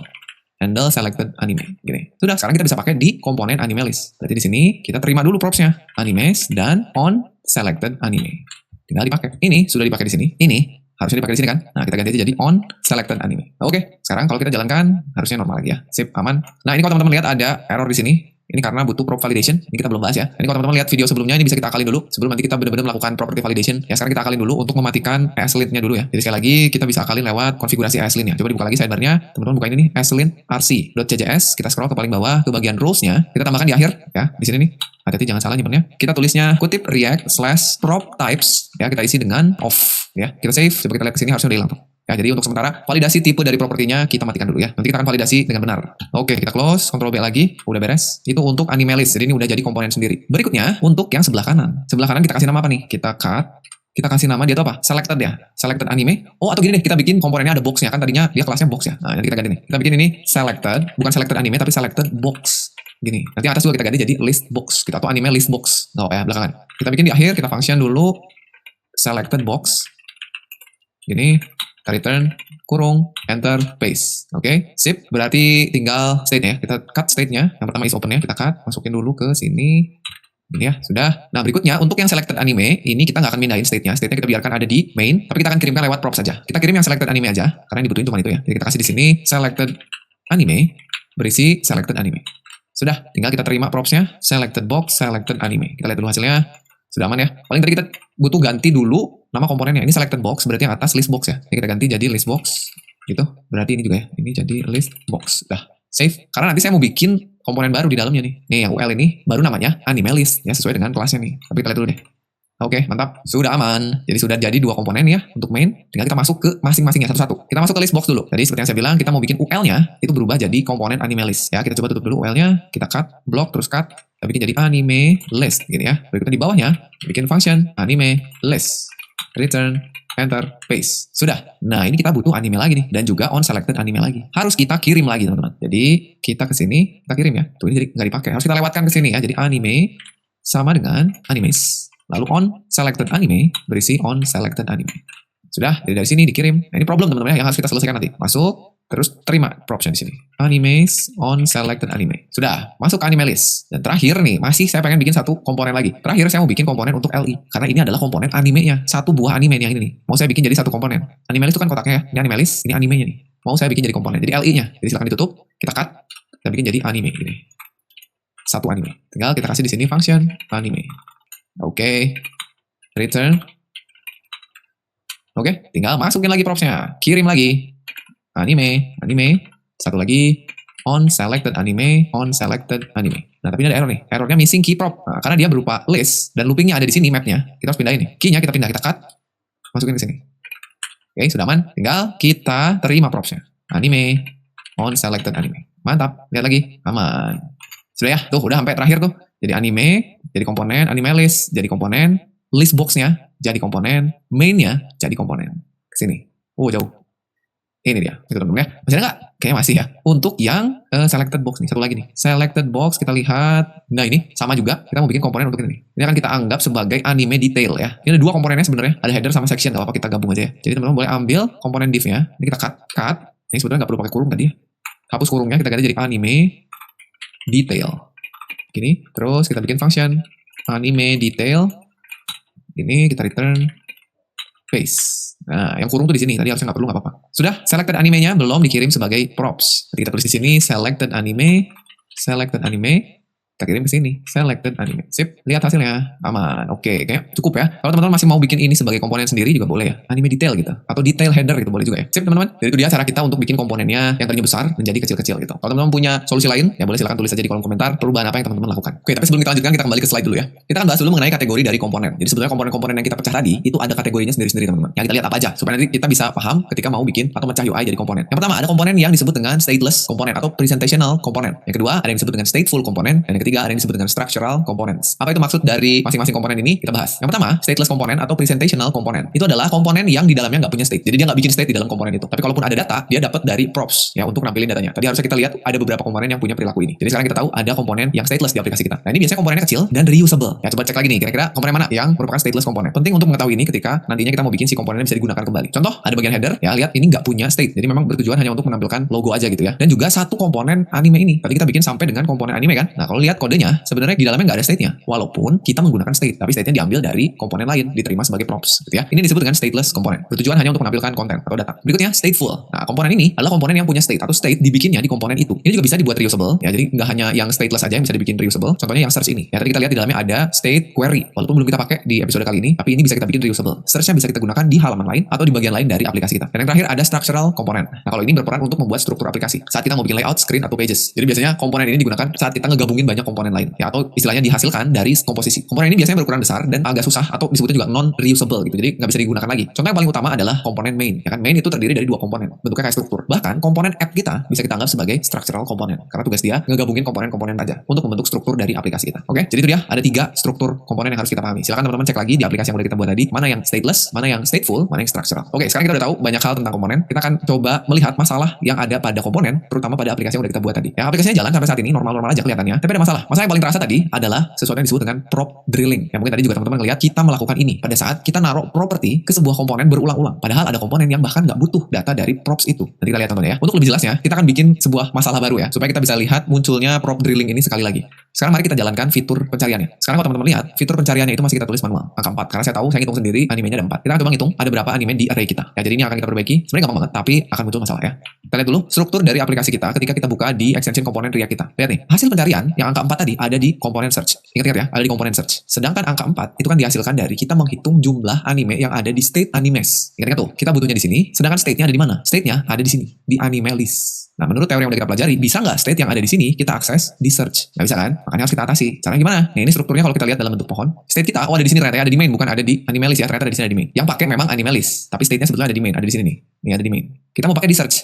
selected anime gini. Sudah, sekarang kita bisa pakai di komponen anime list. Berarti di sini kita terima dulu propsnya, animes dan on selected anime. Tinggal dipakai. Ini sudah dipakai di sini. Ini harusnya dipakai di sini kan? Nah, kita ganti aja jadi on selected anime. Oke, sekarang kalau kita jalankan harusnya normal lagi ya. Sip, aman. Nah, ini kalau teman-teman lihat ada error di sini. Ini karena butuh prop validation. Ini kita belum bahas ya. Ini kalau teman-teman lihat video sebelumnya, ini bisa kita akalin dulu. Sebelum nanti kita benar-benar melakukan property validation. Ya, sekarang kita akalin dulu untuk mematikan ESLint-nya dulu ya. Jadi sekali lagi kita bisa akalin lewat konfigurasi ESLint-nya. Coba dibuka lagi sidebar-nya. Teman-teman buka ini nih, ESLint rc.cjs. Kita scroll ke paling bawah ke bagian rules-nya. Kita tambahkan di akhir ya. Di sini nih. Hati-hati jangan salah nyimpennya. Kita tulisnya kutip react/prop types ya, kita isi dengan off ya. Kita save. Coba kita lihat ke sini harusnya udah hilang tuh. Ya, jadi untuk sementara validasi tipe dari propertinya kita matikan dulu ya. Nanti kita akan validasi dengan benar. Oke, kita close, Ctrl B lagi, udah beres. Itu untuk anime list. Jadi ini udah jadi komponen sendiri. Berikutnya untuk yang sebelah kanan. Sebelah kanan kita kasih nama apa nih? Kita cut. Kita kasih nama dia itu apa? Selected ya. Selected anime. Oh, atau gini deh, kita bikin komponennya ada boxnya kan tadinya dia kelasnya box ya. Nah, nanti kita ganti nih. Kita bikin ini selected, bukan selected anime tapi selected box. Gini. Nanti atas juga kita ganti jadi list box. Kita atau anime list box. Oh ya, belakangan. Kita bikin di akhir, kita function dulu selected box. Gini. Kita return, kurung, enter, paste. Oke, sip. Berarti tinggal state-nya. Kita cut state-nya. Yang pertama is open-nya. Kita cut. Masukin dulu ke sini. Ini ya, sudah. Nah, berikutnya untuk yang selected anime, ini kita nggak akan mindahin state-nya. State-nya kita biarkan ada di main. Tapi kita akan kirimkan lewat props saja. Kita kirim yang selected anime aja. Karena yang dibutuhin cuma itu ya. Jadi kita kasih di sini selected anime. Berisi selected anime. Sudah. Tinggal kita terima props-nya. Selected box, selected anime. Kita lihat dulu hasilnya. Sudah aman ya. Paling tadi kita butuh ganti dulu nama komponennya. Ini selected box, berarti yang atas list box ya. Ini kita ganti jadi list box. Gitu. Berarti ini juga ya. Ini jadi list box. Dah. Save. Karena nanti saya mau bikin komponen baru di dalamnya nih. Nih yang UL ini baru namanya anime list. Ya sesuai dengan kelasnya nih. Tapi kita lihat dulu deh. Oke, mantap. Sudah aman. Jadi sudah jadi 2 komponen ya untuk main. Tinggal kita masuk ke masing-masingnya satu-satu. Kita masuk ke list box dulu. Tadi seperti yang saya bilang, kita mau bikin UL-nya itu berubah jadi komponen anime list. Ya, kita coba tutup dulu UL-nya. Kita cut, block, terus cut. Kita bikin jadi anime list. Gini ya. Berikutnya di bawahnya, bikin function anime list. Return, enter, paste. Sudah. Nah, ini kita butuh anime lagi nih. Dan juga on selected anime lagi. Harus kita kirim lagi, teman-teman. Jadi, kita ke sini, kita kirim ya. Tuh, ini jadi nggak dipakai. Harus kita lewatkan ke sini ya. Jadi, anime sama dengan animes. lalu on selected anime, berisi on selected anime. Sudah, dari sini dikirim. Nah, ini problem teman-teman ya, yang harus kita selesaikan nanti. Masuk, terus terima propsnya di sini. Animes on selected anime. Sudah, masuk ke anime list. Dan terakhir nih, masih saya pengen bikin satu komponen lagi. Terakhir saya mau bikin komponen untuk LI. Karena ini adalah komponen animenya. Satu buah anime nih yang ini nih. Mau saya bikin jadi satu komponen. Anime list itu kan kotaknya ya. Ini anime list, ini animenya nih. Mau saya bikin jadi komponen. Jadi LI-nya. Jadi silakan ditutup, kita cut, kita bikin jadi anime ini. Satu anime. Tinggal kita kasih di sini function anime. Oke. Return. Oke, tinggal masukin lagi propsnya. Kirim lagi. Anime. Satu lagi. On selected anime. Nah, tapi ini ada error nih. Errornya missing key prop. Nah, karena dia berupa list. Dan loopingnya ada di sini mapnya. Kita harus pindahin nih. Key-nya kita pindah. Kita cut. Masukin ke sini. Oke, sudah aman. Tinggal kita terima propsnya. Anime. On selected anime. Mantap. Lihat lagi. Aman. Sudah ya. Tuh, udah sampai terakhir tuh. Jadi anime. Jadi komponen. Anime list. Jadi komponen. List box-nya jadi komponen, main-nya jadi komponen. Kesini. Jauh. Ini dia. Itu teman-teman ya. Masih ada nggak? Kayaknya masih ya. Untuk yang selected box nih. Satu lagi nih. Selected box kita lihat. Nah ini sama juga. Kita mau bikin komponen untuk ini. Ini akan kita anggap sebagai anime detail ya. Ini ada dua komponennya sebenarnya. Ada header sama section. Gak apa-apa kita gabung aja ya. Jadi teman-teman boleh ambil komponen div-nya. Ini kita cut. Ini sebenarnya nggak perlu pakai kurung tadi ya. Hapus kurungnya. Kita ganti jadi anime detail. Gini. Terus kita bikin function anime detail. Ini kita return paste. Nah, yang kurung tuh di sini. Tadi harusnya nggak perlu, nggak apa-apa. Sudah, selected animenya belum dikirim sebagai props. Jadi kita tulis di sini selected anime. Kita kirim ke sini. Selected anime. Sip, lihat hasilnya. Aman. Oke, kayak cukup ya. Kalau teman-teman masih mau bikin ini sebagai komponen sendiri juga boleh ya. Anime detail gitu. Atau detail header gitu boleh juga ya. Sip teman-teman. Jadi itu dia cara kita untuk bikin komponennya yang tadinya besar menjadi kecil-kecil gitu. Kalau teman-teman punya solusi lain, ya boleh silakan tulis aja di kolom komentar perubahan apa yang teman-teman lakukan. Oke, tapi sebelum kita lanjutkan, kita kembali ke slide dulu ya. Kita akan bahas dulu mengenai kategori dari komponen. Jadi sebenarnya komponen-komponen yang kita pecah tadi, itu ada kategorinya sendiri-sendiri teman-teman. Yang kita lihat apa aja, supaya nanti kita bisa paham ketika mau bikin atau mecah UI jadi komponen. Yang pertama ada komponen yang disebut dengan stateless komponen atau presentational komponen. Yang kedua ada yang disebut dengan stateful komponen. Dan yang ketiga ada yang disebut dengan structural components. Apa itu maksud dari masing-masing komponen ini? Kita bahas. Yang pertama, stateless komponen atau presentational komponen. Itu adalah komponen yang di dalamnya nggak punya state. Jadi dia nggak bikin state di dalam komponen itu. Tapi kalaupun ada data, dia dapat dari props ya untuk nampilin datanya. Tadi harusnya kita lihat ada beberapa komponen yang punya perilaku ini. Jadi sekarang kita tahu ada komponen yang stateless di aplikasi kita. Nah, ini biasanya komponennya kecil dan reusable. Ya coba cek lagi nih, kira-kira komponen mana yang merupakan stateless komponen. Penting untuk mengetahui ini ketika nantinya kita mau bikin si komponennya bisa digunakan kembali. Contoh, ada bagian header, ya lihat ini nggak punya state. Jadi memang bertujuan hanya untuk menampilkan logo aja gitu ya. Dan juga satu komponen anime ini. Tadi kita bikin sampai dengan komponen anime kan. Nah, kalau lihat kodenya, sebenarnya di dalamnya nggak ada state-nya. Walaupun kita menggunakan state, tapi state-nya diambil dari komponen lain, diterima sebagai props gitu ya. Ini disebut dengan stateless komponen. Bertujuan hanya untuk menampilkan konten atau data. Berikutnya stateful. Nah, komponen ini adalah komponen yang punya state atau state dibikinnya di komponen itu. Ini juga bisa dibuat reusable ya. Jadi nggak hanya yang stateless aja yang bisa dibikin reusable. Contohnya yang search ini. Ya tadi kita lihat di dalamnya ada state query. Walaupun belum kita pakai di episode kali ini, tapi ini bisa kita bikin reusable. Search-nya bisa kita gunakan di halaman lain atau di bagian lain dari aplikasi kita. Dan yang terakhir ada structural komponen. Nah, kalau ini berperan untuk membuat struktur aplikasi. Saat kita mau bikin layout, screen atau pages. Jadi biasanya komponen ini digunakan saat kita ngegabungin banyak komponen lain ya, atau istilahnya dihasilkan dari komposisi. Komponen ini biasanya berukuran besar dan agak susah atau disebutnya juga non reusable gitu. Jadi nggak bisa digunakan lagi. Contoh yang paling utama adalah komponen main. Ya kan, main itu terdiri dari dua komponen. Bentuknya kayak struktur. Bahkan komponen app kita bisa kita anggap sebagai structural komponen. Karena tugas dia ngegabungin komponen-komponen aja untuk membentuk struktur dari aplikasi kita. Oke, jadi itu dia ada 3 struktur komponen yang harus kita pahami. Silakan teman-teman cek lagi di aplikasi yang udah kita buat tadi, mana yang stateless, mana yang stateful, mana yang structural. Oke, sekarang kita udah tahu banyak hal tentang komponen. Kita akan coba melihat masalah yang ada pada komponen, terutama pada aplikasi yang udah kita buat tadi. Ya, aplikasinya jalan sampai saat ini normal-normal aja kelihatannya, tapi ada masalah. Masalah yang paling terasa tadi adalah sesuatu yang disebut dengan prop drilling. Ya mungkin tadi juga teman-teman ngelihat kita melakukan ini pada saat kita naruh properti ke sebuah komponen berulang-ulang. Padahal ada komponen yang bahkan nggak butuh data dari props itu. Nanti kita lihat teman-teman ya. Untuk lebih jelasnya, kita akan bikin sebuah masalah baru ya, supaya kita bisa lihat munculnya prop drilling ini sekali lagi. Sekarang mari kita jalankan fitur pencariannya. Sekarang kalau teman-teman lihat, fitur pencariannya itu masih kita tulis manual, angka 4. Karena saya tahu, saya ngitung sendiri animenya ada 4. Kita akan coba ngitung ada berapa anime di array kita. Ya, jadi ini akan kita perbaiki. Sebenarnya gampang banget, tapi akan muncul masalah ya. Kita lihat dulu struktur dari aplikasi kita ketika kita buka di extension komponen React kita. Lihat nih, hasil pencarian yang angka 4 tadi ada di komponen search. Ingat-ingat ya, ada di komponen search. Sedangkan angka 4 itu kan dihasilkan dari kita menghitung jumlah anime yang ada di state animes. Ingat-ingat tuh, kita butuhnya di sini, sedangkan state-nya ada di mana? State-nya ada di sini, di anime list. Nah, menurut teori yang udah kita pelajari, bisa nggak state yang ada di sini kita akses di search? Nggak bisa kan? Makanya harus kita atasi. Caranya gimana? Nah, ini strukturnya kalau kita lihat dalam bentuk pohon. State kita, ada di sini ternyata ada di main, bukan ada di anime list ya. Ternyata ada di sini ada di main. Yang pakai memang anime list, tapi state-nya sebetulnya ada di main, ada di sini nih. Ini ada di main. Kita mau pakai di search.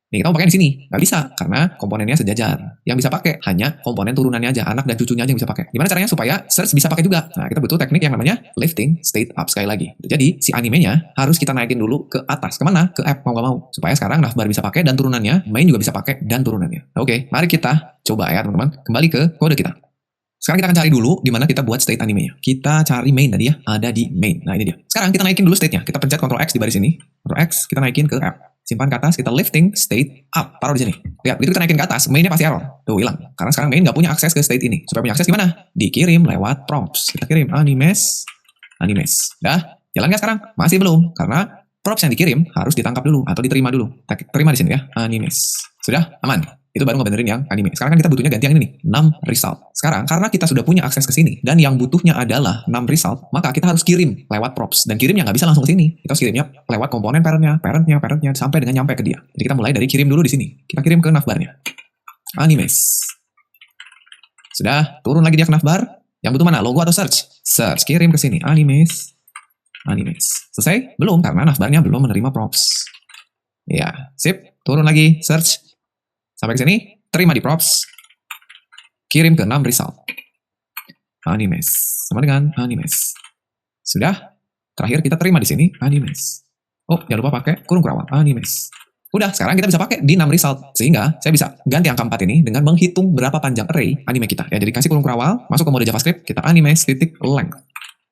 Nih, kita mau pakai di sini. Nggak bisa, karena komponennya sejajar. Yang bisa pakai hanya komponen turunannya aja, anak dan cucunya aja yang bisa pakai. Gimana caranya supaya search bisa pakai juga? Nah, kita butuh teknik yang namanya lifting state up sekali lagi. Jadi, si animenya harus kita naikin dulu ke atas. Kemana? Ke app, mau nggak mau. Supaya sekarang navbar bisa pakai dan turunannya, main juga bisa pakai dan turunannya. Oke, mari kita coba ya teman-teman. Kembali ke kode kita. Sekarang kita akan cari dulu di mana kita buat state animenya. Kita cari main tadi ya, ada di main. Nah ini dia. Sekarang kita naikin dulu state-nya. Kita pencet Ctrl X di baris ini. Ctrl X, kita naikin ke app. Simpan ke atas, kita lifting state up. Taruh di sini. Lihat, begitu kita naikin ke atas, mainnya pasti error. Tuh, hilang. Karena sekarang main nggak punya akses ke state ini. Supaya punya akses gimana? Dikirim lewat props. Kita kirim animes. Dah, jalan nggak sekarang? Masih belum. Karena props yang dikirim harus ditangkap dulu atau diterima dulu. Terima di sini ya, animes. Sudah? Aman. Itu baru ngebenerin yang anime. Sekarang kan kita butuhnya ganti yang ini nih, 6 result. Sekarang karena kita sudah punya akses ke sini dan yang butuhnya adalah 6 result, maka kita harus kirim lewat props dan kirimnya nggak bisa langsung ke sini. Kita harus kirimnya lewat komponen parentnya sampai dengan nyampe ke dia. Jadi kita mulai dari kirim dulu di sini. Kita kirim ke navbarnya. Animes. Sudah, turun lagi dia ke navbar. Yang butuh mana? Logo atau search? Search, kirim ke sini. Animes. Selesai? Belum karena navbarnya belum menerima props. Ya, sip. Turun lagi, search. Sampai ke sini, terima di props, kirim ke 6 result. Animes, sama dengan animes. Sudah, terakhir kita terima di sini, animes. Oh, jangan lupa pakai kurung kerawal, animes. Udah, sekarang kita bisa pakai di 6 result. Sehingga saya bisa ganti angka 4 ini dengan menghitung berapa panjang array anime kita. Ya, jadi kasih kurung kerawal, masuk ke mode JavaScript, kita animes.length.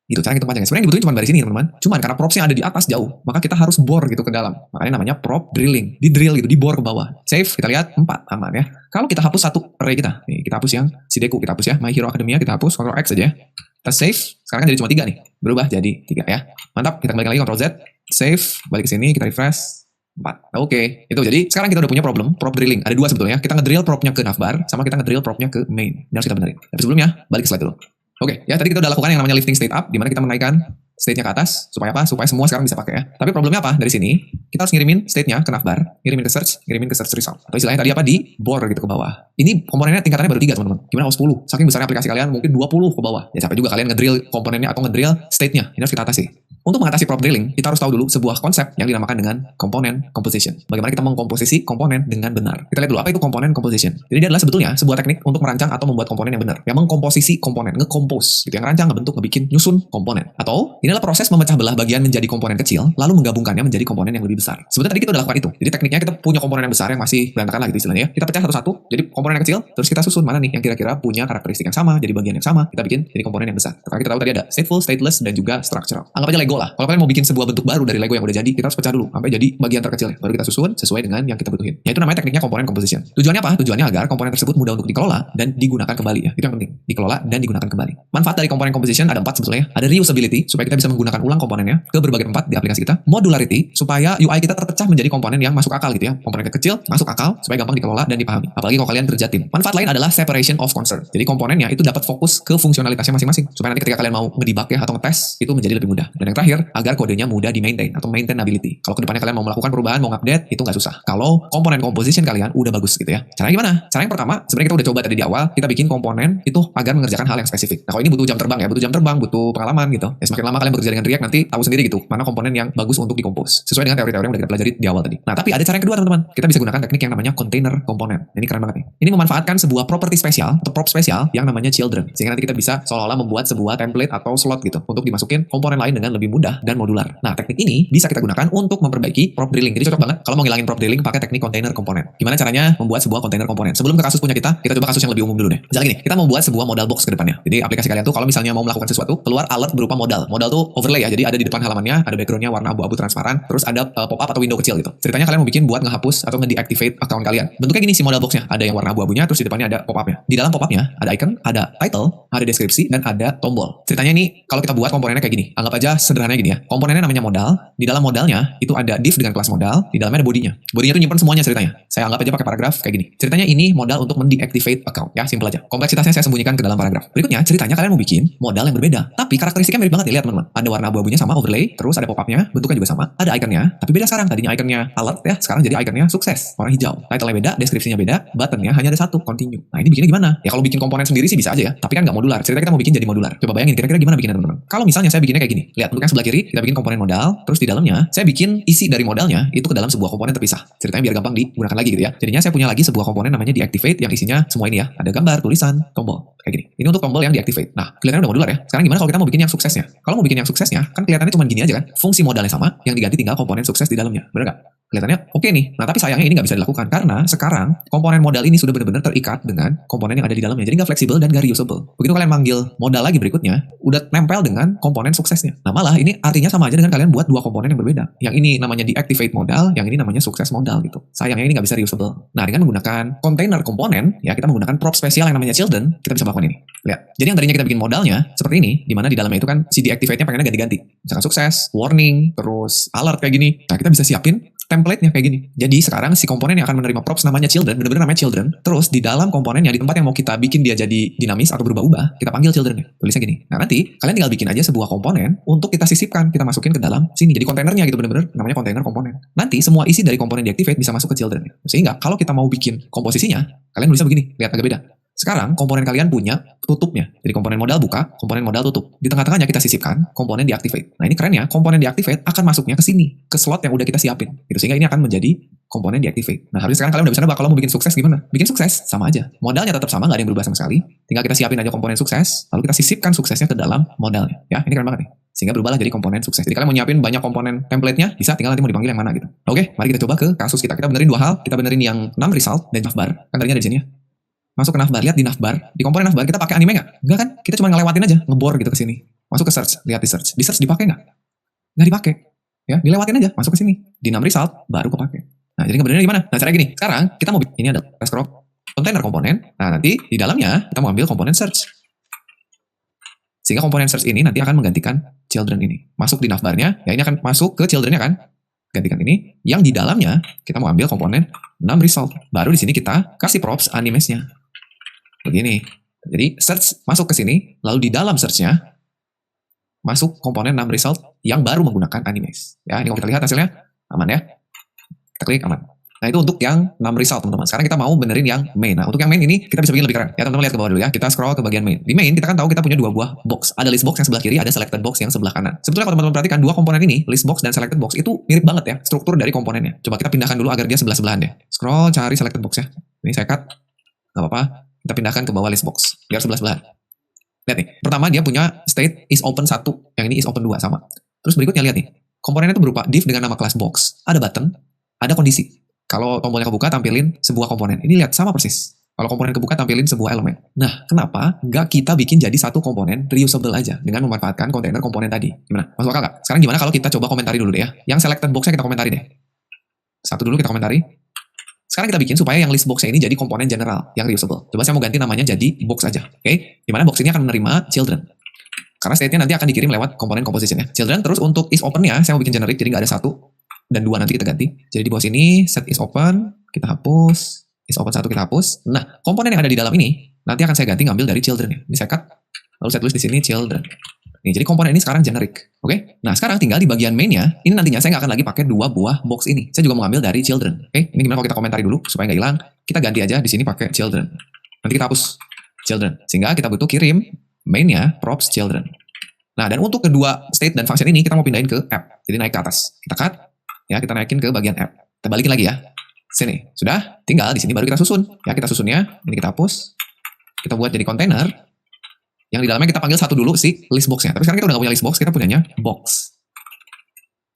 Gitu cara hitung panjangnya. Sebenarnya yang dibutuhin cuma baris ini teman-teman. Cuman karena propsnya ada di atas jauh, maka kita harus bore gitu ke dalam. Makanya namanya prop drilling. Di drill gitu, di bore ke bawah. Save, kita lihat 4, aman ya. Kalau kita hapus satu array kita, nih kita hapus yang Shideku, kita hapus ya. My Hero Academia kita hapus, Ctrl X aja. Kita save, sekarang kan jadi cuma 3 nih. Berubah jadi 3 ya. Mantap, kita kembali lagi Ctrl Z, save, balik ke sini, kita refresh. 4. Oke, itu jadi sekarang kita udah punya problem prop drilling. Ada 2 sebetulnya. Kita ngedrill propnya ke navbar, sama kita ngedrill propnya ke main. Ini harus kita benerin. Tapi sebelumnya, balik ke slide dulu. Oke, ya tadi kita udah lakukan yang namanya lifting state up, di mana kita menaikkan state-nya ke atas, supaya apa? Supaya semua sekarang bisa pakai ya. Tapi problemnya apa? Dari sini, kita harus ngirimin state-nya ke navbar, ngirimin ke search result. Atau istilahnya tadi apa? Di bore gitu ke bawah. Ini komponennya tingkatannya baru 3 teman-teman. Gimana kalau 10? Saking besarnya aplikasi kalian, mungkin 20 ke bawah. Ya capek juga kalian ngedrill komponennya atau ngedrill state-nya. Ini harus kita atasi. Untuk mengatasi prop drilling, kita harus tahu dulu sebuah konsep yang dinamakan dengan component composition. Bagaimana kita mengkomposisi komponen dengan benar. Kita lihat dulu apa itu component composition. Jadi dia adalah sebetulnya sebuah teknik untuk merancang atau membuat komponen yang benar. Yang mengkomposisi komponen, ngekompos gitu, yang rancang, ngebentuk, ngebikin, nyusun komponen. Atau ini adalah proses memecah belah bagian menjadi komponen kecil, lalu menggabungkannya menjadi komponen yang lebih besar. Sebetulnya tadi kita udah lakukan itu. Jadi tekniknya kita punya komponen yang besar yang masih berantakan lah gitu istilahnya ya. Kita pecah satu-satu, jadi komponen yang kecil, terus kita susun mana nih yang kira-kira punya karakteristik yang sama, jadi bagian yang sama, kita bikin jadi komponen yang besar. Karena kita tahu tadi ada stateful, stateless, dan juga structural. Anggap aja Lego lah. Kalau kalian mau bikin sebuah bentuk baru dari Lego yang udah jadi, kita harus pecah dulu sampai jadi bagian terkecilnya. Baru kita susun sesuai dengan yang kita butuhin. Yaitu namanya tekniknya component composition. Tujuannya apa? Tujuannya agar komponen tersebut mudah untuk dikelola dan digunakan kembali ya. Itu yang penting. Dikelola dan digunakan kembali. Manfaat dari component composition ada 4 sebetulnya. Ada reusability supaya kita bisa menggunakan ulang komponennya ke berbagai tempat di aplikasi kita. Modularity supaya UI kita terpecah menjadi komponen yang masuk akal gitu ya. Komponen kecil masuk akal supaya gampang dikelola dan dipahami. Apalagi kalau kalian kerja tim. Manfaat lain adalah separation of concern. Jadi komponennya itu dapat fokus ke fungsionalitasnya masing-masing. Supaya nanti ketika kalian mau ngedebug ya atau ngetes itu menjadi lebih mudah. Dan yang terakhir agar kodenya mudah di-maintain atau maintainability. Kalau kedepannya kalian mau melakukan perubahan, mau update, itu nggak susah. Kalau komponen composition kalian udah bagus gitu ya. Caranya gimana? Cara yang pertama, sebenarnya kita udah coba tadi di awal, kita bikin komponen itu agar mengerjakan hal yang spesifik. Nah kalau ini butuh jam terbang ya, butuh pengalaman gitu. Ya semakin lama kalian bekerja dengan React nanti tahu sendiri gitu, mana komponen yang bagus untuk dikompos. Sesuai dengan teori-teori yang udah kita pelajari di awal tadi. Nah tapi ada cara yang kedua teman-teman. Kita bisa gunakan teknik yang namanya container komponen. Ini keren banget nih. Ini memanfaatkan sebuah property spesial atau prop spesial yang namanya children. Sehingga nanti kita bisa seolah-olah membuat sebuah template atau slot gitu untuk dimasukin komponen lain dengan lebih mudah dan modular. Nah teknik ini bisa kita gunakan untuk memperbaiki prop drilling. Jadi cocok banget kalau mau ngilangin prop drilling pakai teknik container komponen. Gimana caranya membuat sebuah container komponen? Sebelum ke kasus punya kita coba kasus yang lebih umum dulu deh. Misalnya gini, kita mau buat sebuah modal box ke depannya. Jadi aplikasi kalian tuh kalau misalnya mau melakukan sesuatu, keluar alert berupa modal. Modal tuh overlay ya. Jadi ada di depan halamannya, ada backgroundnya warna abu-abu transparan, terus ada pop-up atau window kecil gitu. Ceritanya kalian mau bikin buat ngehapus atau nge-deactivate account kalian. Bentuknya gini sih modal boxnya. Ada yang warna abu-abunya, terus di depannya ada pop-upnya. Di dalam pop-upnya ada icon, ada title, ada deskripsi, dan ada tombol. Ceritanya ini kalau kita buat komponennya kayak gini. Anggap aja sederhananya gini ya. Komponennya namanya modal. Di dalam modalnya itu ada div dengan kelas modal. Di dalamnya ada bodinya. Bodinya tuh nyimpen semuanya ceritanya. Saya anggap aja pakai paragraf kayak gini. Ceritanya ini modal untuk mendeactivate account. Ya, simple aja. Kompleksitasnya saya sembunyikan ke dalam paragraf. Berikutnya ceritanya kalian mau bikin modal yang berbeda. Tapi karakteristiknya mirip banget nih, lihat teman-teman. Ada warna abu-abunya sama overlay, terus ada pop-upnya, bentuknya juga sama. Ada ikonnya, tapi beda sekarang. Tadinya ikonnya alert ya, sekarang jadi ikonnya sukses, warna hijau. Title-nya beda, deskripsinya beda, buttonnya hanya ada satu, continue. Nah ini bikinnya gimana? Ya kalau bikin komponen sendiri sih bisa aja ya, tapi kan nggak modular. Cerita kita mau bikin jadi modular. Coba bayangin kira-kira gimana bikinnya teman-teman. Kalau misalnya saya bikinnya kayak gini, lihat untuk yang sebelah kiri kita bikin komponen modal, terus di dalamnya saya bikin isi dari modalnya itu ke dalam sebuah komponen terpisah. Ceritanya biar gampang digunakan lagi gitu ya. Jadinya saya punya lagi sebuah komponen namanya deactivate yang isinya semua ini ya. Ada gambar, tulisan, tombol. Kayak gini. Ini untuk tombol yang deactivate. Nah, kelihatannya udah modular ya. Sekarang gimana kalau kita mau bikin yang suksesnya? Kalau mau bikin yang suksesnya, kan kelihatannya cuma gini aja kan. Fungsi modalnya sama, yang diganti tinggal komponen sukses di dalamnya. Bener nggak? Kelihatannya oke nih. Nah, tapi sayangnya ini nggak bisa dilakukan karena sekarang komponen modal ini sudah benar-benar terikat dengan komponen yang ada di dalamnya. Jadi nggak fleksibel dan nggak reusable. Begitu kalian manggil modal lagi berikutnya, udah nempel dengan komponen suksesnya. Nah, malah ini artinya sama aja dengan kalian buat dua komponen yang berbeda. Yang ini namanya deactivate modal, yang ini namanya sukses modal gitu. Sayangnya ini nggak bisa reusable. Nah, dengan menggunakan container komponen, ya kita menggunakan prop spesial yang namanya children, kita bisa melakukan ini. Lihat. Jadi yang tadinya kita bikin modalnya seperti ini, di mana di dalamnya itu kan si deactivate-nya pengennya ganti-ganti. Misalkan sukses, warning, terus alert kayak gini. Nah, kita bisa siapin template-nya kayak gini. Jadi sekarang si komponen yang akan menerima props namanya children, benar-benar namanya children. Terus di dalam komponennya di tempat yang mau kita bikin dia jadi dinamis atau berubah-ubah, kita panggil children-nya. Tulisnya gini. Nah, nanti kalian tinggal bikin aja sebuah komponen untuk kita sisipkan, kita masukin ke dalam sini. Jadi kontainernya gitu benar-benar namanya kontainer komponen. Nanti semua isi dari komponen deactivate bisa masuk ke children. Sehingga kalau kita mau bikin komposisinya, kalian bisa begini, lihat agak beda. Sekarang komponen kalian punya tutupnya. Jadi komponen modal buka, komponen modal tutup. Di tengah-tengahnya kita sisipkan komponen deactivate. Nah, ini kerennya, komponen deactivate akan masuknya ke sini, ke slot yang udah kita siapin. Gitu, sehingga ini akan menjadi komponen deactivate. Nah, harusnya sekarang kalian udah bisa nebak kalau mau bikin sukses gimana? Bikin sukses sama aja. Modalnya tetap sama, nggak ada yang berubah sama sekali. Tinggal kita siapin aja komponen sukses, lalu kita sisipkan suksesnya ke dalam modalnya. Ya, ini keren banget nih. Sehingga berubahlah jadi komponen sukses. Jadi kalian mau nyiapin banyak komponen template-nya, bisa tinggal nanti mau dipanggil yang mana gitu. Oke, mari kita coba ke kasus kita. Kita benerin dua hal. Kita benerin yang 6 result dan navbar. Kan tadinya ada di sini ya. Masuk ke navbar, lihat di navbar. Di komponen navbar kita pakai anime nggak? Enggak kan? Kita cuma ngelewatin aja, ngebor gitu ke sini. Masuk ke search, lihat di search. Di search dipakai nggak? Nggak dipakai. Ya, dilewatin aja, masuk ke sini. Di 6 result baru kepake. Nah, jadi ngebenerin gimana? Nah, caranya gini. Sekarang kita mau ini ada scroll container komponen. Nah, nanti di dalamnya kita mau ambil komponen search. Sehingga komponen search ini nanti akan menggantikan children ini. Masuk di navbarnya, ya ini akan masuk ke childrennya kan? Gantikan ini. Yang di dalamnya kita mau ambil komponen 6 result. Baru di sini kita kasih props animesnya. Begini. Jadi search masuk ke sini, lalu di dalam search-nya masuk komponen 6 result yang baru menggunakan animes. Ya, ini kalau kita lihat hasilnya aman ya. Kita klik aman. Nah, itu untuk yang 6 result, teman-teman. Sekarang kita mau benerin yang main. Nah, untuk yang main ini kita bisa bikin lebih keren. Ya, teman-teman lihat ke bawah dulu ya. Kita scroll ke bagian main. Di main kita kan tahu kita punya dua buah box. Ada list box yang sebelah kiri, ada selected box yang sebelah kanan. Sebetulnya kalau teman-teman perhatikan dua komponen ini, list box dan selected box itu mirip banget ya struktur dari komponennya. Coba kita pindahkan dulu agar dia sebelah-sebelahan deh. Scroll cari selected box ya. Ini saya cut. Enggak apa-apa. Kita pindahkan ke bawah list box biar sebelah-sebelahan. Lihat nih. Pertama dia punya state is open 1, yang ini is open 2 sama. Terus berikutnya lihat nih. Komponennya itu berupa div dengan nama class box, ada button, ada kondisi. Kalau tombolnya kebuka tampilin sebuah komponen. Ini lihat sama persis. Kalau komponen kebuka tampilin sebuah elemen. Nah, kenapa nggak kita bikin jadi satu komponen reusable aja dengan memanfaatkan kontainer komponen tadi? Gimana? Masuk akal nggak? Sekarang gimana kalau kita coba komentari dulu deh ya. Yang selected box-nya kita komentari deh. Satu dulu kita komentari. Sekarang kita bikin supaya yang list box-nya ini jadi komponen general yang reusable. Coba saya mau ganti namanya jadi box aja. Oke? Dimana box ini akan menerima children. Karena state-nya nanti akan dikirim lewat komponen composition ya. Children, terus untuk is open-nya saya mau bikin generic, jadi nggak ada 1 dan 2 nanti kita ganti. Jadi di bawah sini set is open, kita hapus. Is open 1 kita hapus. Nah, komponen yang ada di dalam ini nanti akan saya ganti ngambil dari children-nya. Ini saya cut, lalu saya tulis di sini children. Nih, jadi komponen ini sekarang generic. Oke? Nah, sekarang tinggal di bagian main-nya, ini nantinya saya nggak akan lagi pakai 2 buah box ini. Saya juga mau ngambil dari children. Oke? Ini gimana kalau kita komentari dulu supaya nggak hilang. Kita ganti aja di sini pakai children. Nanti kita hapus children. Sehingga kita butuh kirim main-nya props children. Nah, dan untuk kedua state dan function ini kita mau pindahin ke app. Jadi naik ke atas. Kita cut, ya kita naikin ke bagian app. Kita balikin lagi ya. Sini. Sudah? Tinggal di sini baru kita susun. Ya, kita susunnya. Ini kita hapus. Kita buat jadi container. Yang di dalamnya kita panggil satu dulu si list box-nya. Tapi sekarang kita udah gak punya list box, kita punyanya box.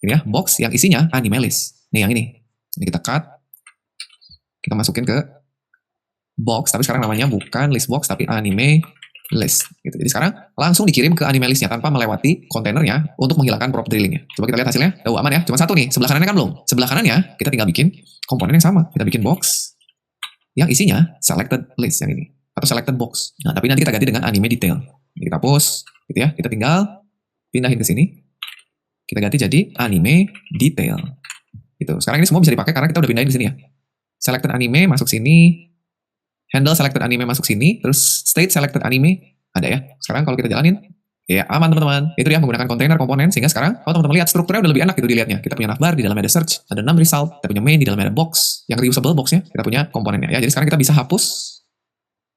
Ini ya, box yang isinya anime list. Nih yang ini. Ini kita cut. Kita masukin ke box, tapi sekarang namanya bukan list box, tapi anime list. Gitu. Jadi sekarang langsung dikirim ke anime list-nya tanpa melewati kontainernya untuk menghilangkan prop drilling-nya. Coba kita lihat hasilnya. Oh, aman ya, cuma satu nih. Sebelah kanannya kan belum. Sebelah kanannya kita tinggal bikin komponen yang sama. Kita bikin box yang isinya selected list yang ini. Atau selected box. Nah, tapi nanti kita ganti dengan anime detail. Ini kita hapus, gitu ya. Kita tinggal pindahin ke sini. Kita ganti jadi anime detail. Gitu. Sekarang ini semua bisa dipakai karena kita udah pindahin di sini ya. Selected anime masuk sini. Handle selected anime masuk sini. Terus state selected anime ada ya. Sekarang kalau kita jalanin, ya aman teman-teman. Itu dia menggunakan kontainer komponen. Sehingga sekarang kalau teman-teman lihat strukturnya udah lebih enak gitu dilihatnya. Kita punya navbar, di dalamnya ada search, ada 6 result. Kita punya main, di dalamnya ada box. Yang reusable boxnya, kita punya komponennya ya. Jadi sekarang kita bisa hapus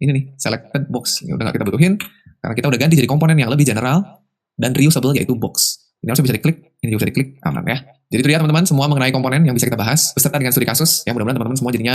ini nih, selected box. Ini udah gak kita butuhin, karena kita udah ganti jadi komponen yang lebih general dan reusable, yaitu box. Ini harusnya bisa diklik, ini juga bisa diklik, aman ya. Jadi itu dia teman-teman semua mengenai komponen yang bisa kita bahas beserta dengan studi kasus. Ya mudah-mudahan teman-teman semua jadinya